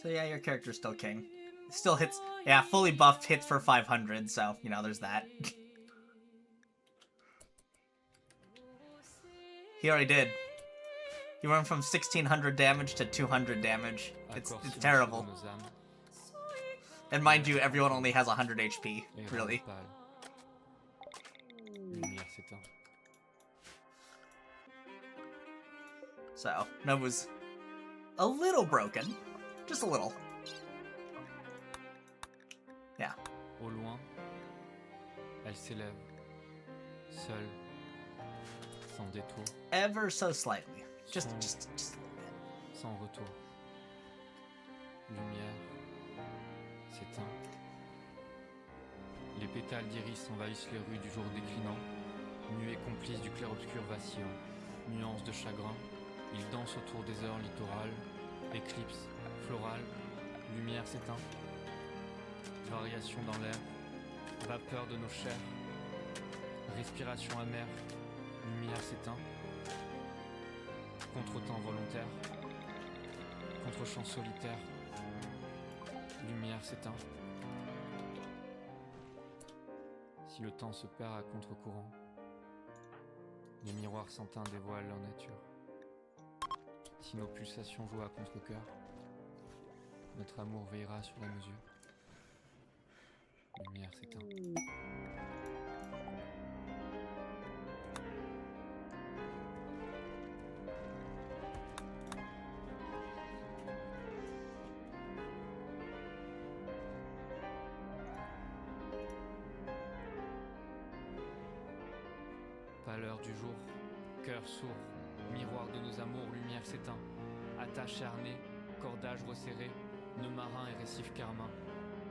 So yeah, your character's still king. Still hits, yeah, fully buffed hits for 500, so, you know, there's that. He already did. He went from 1600 damage to 200 damage. It's terrible. And mind you, everyone only has 100 HP, really. So, Nobu's a little broken. Just a little. Yeah. Au loin, elle s'élève, seule, sans détour. Ever so slightly. Just a little bit. Sans retour. Lumière s'éteint. Les pétales d'iris envahissent les rues du jour déclinant. Nuée complice du clair-obscur vacillant. Nuances de chagrin. Ils dansent autour des heures littorales. Éclipse florale. Lumière s'éteint. Variation dans l'air. Vapeur de nos chairs. Respiration amère. Lumière s'éteint. Contretemps volontaire. Contre-champ solitaire. Lumière s'éteint. Si le temps se perd à contre-courant, les miroirs sans teint dévoilent leur nature. Si nos pulsations jouent à contre-cœur, notre amour veillera sur la mesure. Lumière s'éteint. Pâleur du jour, cœur sourd, miroir de nos amours, lumière s'éteint. Attache harnais, cordage resserré, nœud marin et récif carmin.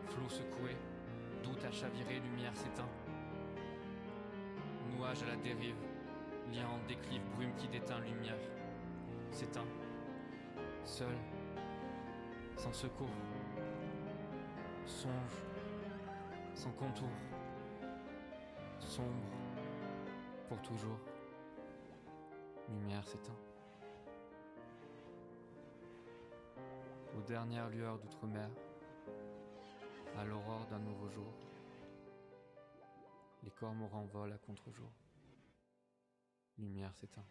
Flot secoué, doute à chavirer, lumière s'éteint. Nuage à la dérive, lien en déclive, brume qui déteint, lumière s'éteint. Seul, sans secours, songe, sans contour, sombre. Pour toujours, lumière s'éteint. Aux dernières lueurs d'outre-mer, à l'aurore d'un nouveau jour, les cormorans volent à contre-jour. Lumière s'éteint.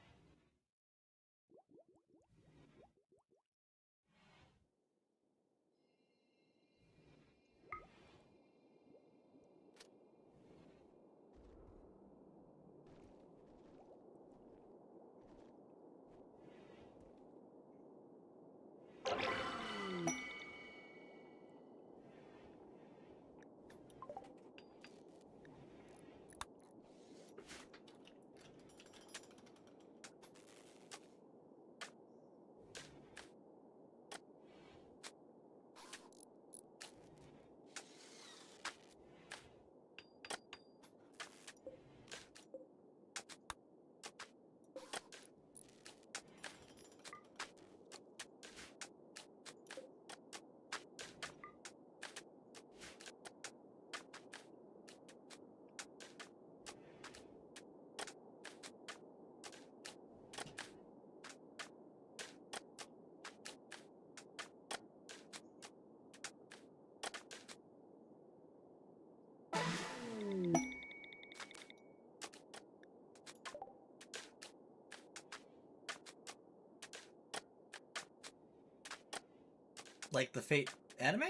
Like the Fate anime?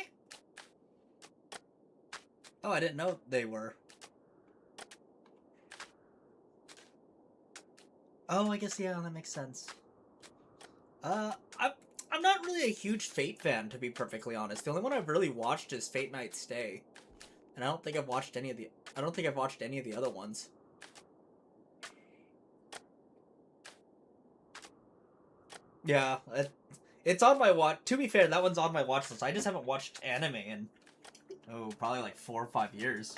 Oh, I didn't know they were. Oh, I guess, yeah, that makes sense. I'm not really a huge Fate fan, to be perfectly honest. The only one I've really watched is Fate Night Stay. And I don't think I've watched any of the other ones. Yeah, it's on my watch. To be fair, that one's on my watch list. I just haven't watched anime in, probably like 4 or 5 years.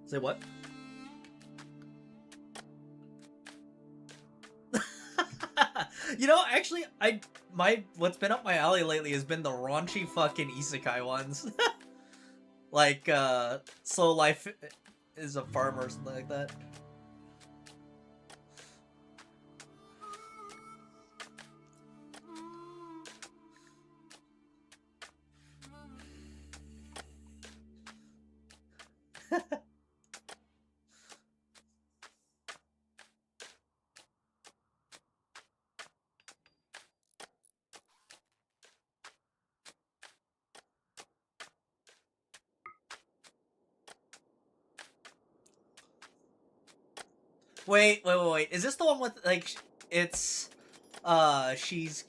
Say what? You know, actually, what's been up my alley lately has been the raunchy fucking isekai ones. Like, Slow Life is a Farmer or something like that. Wait. Is this the one with, like, it's, she's,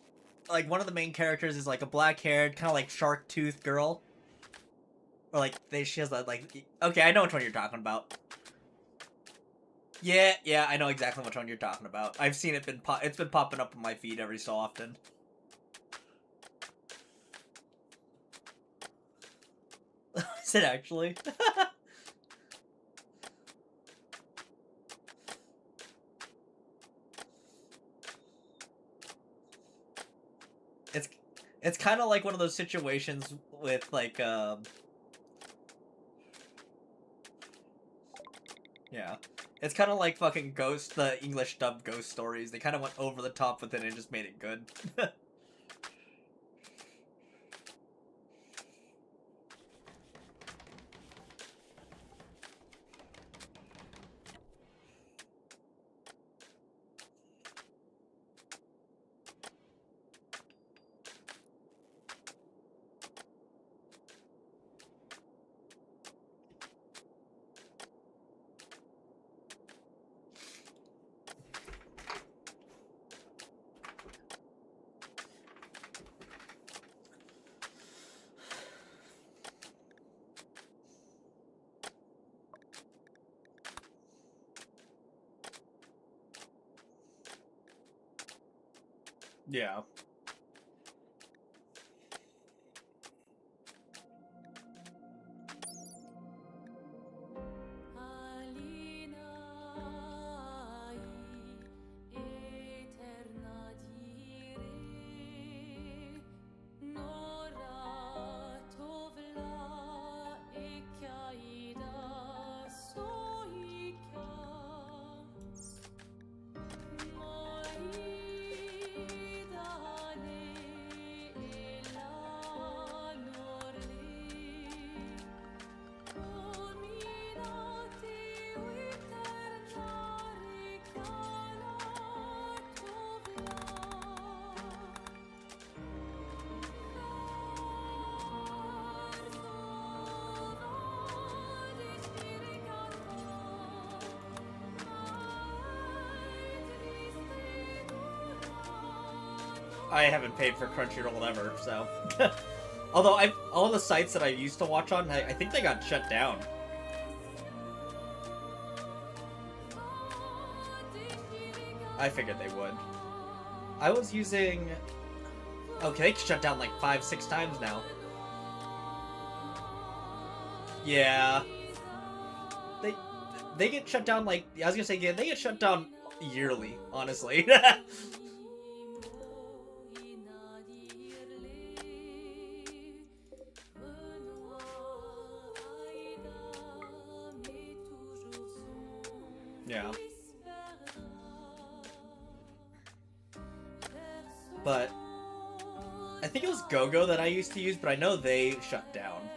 like, one of the main characters is, like, a black-haired, kind of, like, shark-toothed girl? Or, like, she has that, like, okay, I know which one you're talking about. Yeah, I know exactly which one you're talking about. I've seen it it's been popping up on my feed every so often. Is it actually? It's kind of like one of those situations with, like, yeah. It's kind of like fucking Ghost, the English dubbed Ghost Stories. They kind of went over the top with it and just made it good. Yeah. I haven't paid for Crunchyroll ever, so. Although all the sites that I used to watch on, I think they got shut down. I figured they would. I was using... Okay, they shut down like 5-6 times now. Yeah. They get shut down like... I was gonna say, yeah, they get shut down yearly, honestly. Yeah. But I think it was GoGo that I used to use, but I know they shut down.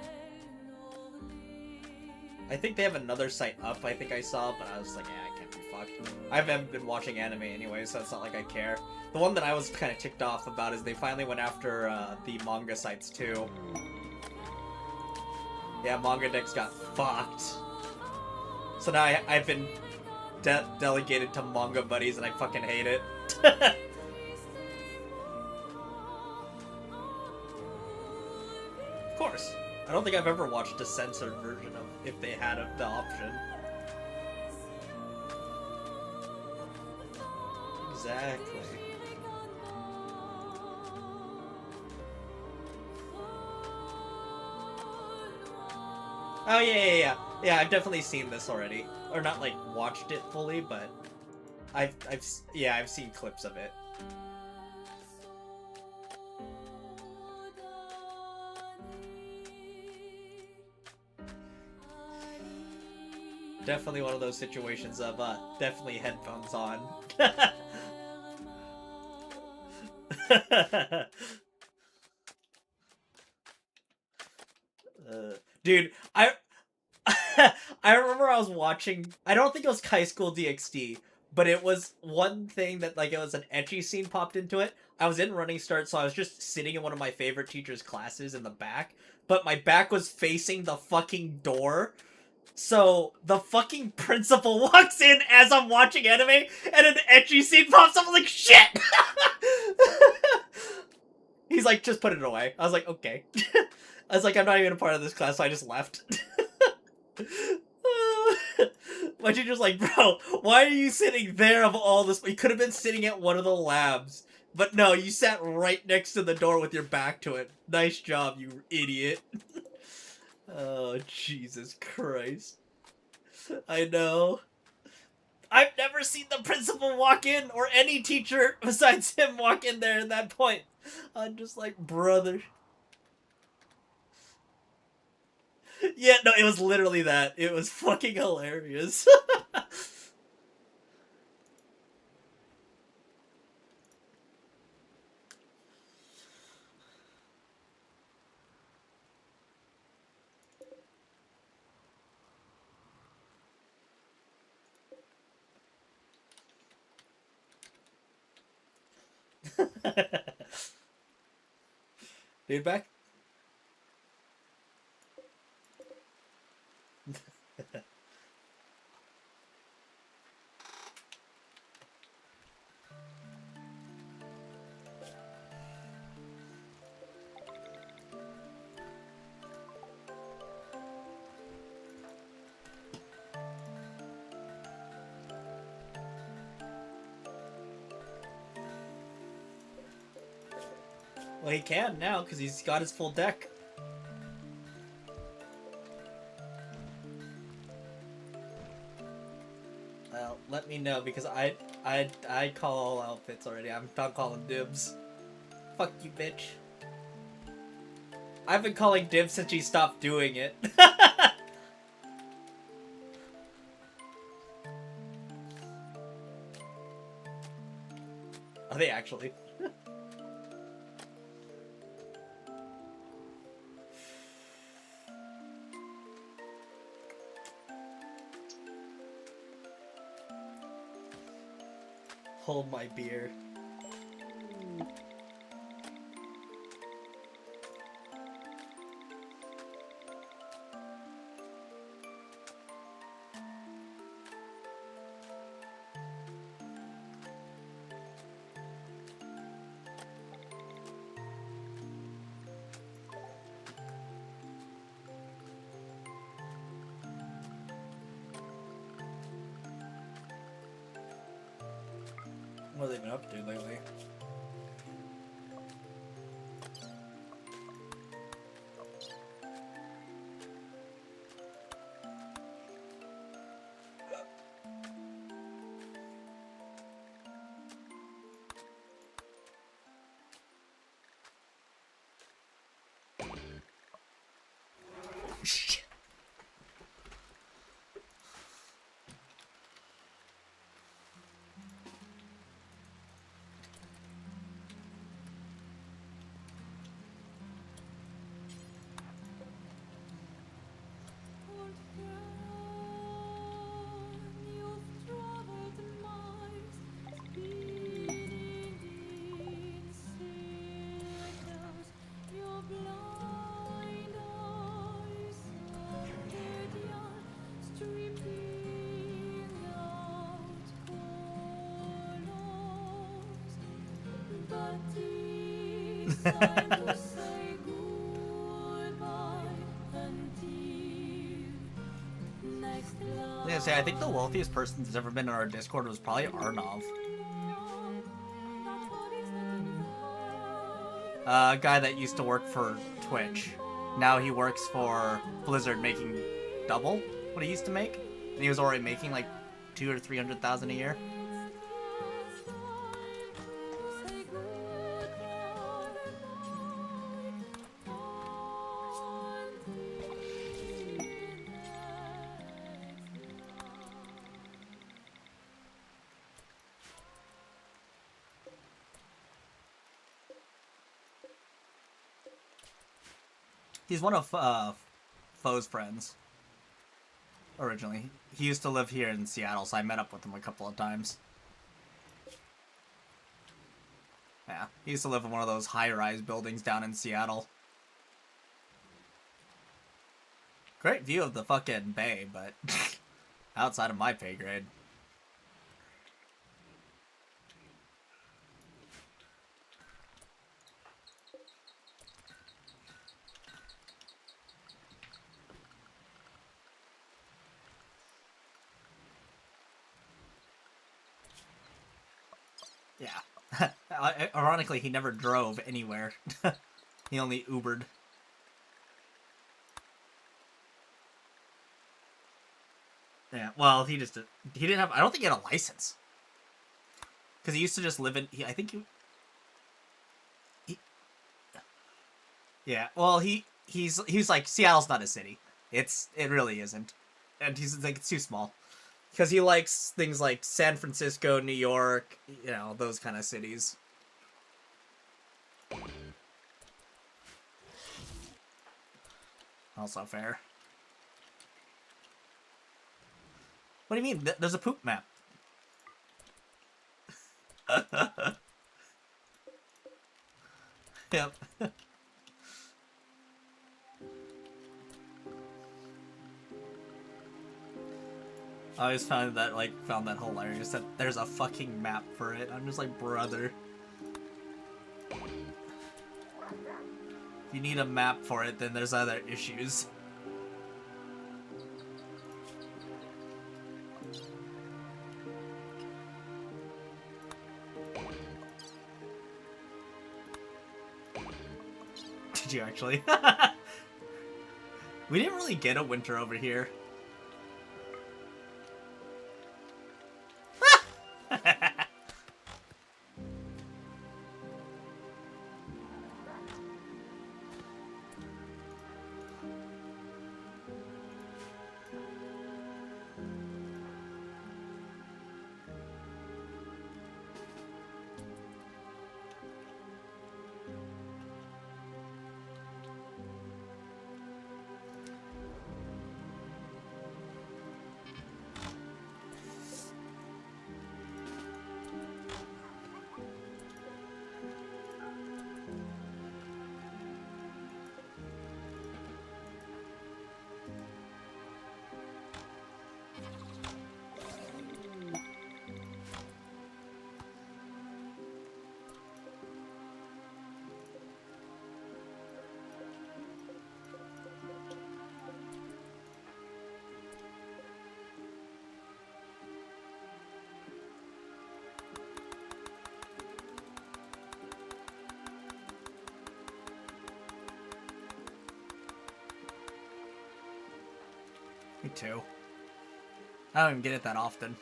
I think they have another site up, I think I saw, but I was like, yeah, I can't be fucked. I haven't been watching anime anyway, so it's not like I care. The one that I was kind of ticked off about is they finally went after the manga sites too. Yeah, Manga Dex got fucked. So now I've been delegated to Manga Buddies and I fucking hate it. Of course. I don't think I've ever watched a censored version of if they had the option. Exactly. Oh yeah. Yeah, I've definitely seen this already. Or not like watched it fully, but I've seen clips of it. definitely one of those situations of definitely headphones on. Dude, I remember I was watching. I don't think it was High School DxD, but it was one thing that like it was an ecchi scene popped into it. I was in Running Start, so I was just sitting in one of my favorite teacher's classes in the back, but my back was facing the fucking door. So the fucking principal walks in as I'm watching anime, and an ecchi scene pops up. I'm like, shit! He's like, just put it away. I was like, okay. I was like, I'm not even a part of this class, so I just left. My teacher's like, bro, why are you sitting there of all this? You could have been sitting at one of the labs. But no, you sat right next to the door with your back to it. Nice job, you idiot. Oh, Jesus Christ. I know. I've never seen the principal walk in, or any teacher besides him walk in there at that point. I'm just like, brother. Yeah, no, it was literally that. It was fucking hilarious. Feedback? Well, he can now, because he's got his full deck. Well, let me know, because I call all outfits already. I'm not calling dibs. Fuck you, bitch. I've been calling dibs since he stopped doing it. Are they actually? Hold my beer. What have they been up to lately? Yeah, see, I think the wealthiest person that's ever been in our Discord was probably Arnov. A guy that used to work for Twitch. Now he works for Blizzard, making double what he used to make, and he was already making like 200,000 or 300,000 a year. He's one of Foe's friends. Originally, he used to live here in Seattle, so I met up with him a couple of times. Yeah, he used to live in one of those high-rise buildings down in Seattle. Great view of the fucking bay, but outside of my pay grade. Yeah. Ironically, he never drove anywhere. He only Ubered. Yeah, well, he didn't have, I don't think he had a license. Because he used to just live in, I think yeah, well, he's like, Seattle's not a city. It really isn't. And he's like, it's too small. Because he likes things like San Francisco, New York, you know, those kind of cities. Also fair. What do you mean? There's a poop map. Yep. I always found that hilarious that there's a fucking map for it. I'm just like, brother. If you need a map for it, then there's other issues. Did you actually? We didn't really get a winter over here. Me too. I don't even get it that often.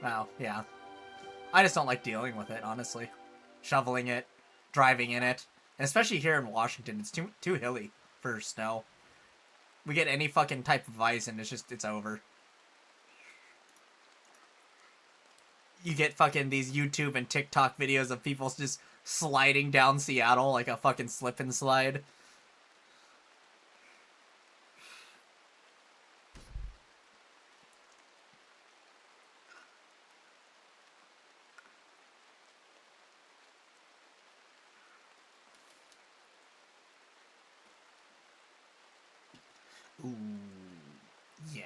Wow, yeah. I just don't like dealing with it, honestly. Shoveling it, driving in it. And especially here in Washington, it's too hilly for snow. We get any fucking type of ice and it's over. You get fucking these YouTube and TikTok videos of people just sliding down Seattle like a fucking slip and slide. Ooh, yeah.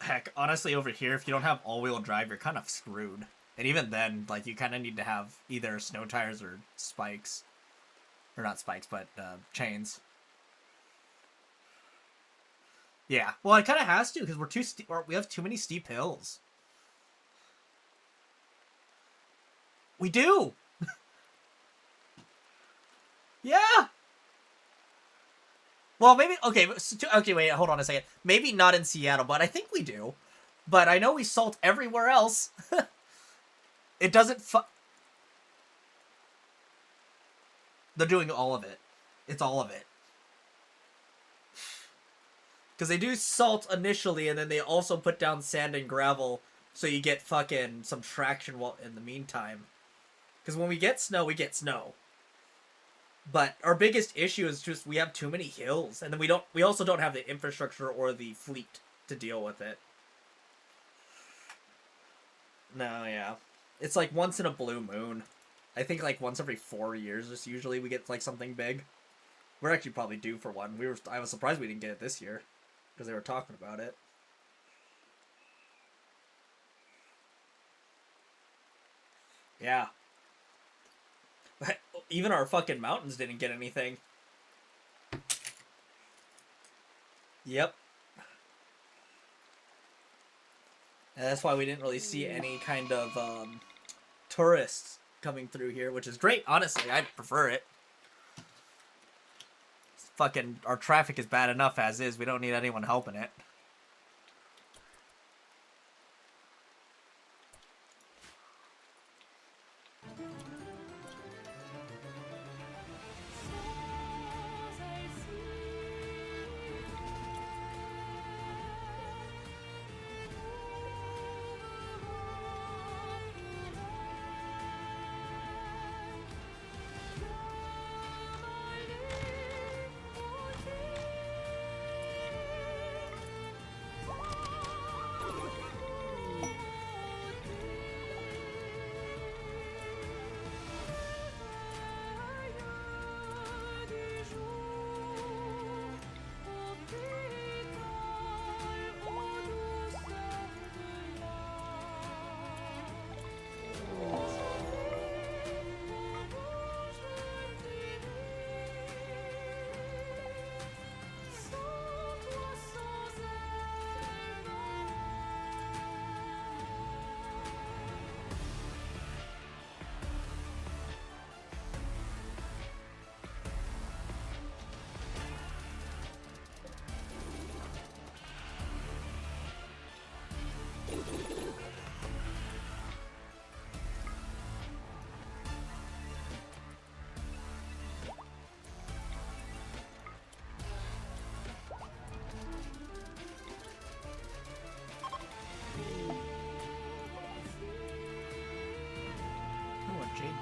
Heck, honestly, over here, if you don't have all-wheel drive, you're kind of screwed. And even then, like, you kind of need to have either snow tires or spikes. Or not spikes, but chains. Yeah. Well, it kind of has to, because we're too we have too many steep hills. We do! Yeah! Well, maybe, okay, wait, hold on a second. Maybe not in Seattle, but I think we do. But I know we salt everywhere else. It doesn't They're doing all of it. It's all of it. Because they do salt initially, and then they also put down sand and gravel so you get fucking some traction while in the meantime. Because when we get snow, we get snow. But our biggest issue is just we have too many hills, and then we also don't have the infrastructure or the fleet to deal with it. No, yeah. It's like once in a blue moon. I think like once every 4 years just usually we get like something big. We're actually probably due for one. I was surprised we didn't get it this year because they were talking about it. Yeah. Even our fucking mountains didn't get anything. Yep. And that's why we didn't really see any kind of tourists coming through here, which is great. Honestly, I prefer it. Fucking, our traffic is bad enough as is. We don't need anyone helping it.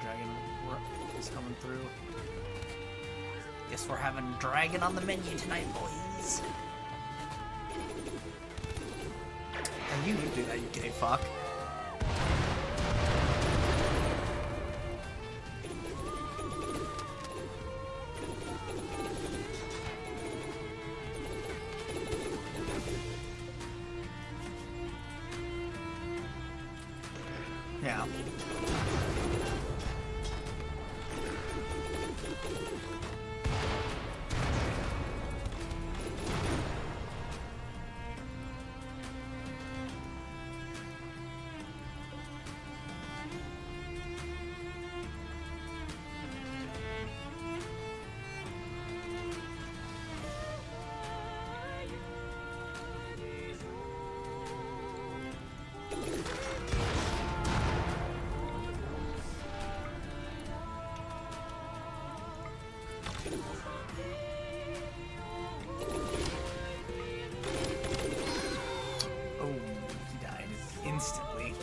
Dragon is coming through. Guess we're having dragon on the menu tonight, boys. And you need to do that, you gay fuck. Yeah. Instantly.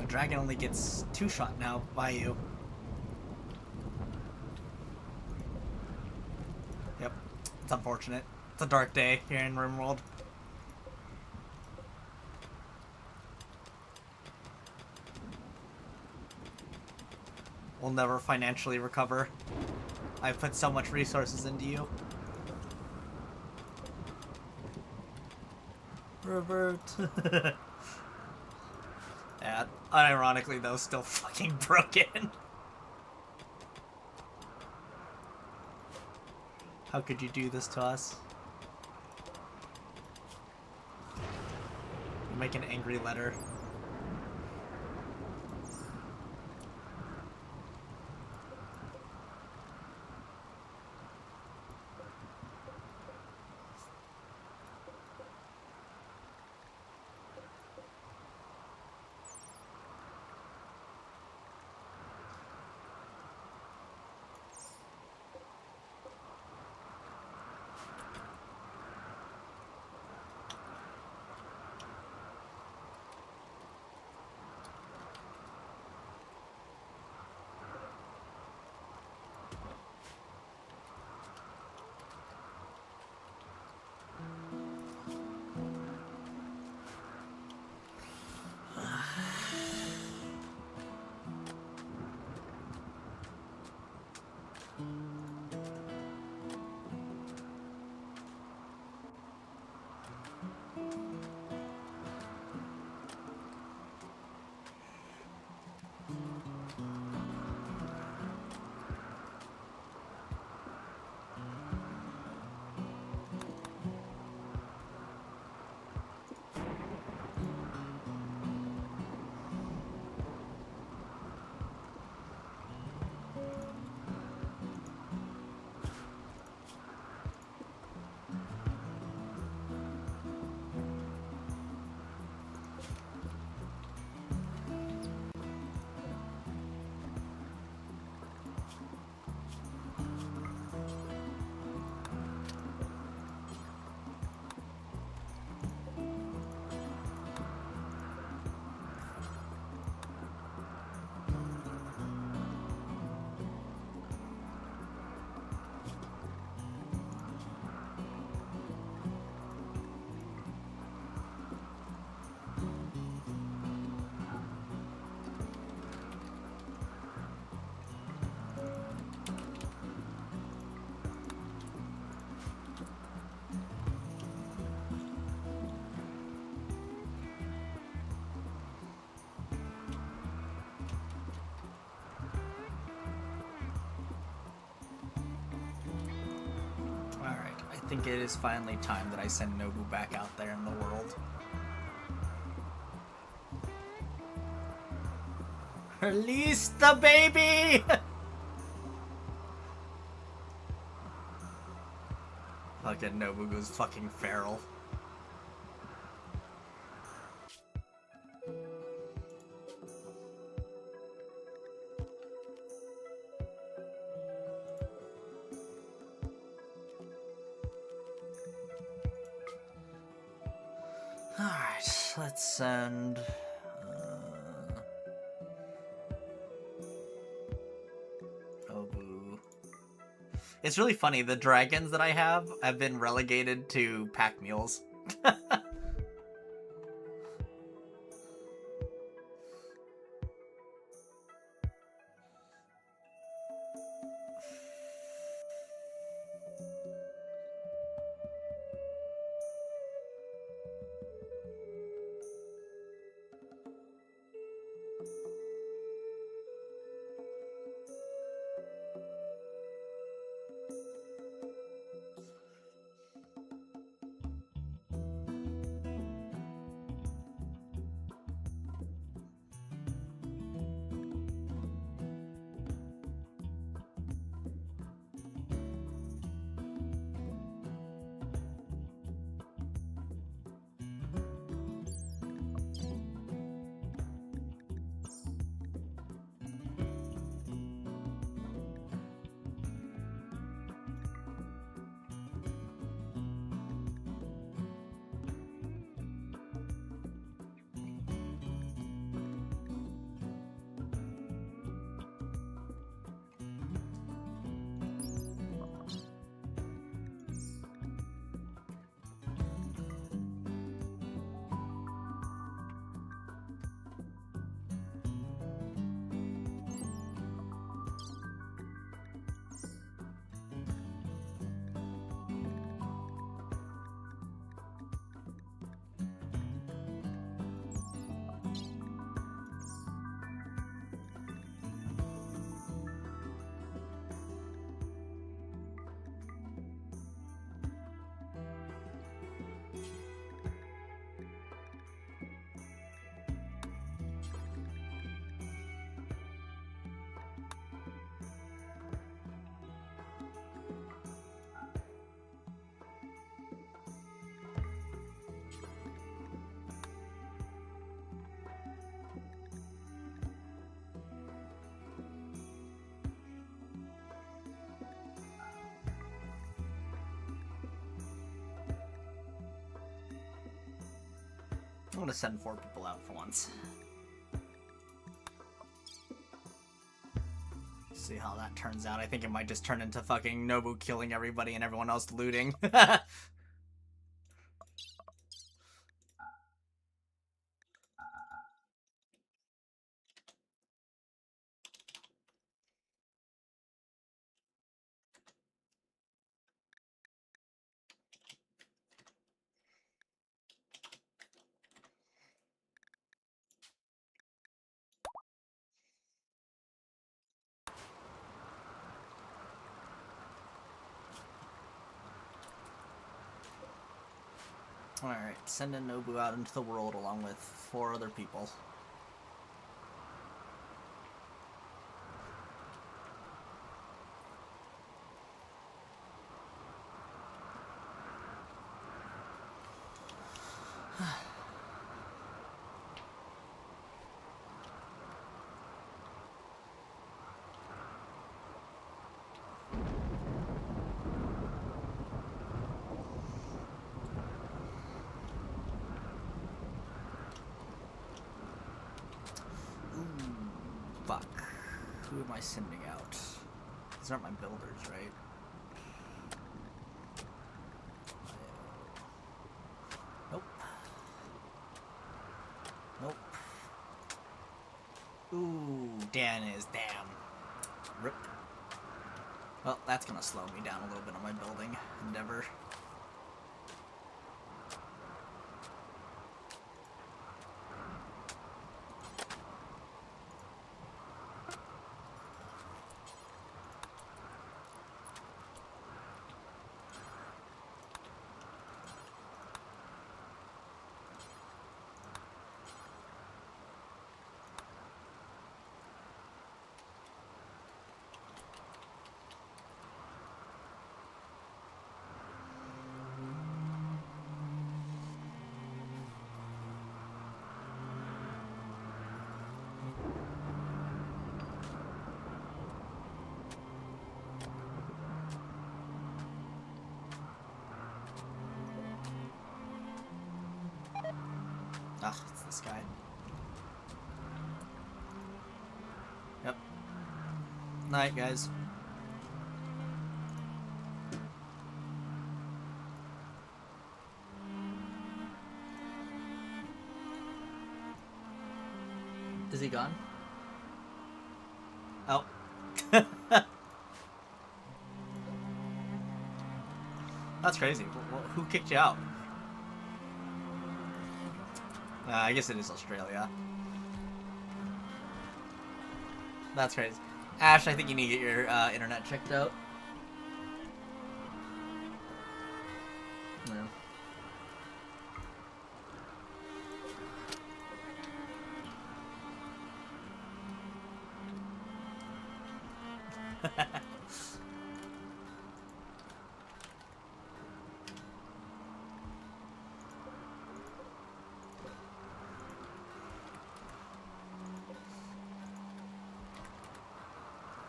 The dragon only gets 2-shot now by you. Yep. It's unfortunate. It's a dark day here in RimWorld. We'll never financially recover. I've put so much resources into you. Revert. Yeah, unironically though, still fucking broken. How could you do this to us? You make an angry letter. I think it is finally time that I send Nobu back out there in the world. Release the baby! Fucking Nobu goes fucking feral. Alright, let's send... Nobu. It's really funny, the dragons that I have been relegated to pack mules. I'm gonna send 4 people out for once. See how that turns out. I think it might just turn into fucking Nobu killing everybody and everyone else looting. Alright, sending Nobu out into the world along with 4 other people. Fuck. Who am I sending out? These aren't my builders, right? Nope. Nope. Ooh, Dan is. Damn. Rip. Well, that's gonna slow me down a little bit on my building endeavor. Ugh, it's this guy. Yep. Night, guys. Is he gone? Oh. That's crazy. Who kicked you out? I guess it is Australia. That's crazy. Ash, I think you need to get your internet checked out. No.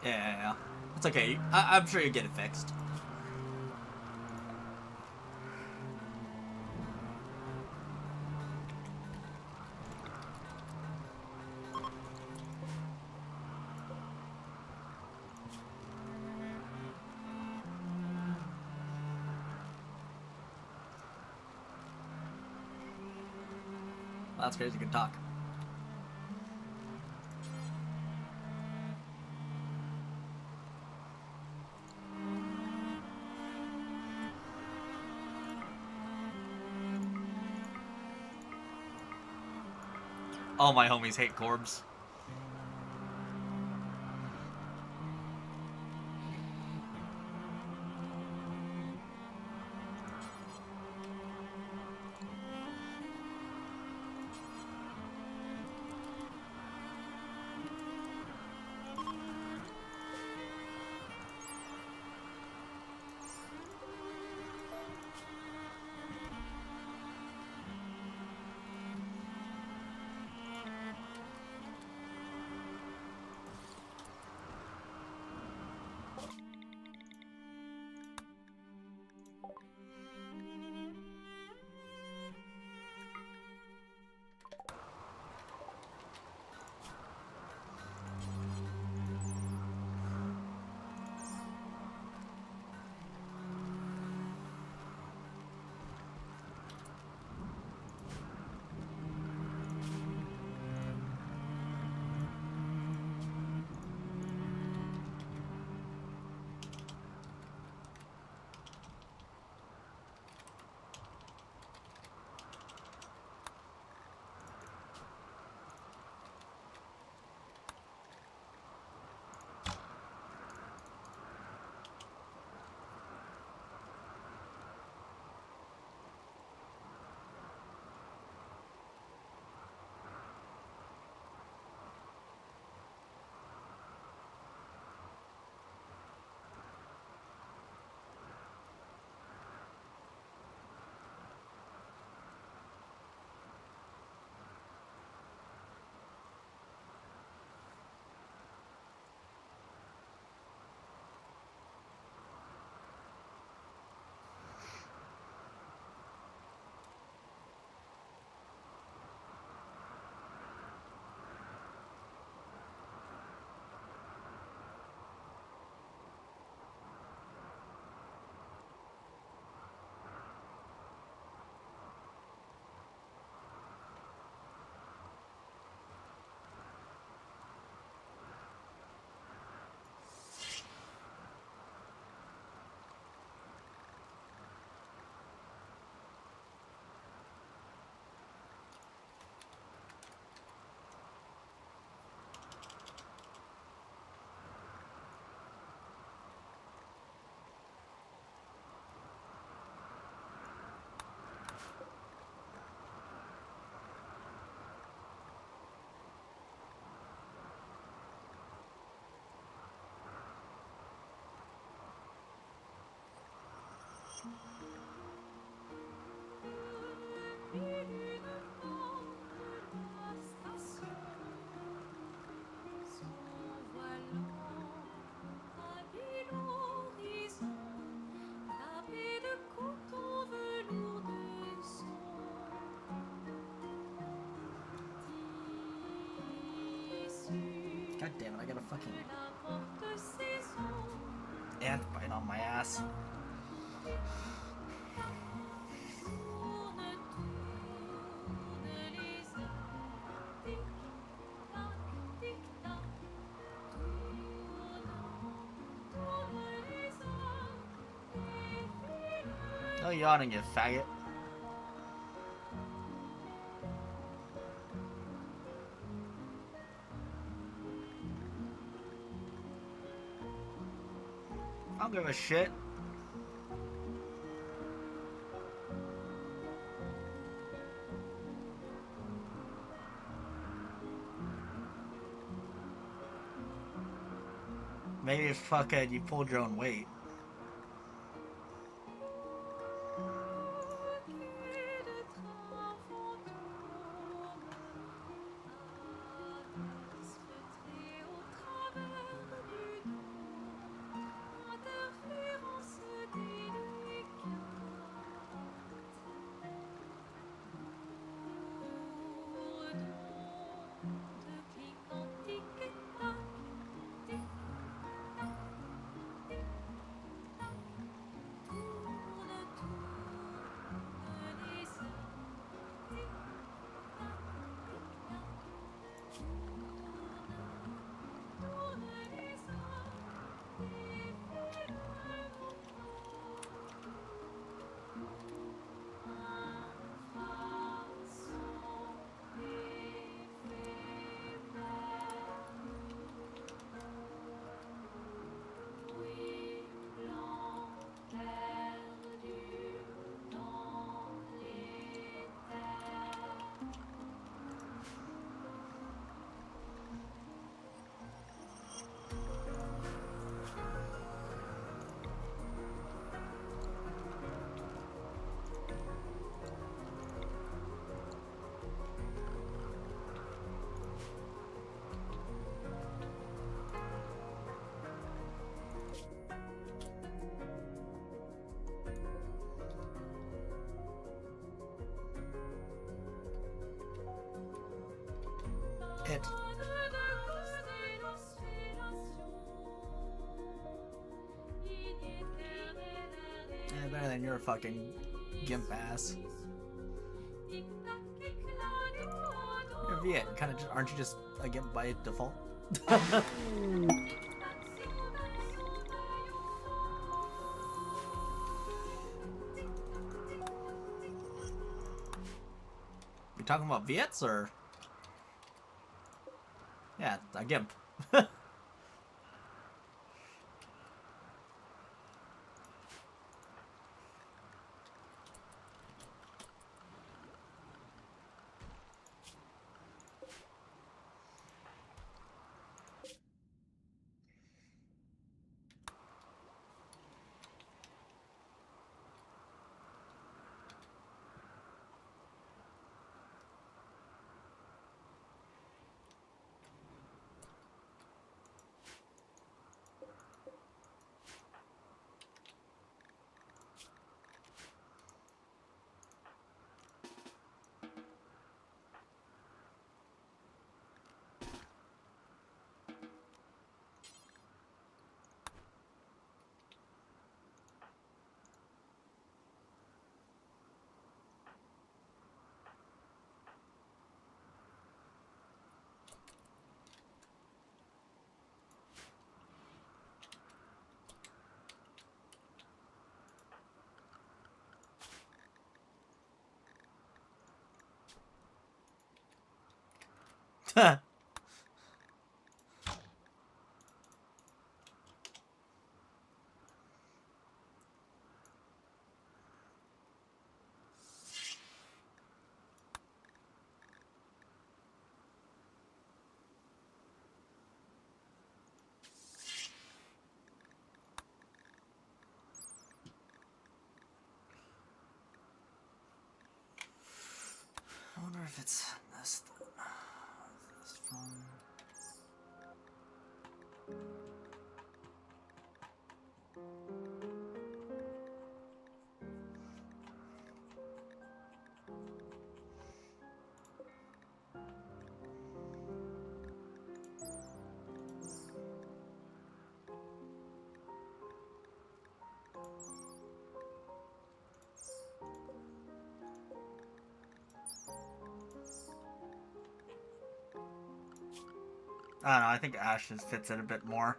Yeah. It's okay. I'm sure you get it fixed. That's crazy. Good talk. All my homies hate Corbs. damn it, I got a fucking ant bite on my ass. No yawning, you faggot. I don't give a shit. Maybe fucking you pulled your own weight. It. Yeah, better than your fucking gimp ass. You're Viet, kind of. Aren't you just a gimp by default? You talking about Viets or? Yeah, a gimp. I wonder if it's this from. I don't know, I think Ash just fits it a bit more.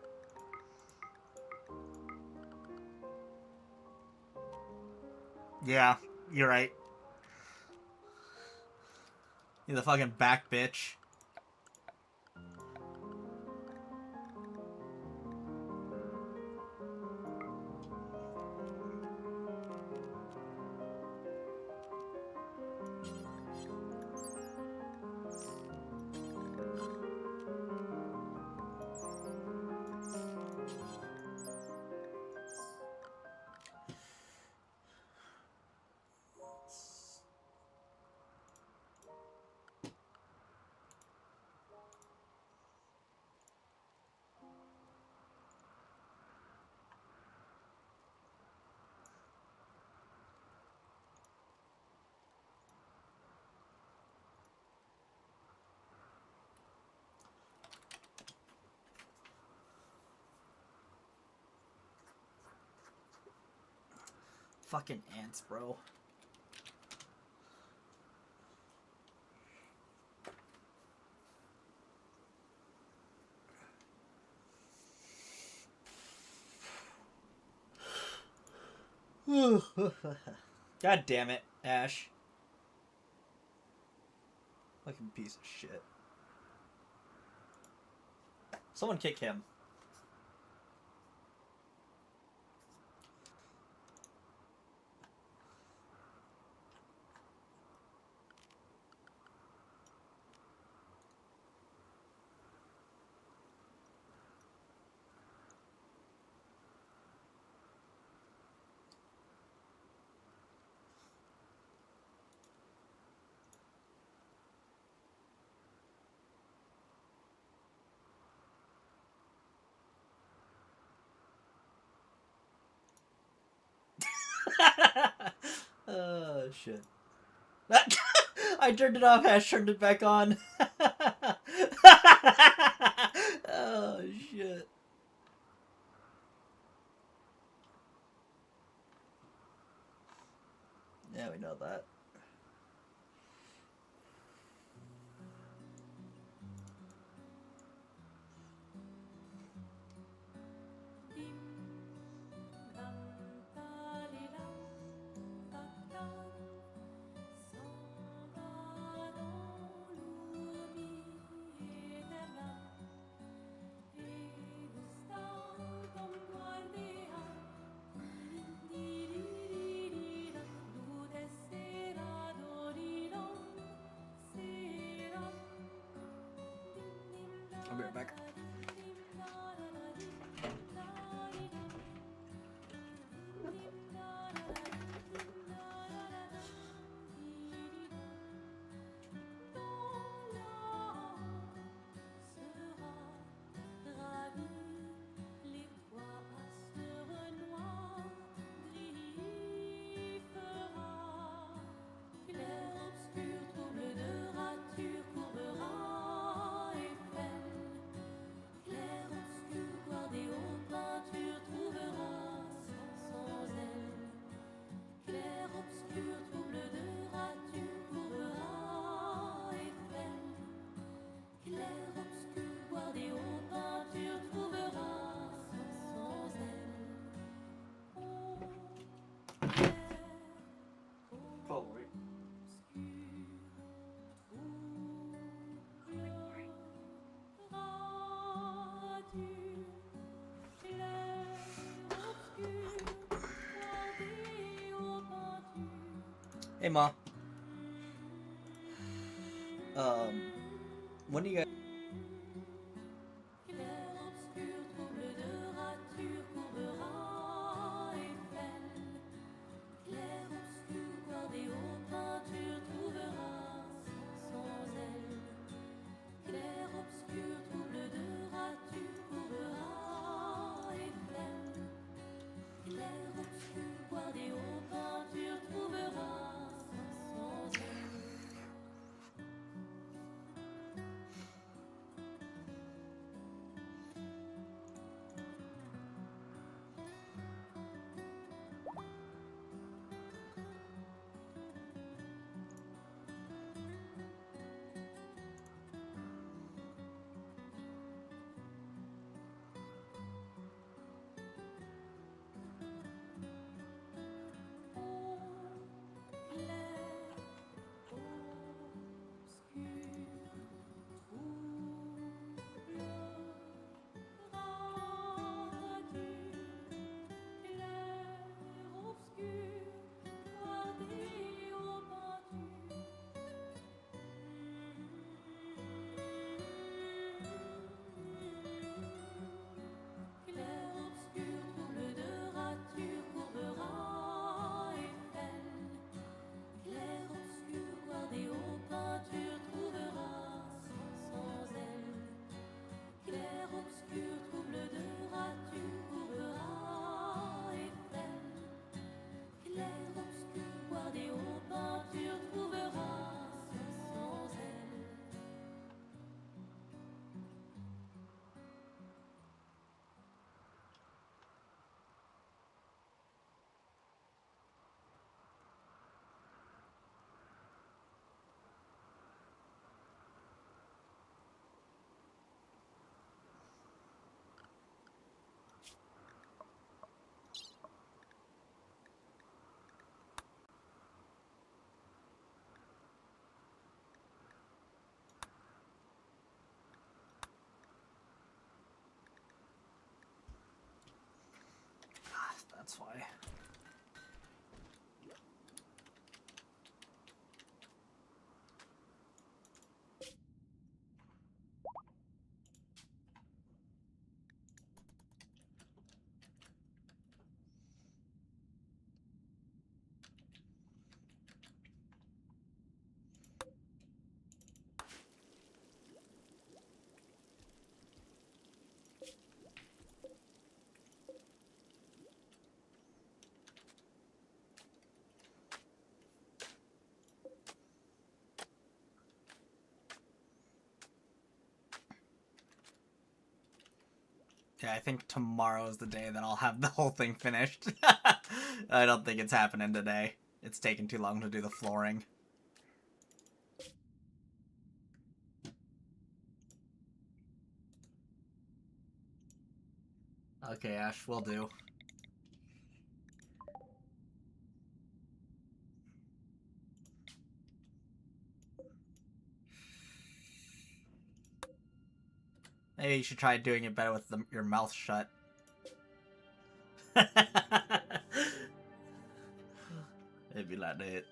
Yeah, you're right. You're the fucking back bitch. Fucking ants, bro. God damn it, Ash. Fucking piece of shit. Someone kick him. Oh, shit. I turned it off, Ash turned it back on. Oh, shit. Yeah, we know that. I'll be right back. Hey, Ma. When do you guys... that's why. Yeah, I think tomorrow is the day that I'll have the whole thing finished. I don't think it's happening today. It's taking too long to do the flooring. Okay, Ash, will do. Maybe you should try doing it better with your mouth shut. Maybe like that.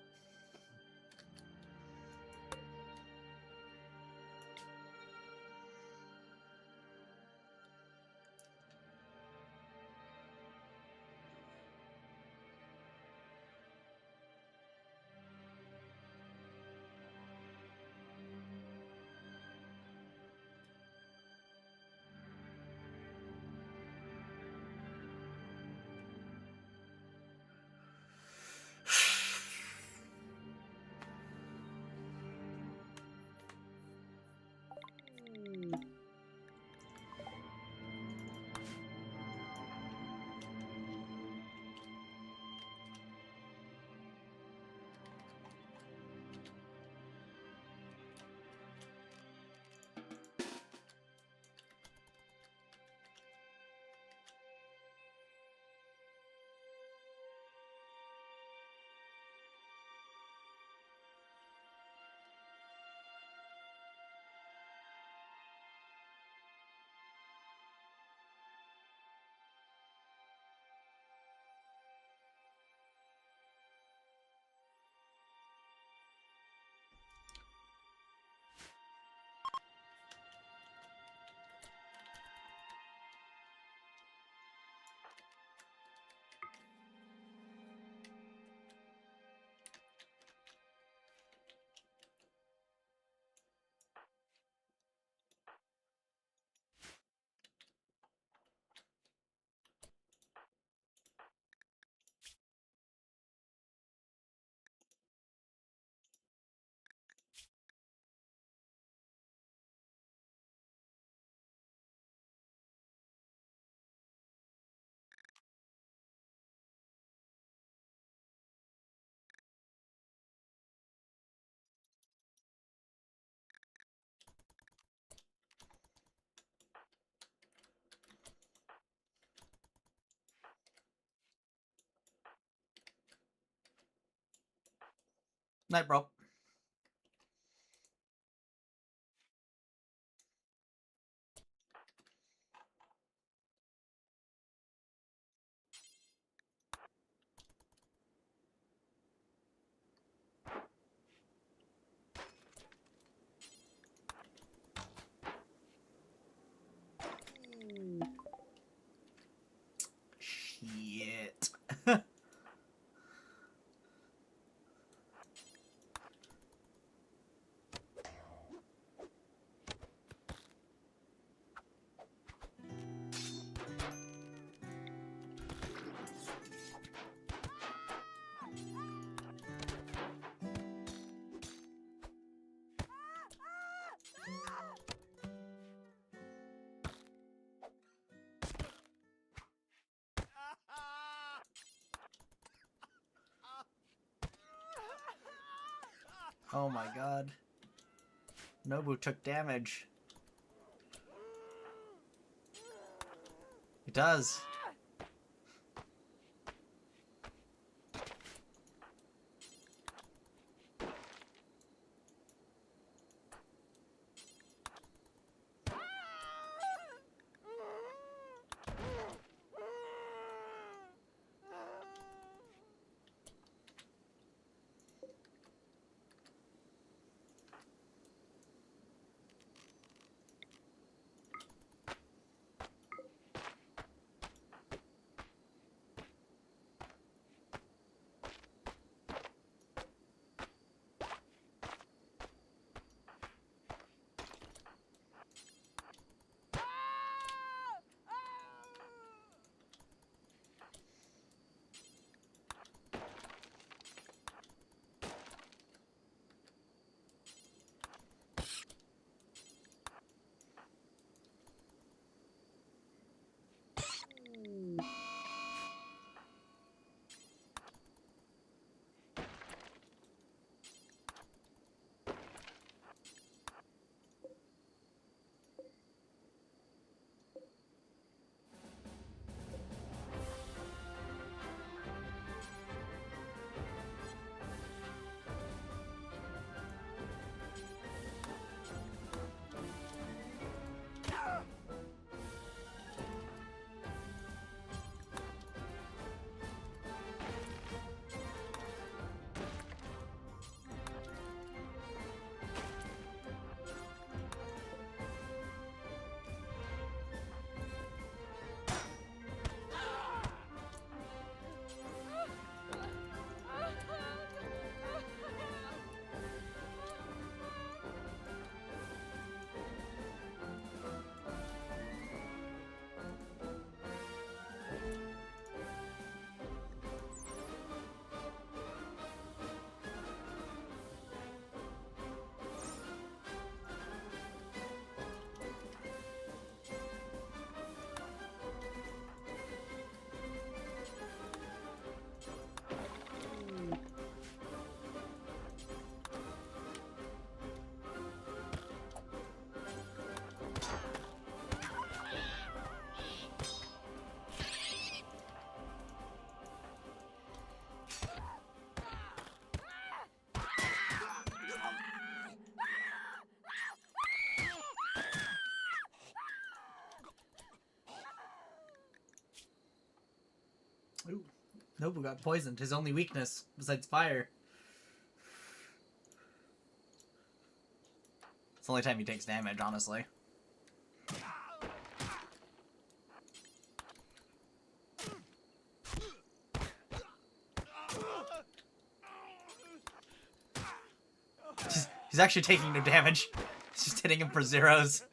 Night, bro. Shit. Oh my god. Nobu took damage. He does. Nobu got poisoned. His only weakness, besides fire. It's the only time he takes damage, honestly. He's actually taking no damage. He's just hitting him for zeros.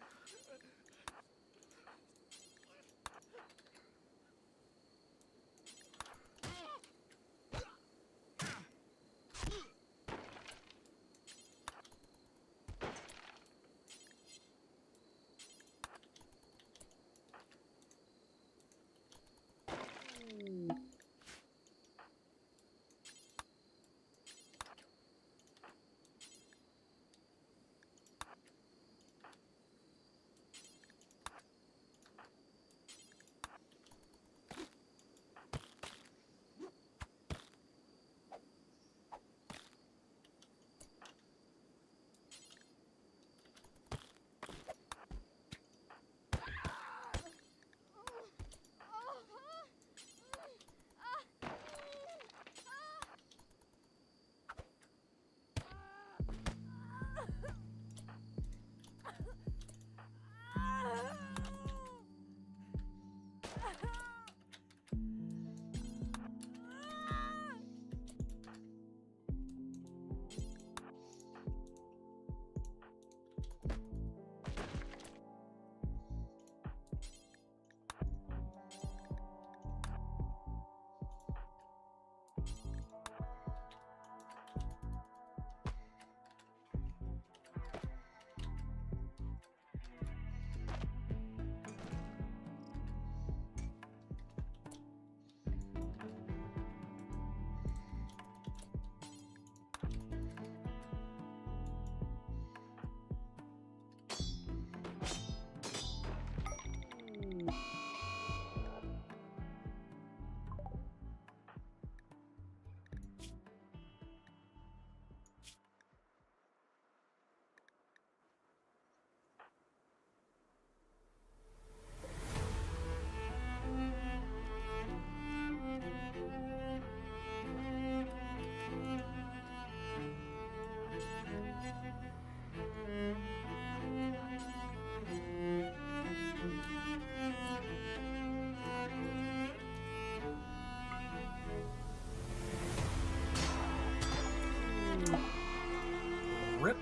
Rip.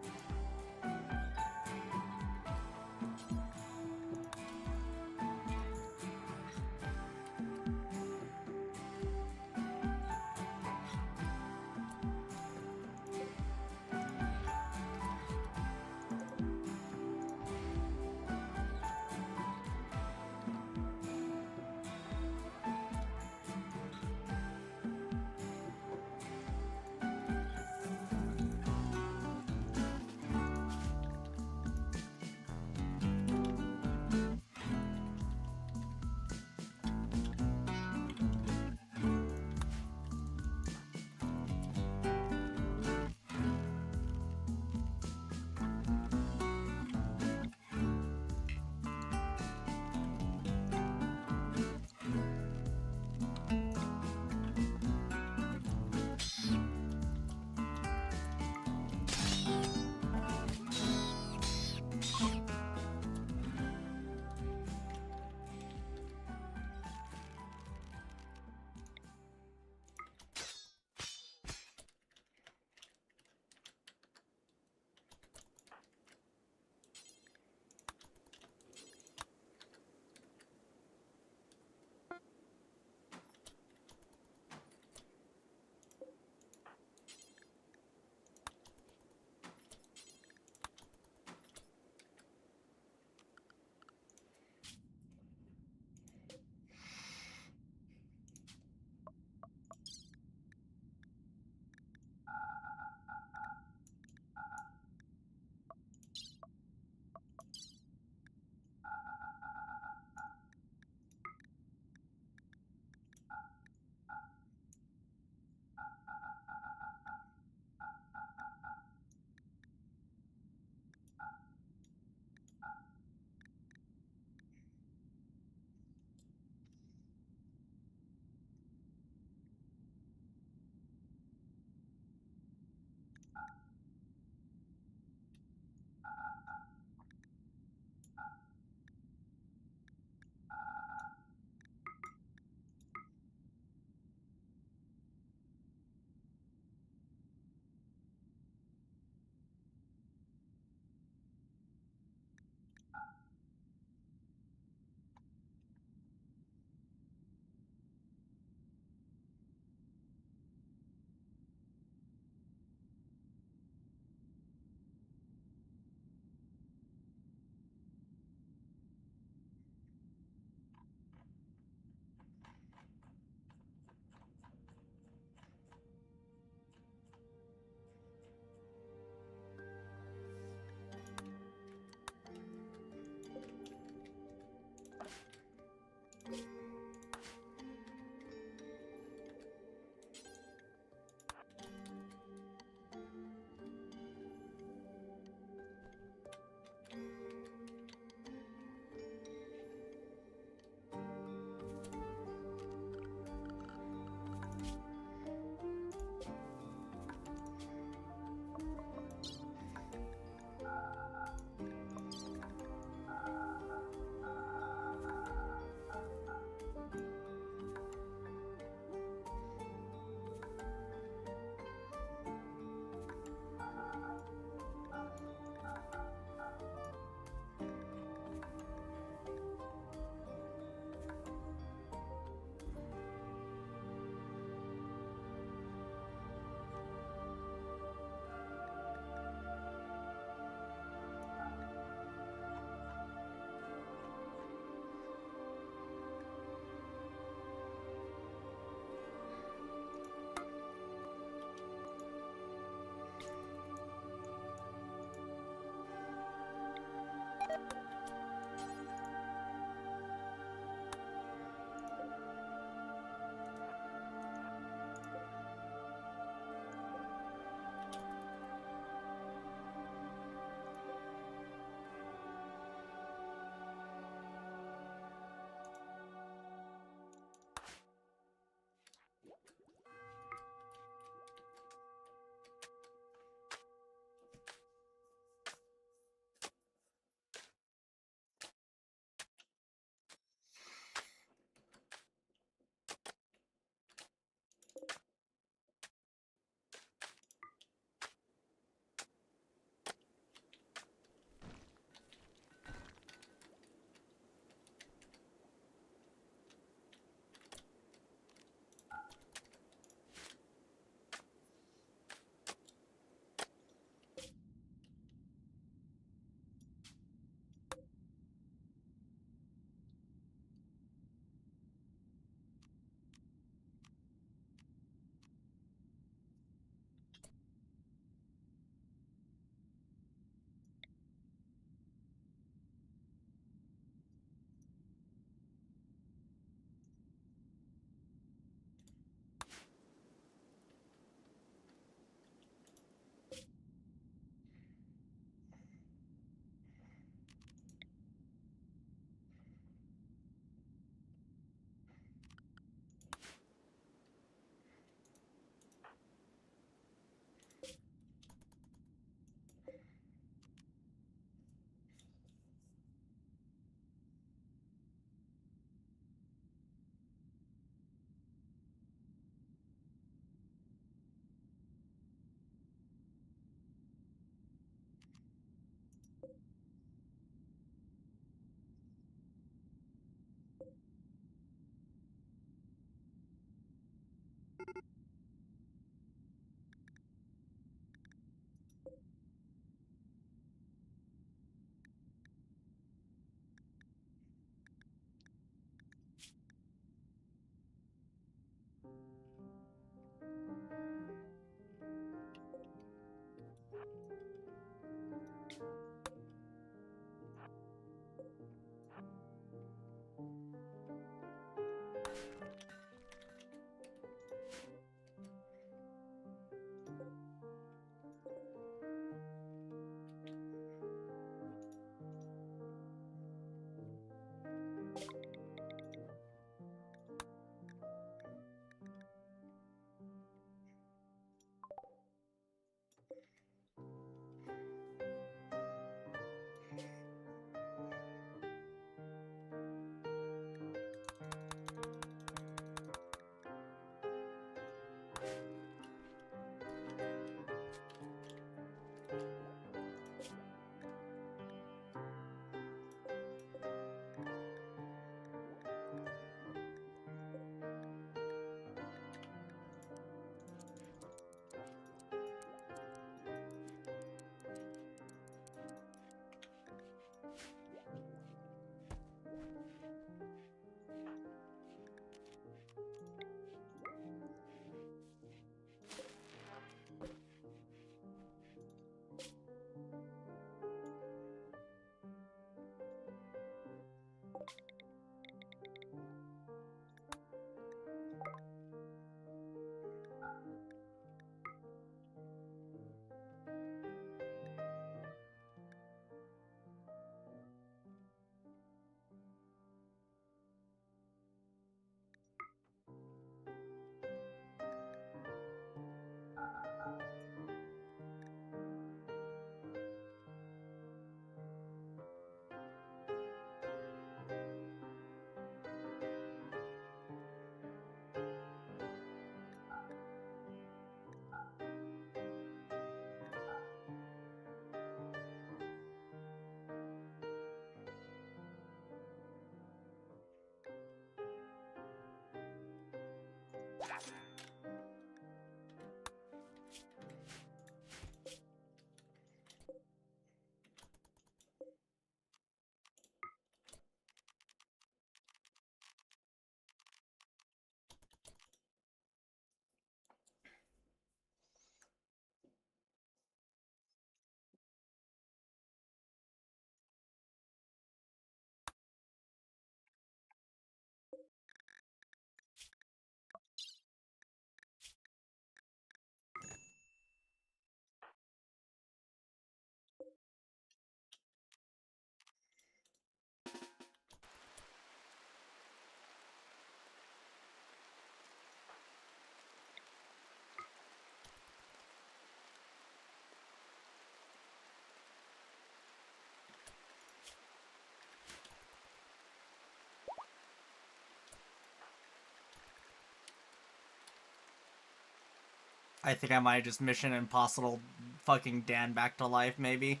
I think I might just Mission Impossible fucking Dan back to life, maybe.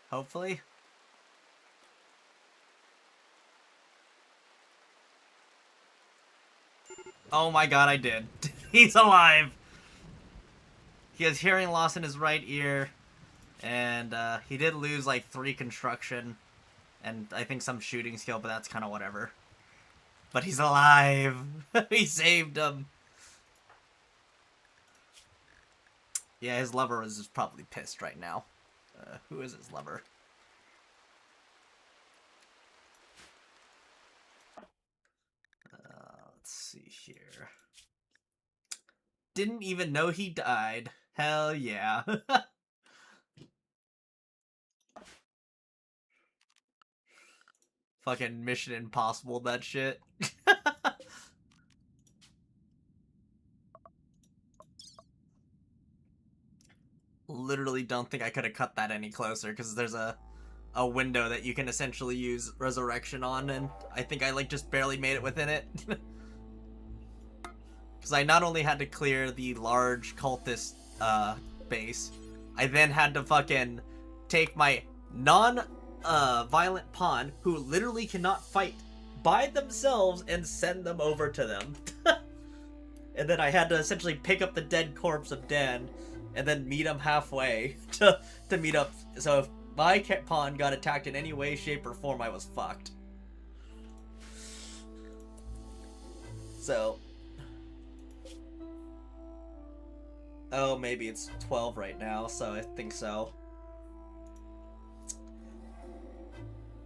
Hopefully. Oh my god, I did. He's alive! He has hearing loss in his right ear, and he did lose like 3 construction, and I think some shooting skill, but that's kind of whatever. But he's alive! He saved him! Yeah, his lover is just probably pissed right now. Who is his lover? Let's see here. Didn't even know he died. Hell yeah. Fucking Mission Impossible, that shit. Literally don't think I could have cut that any closer, because there's a window that you can essentially use Resurrection on, and I think I like just barely made it within it. Because I not only had to clear the large cultist base, I then had to fucking take my non-violent pawn, who literally cannot fight, by themselves and send them over to them. And then I had to essentially pick up the dead corpse of Dan and then meet him halfway to meet up. So if my pawn got attacked in any way, shape, or form, I was fucked. So... Oh, maybe it's 12 right now, so I think so.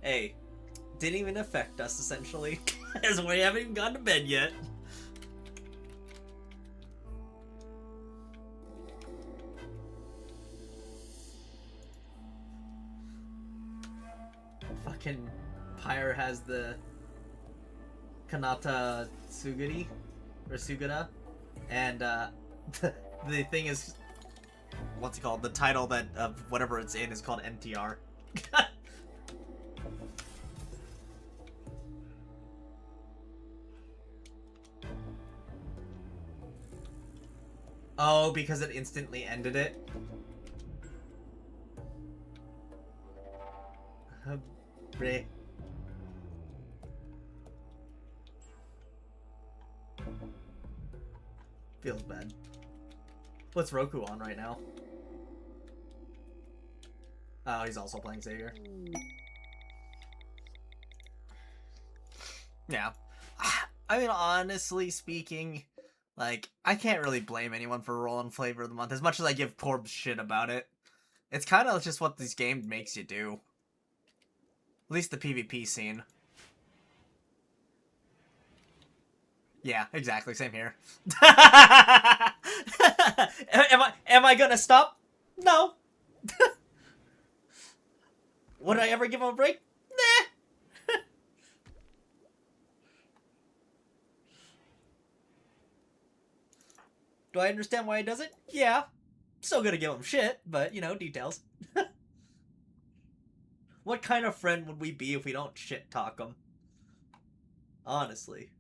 Hey, didn't even affect us, essentially, as we haven't even gone to bed yet. Fucking Pyre has the Kanata Suguri, or Sugura, and the thing is, what's it called? The title that of whatever it's in is called MTR. Oh, because it instantly ended it? Bleh. Feels bad. What's Roku on right now? Oh, he's also playing Savior. Yeah. I mean, honestly speaking, like, I can't really blame anyone for rolling Flavor of the Month, as much as I give Corbs shit about it. It's kind of just what this game makes you do. At least the PvP scene. Yeah, exactly. Same here. am I gonna stop? No. Would I ever give him a break? Nah. Do I understand why he does it? Yeah. Still gonna give him shit, but, you know, details. What kind of friend would we be if we don't shit talk him? Honestly.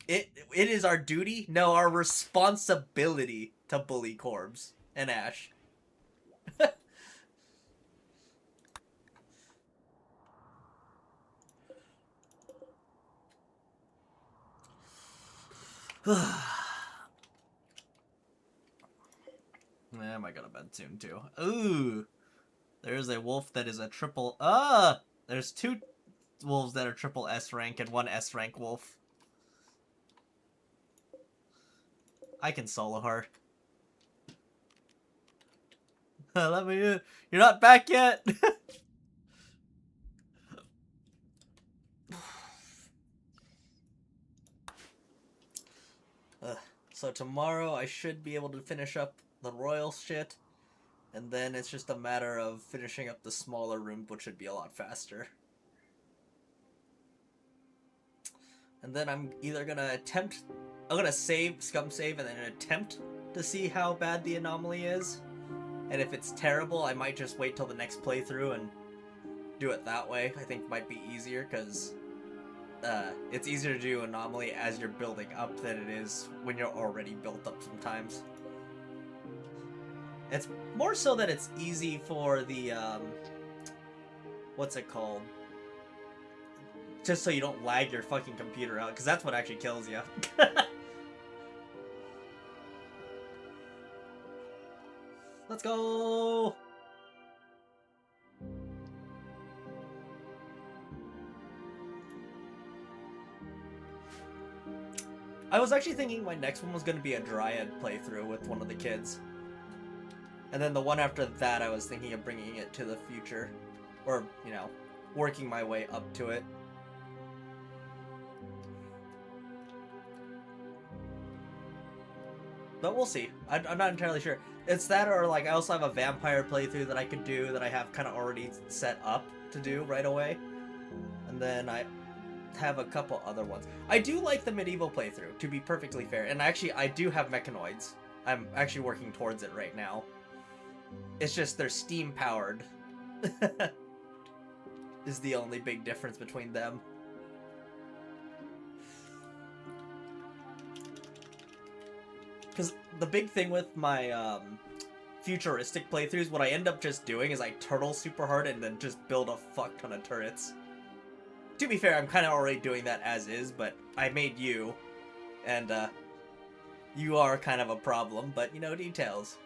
It is our duty, no, our responsibility to bully Corbs and Ash. I might go to bed soon too. Ooh, there's a wolf that is a triple. There's 2 wolves that are triple S rank and 1 S rank wolf. I can solo her. Let me in. You're not back yet. So tomorrow I should be able to finish up the royal shit, and then it's just a matter of finishing up the smaller room, which should be a lot faster. And then I'm either gonna I'm gonna scum save and then attempt to see how bad the anomaly is. And if it's terrible, I might just wait till the next playthrough and do it that way. I think might be easier, because it's easier to do anomaly as you're building up than it is when you're already built up sometimes. It's more so that it's easy for the, what's it called? Just so you don't lag your fucking computer out, because that's what actually kills you. Let's go! I was actually thinking my next one was going to be a Dryad playthrough with one of the kids. And then the one after that, I was thinking of bringing it to the future. Or, you know, working my way up to it. But we'll see. I'm not entirely sure. It's that, or like I also have a vampire playthrough that I could do that I have kind of already set up to do right away. And then I have a couple other ones. I do like the medieval playthrough, to be perfectly fair. And actually, I do have mechanoids. I'm actually working towards it right now. It's just they're steam powered. Is the only big difference between them. Because the big thing with my futuristic playthroughs, what I end up just doing is I turtle super hard and then just build a fuck ton of turrets. To be fair, I'm kind of already doing that as is, but I made you, and you are kind of a problem, but you know, details.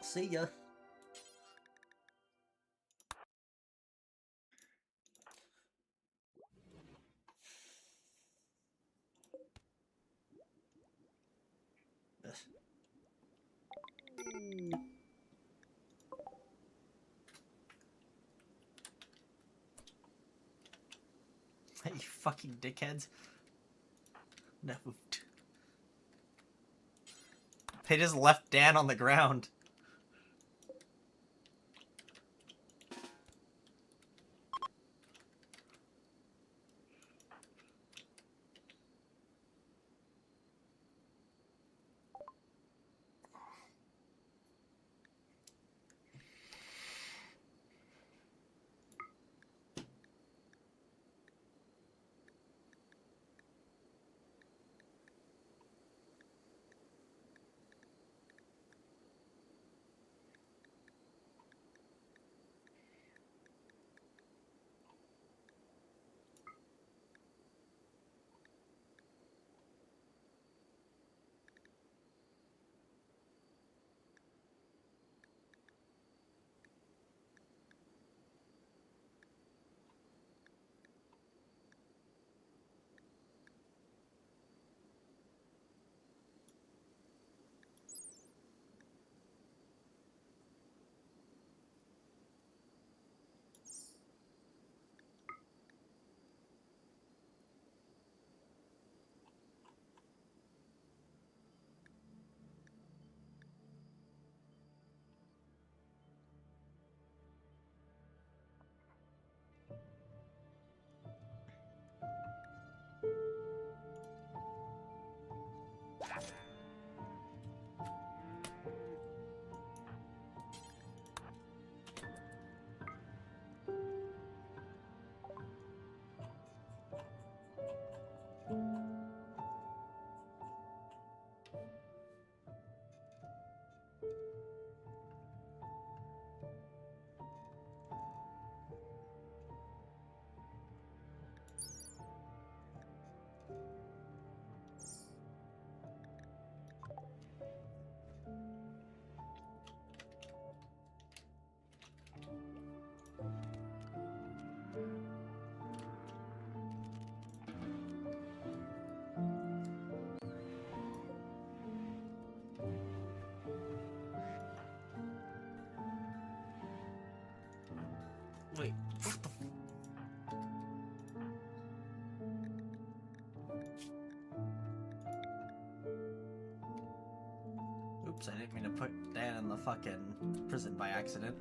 See ya. You fucking dickheads. No. They just left Dan on the ground. Wait, what the Oops, I didn't mean to put Dan in the fucking prison by accident.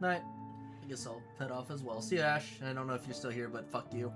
Night. I guess I'll head off as well. See you, Ash. I don't know if you're still here, but fuck you.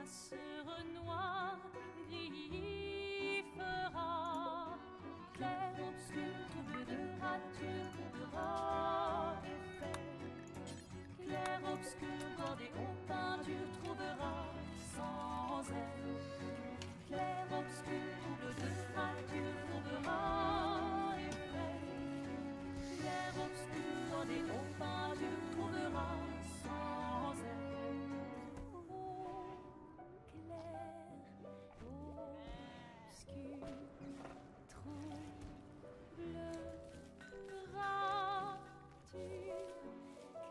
à sur noir, gris fera. Clair, obscur, trouble de rature, trouvera effet. Clair, obscur, bordé aux peintures, trouvera sans elle. Clair, obscur, trouble de rature, trouvera effet. Clair, obscur, bordé aux peintures, trouvera sans elle. Oh, clair, obscur, trouble, rature,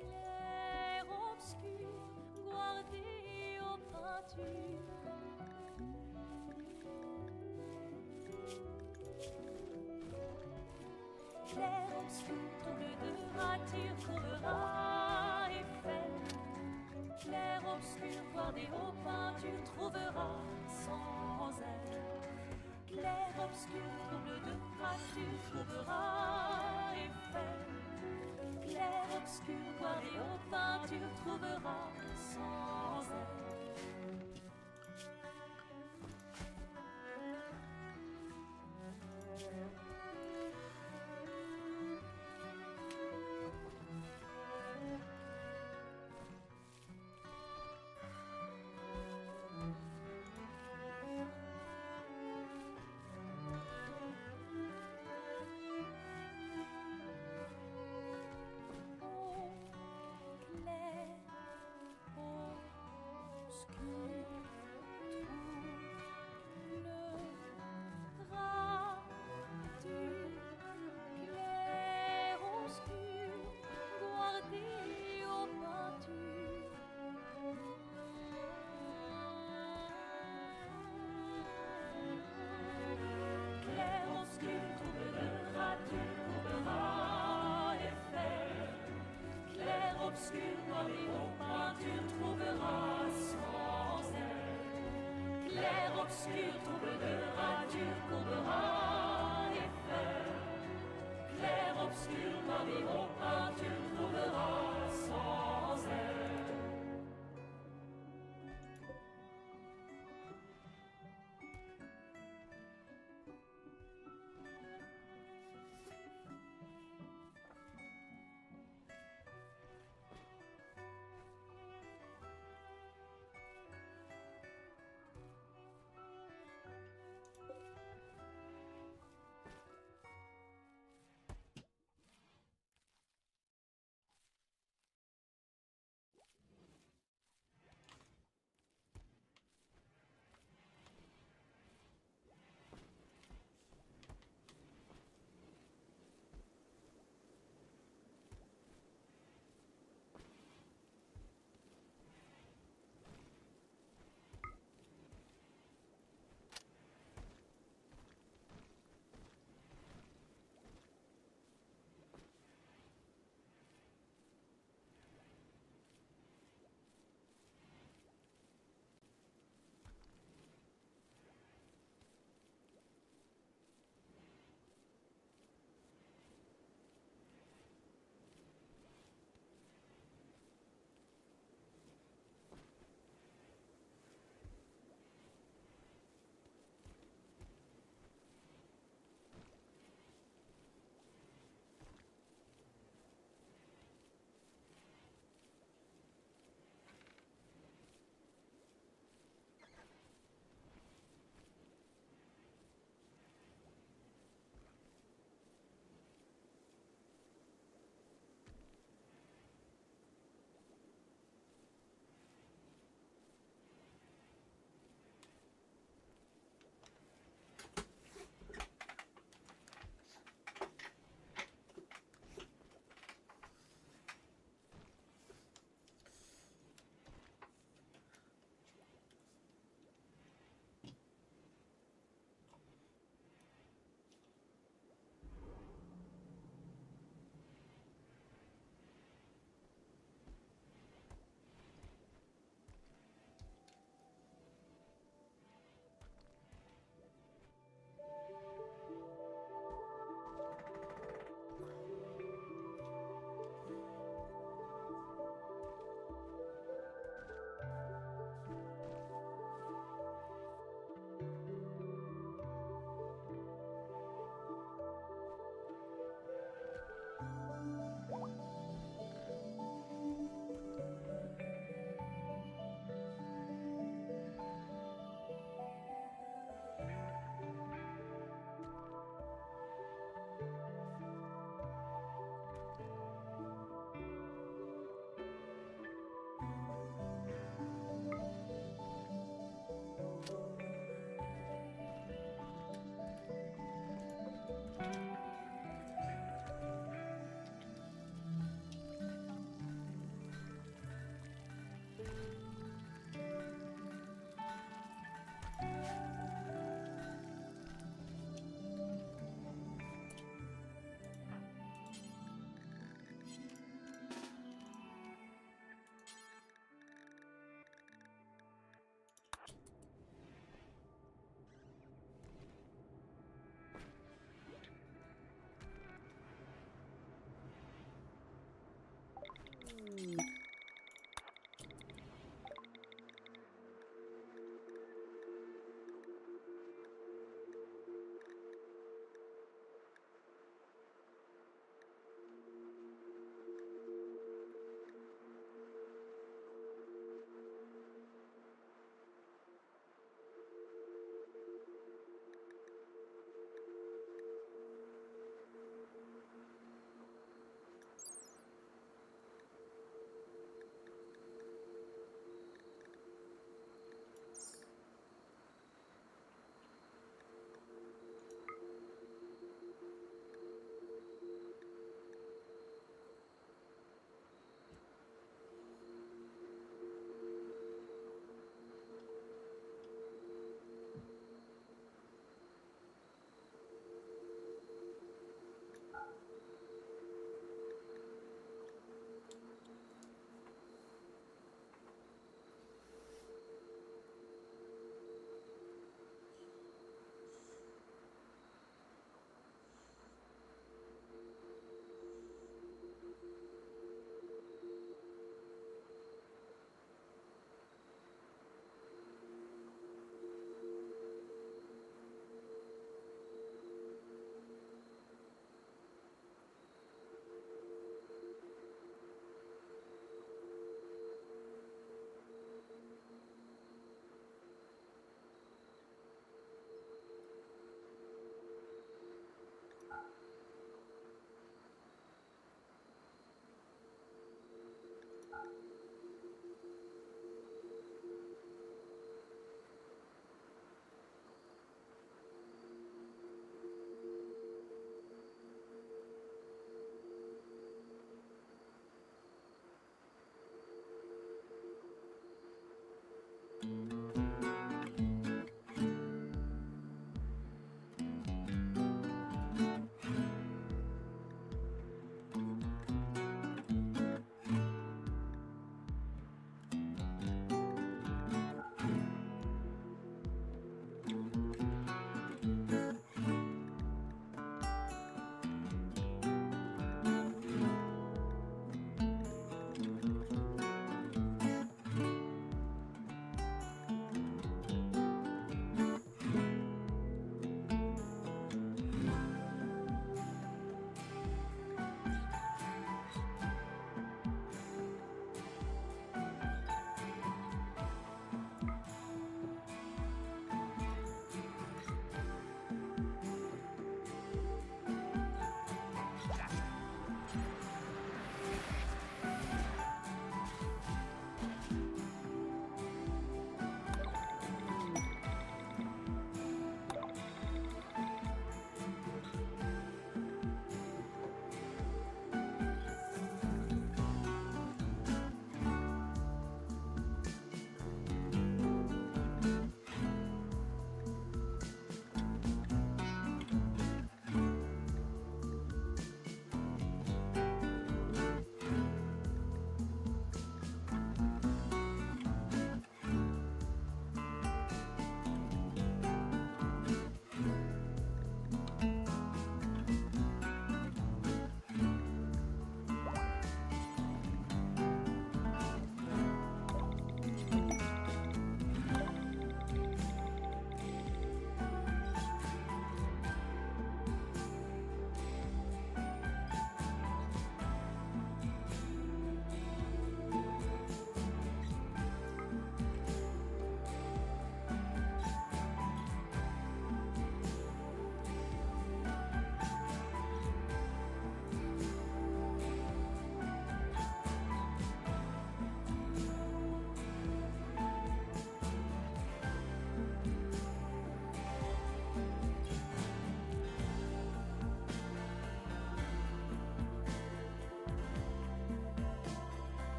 clair, obscur, guardé aux peintures. Clair, obscur, trouble de rature, trouvera effet. Clair, obscur, guardé aux peintures, trouvera sans elle. Clair, obscur, trouble de rature, trouvera effet. Clair, obscur, guardé aux peintures, trouvera sans elle. Obscur, guardé aux peintures, trouvera sans elle. Clair, obscur, trouble de rature, courbera effet. Clair, obscur, guardé aux peintures, trouvera sans elle.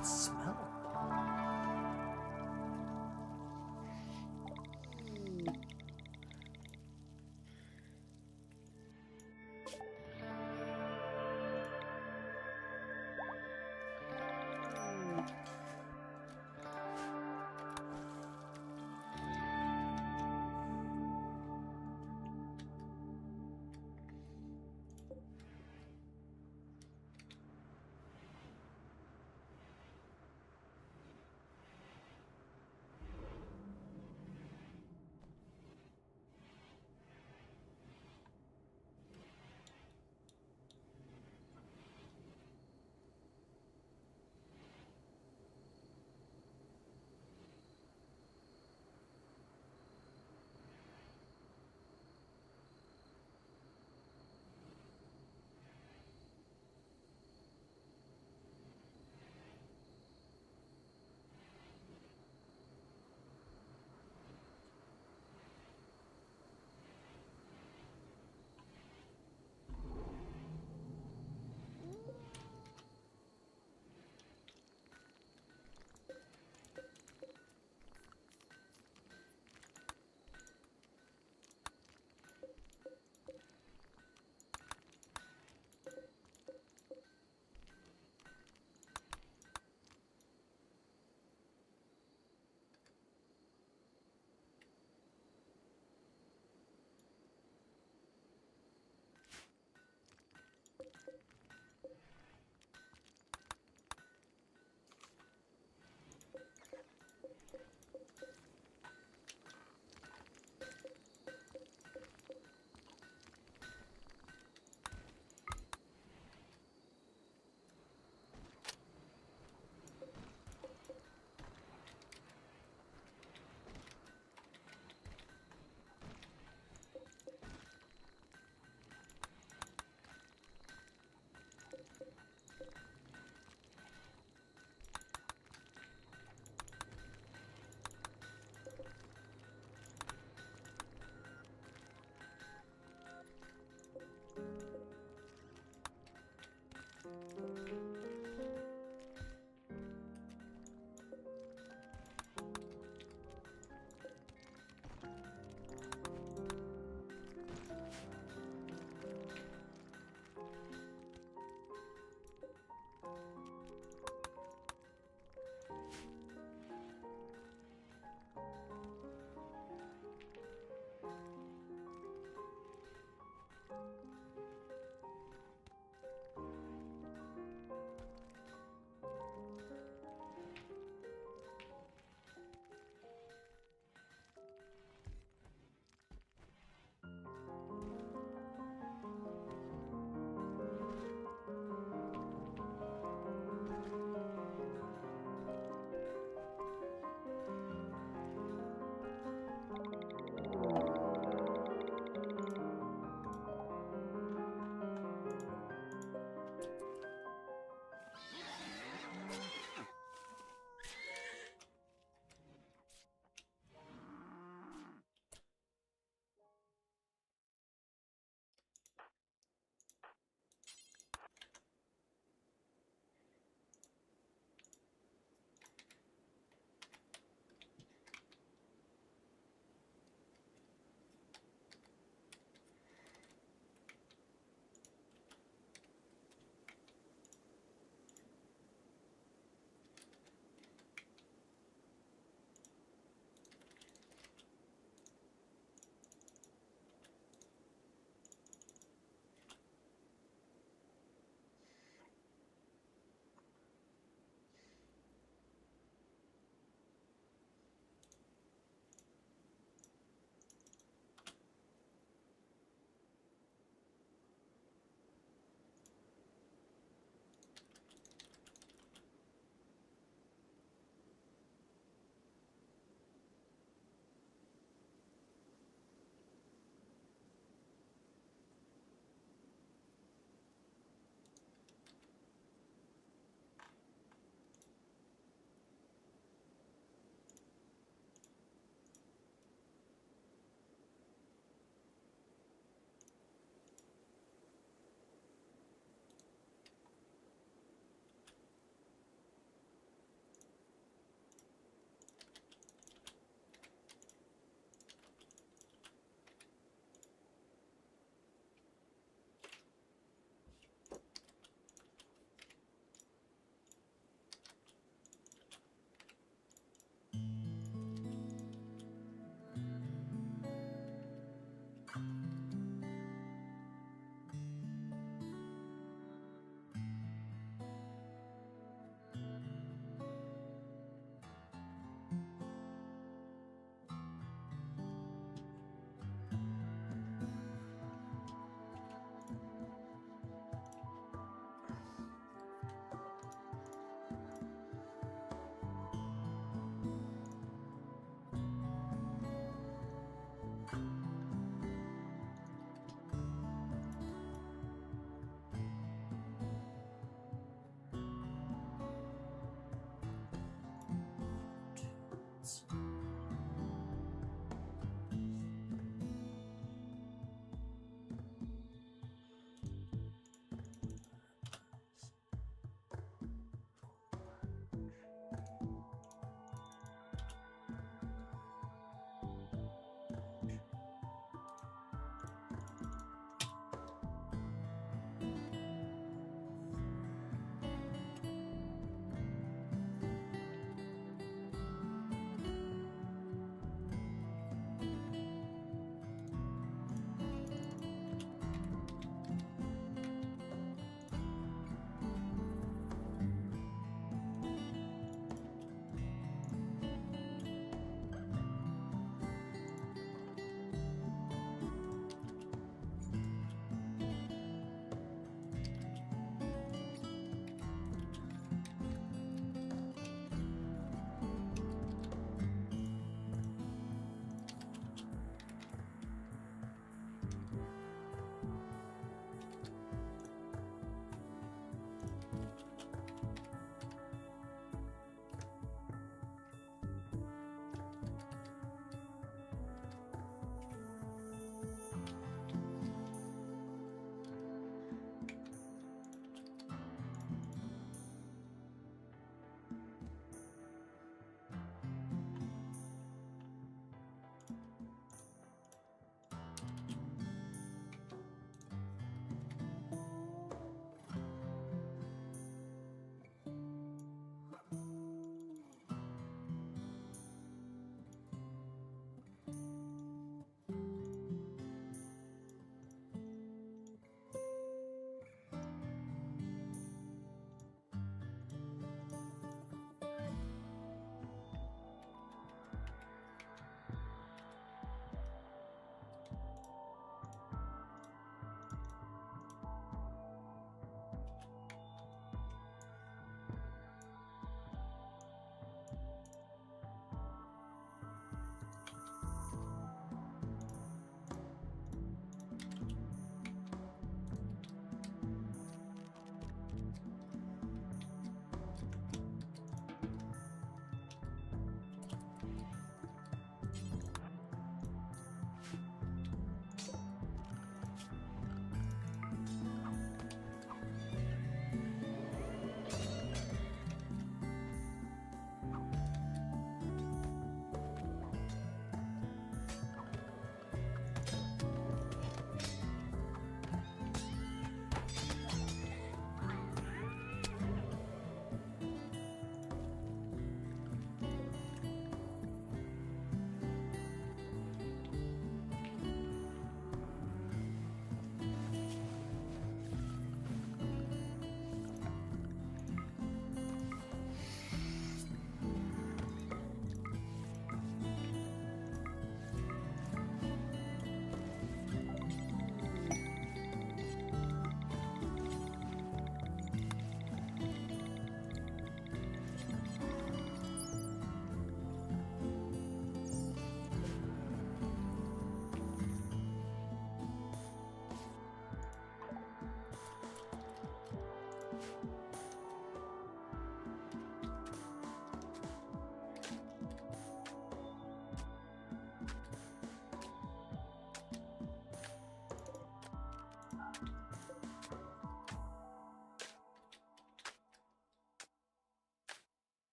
that smell?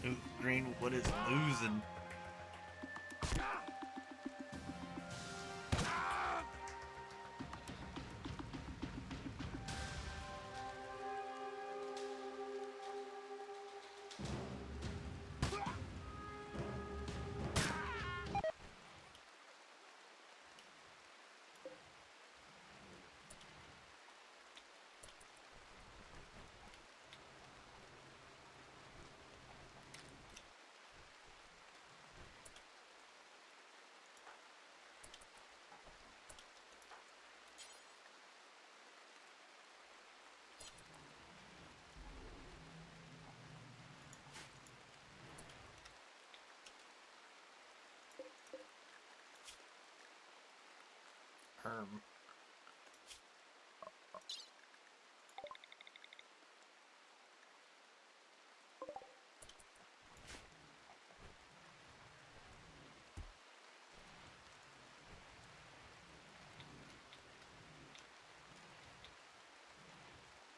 Ooh, Greenwood is losing. Um,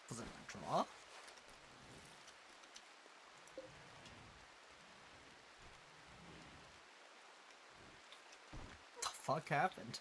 was it a draw? What the fuck happened?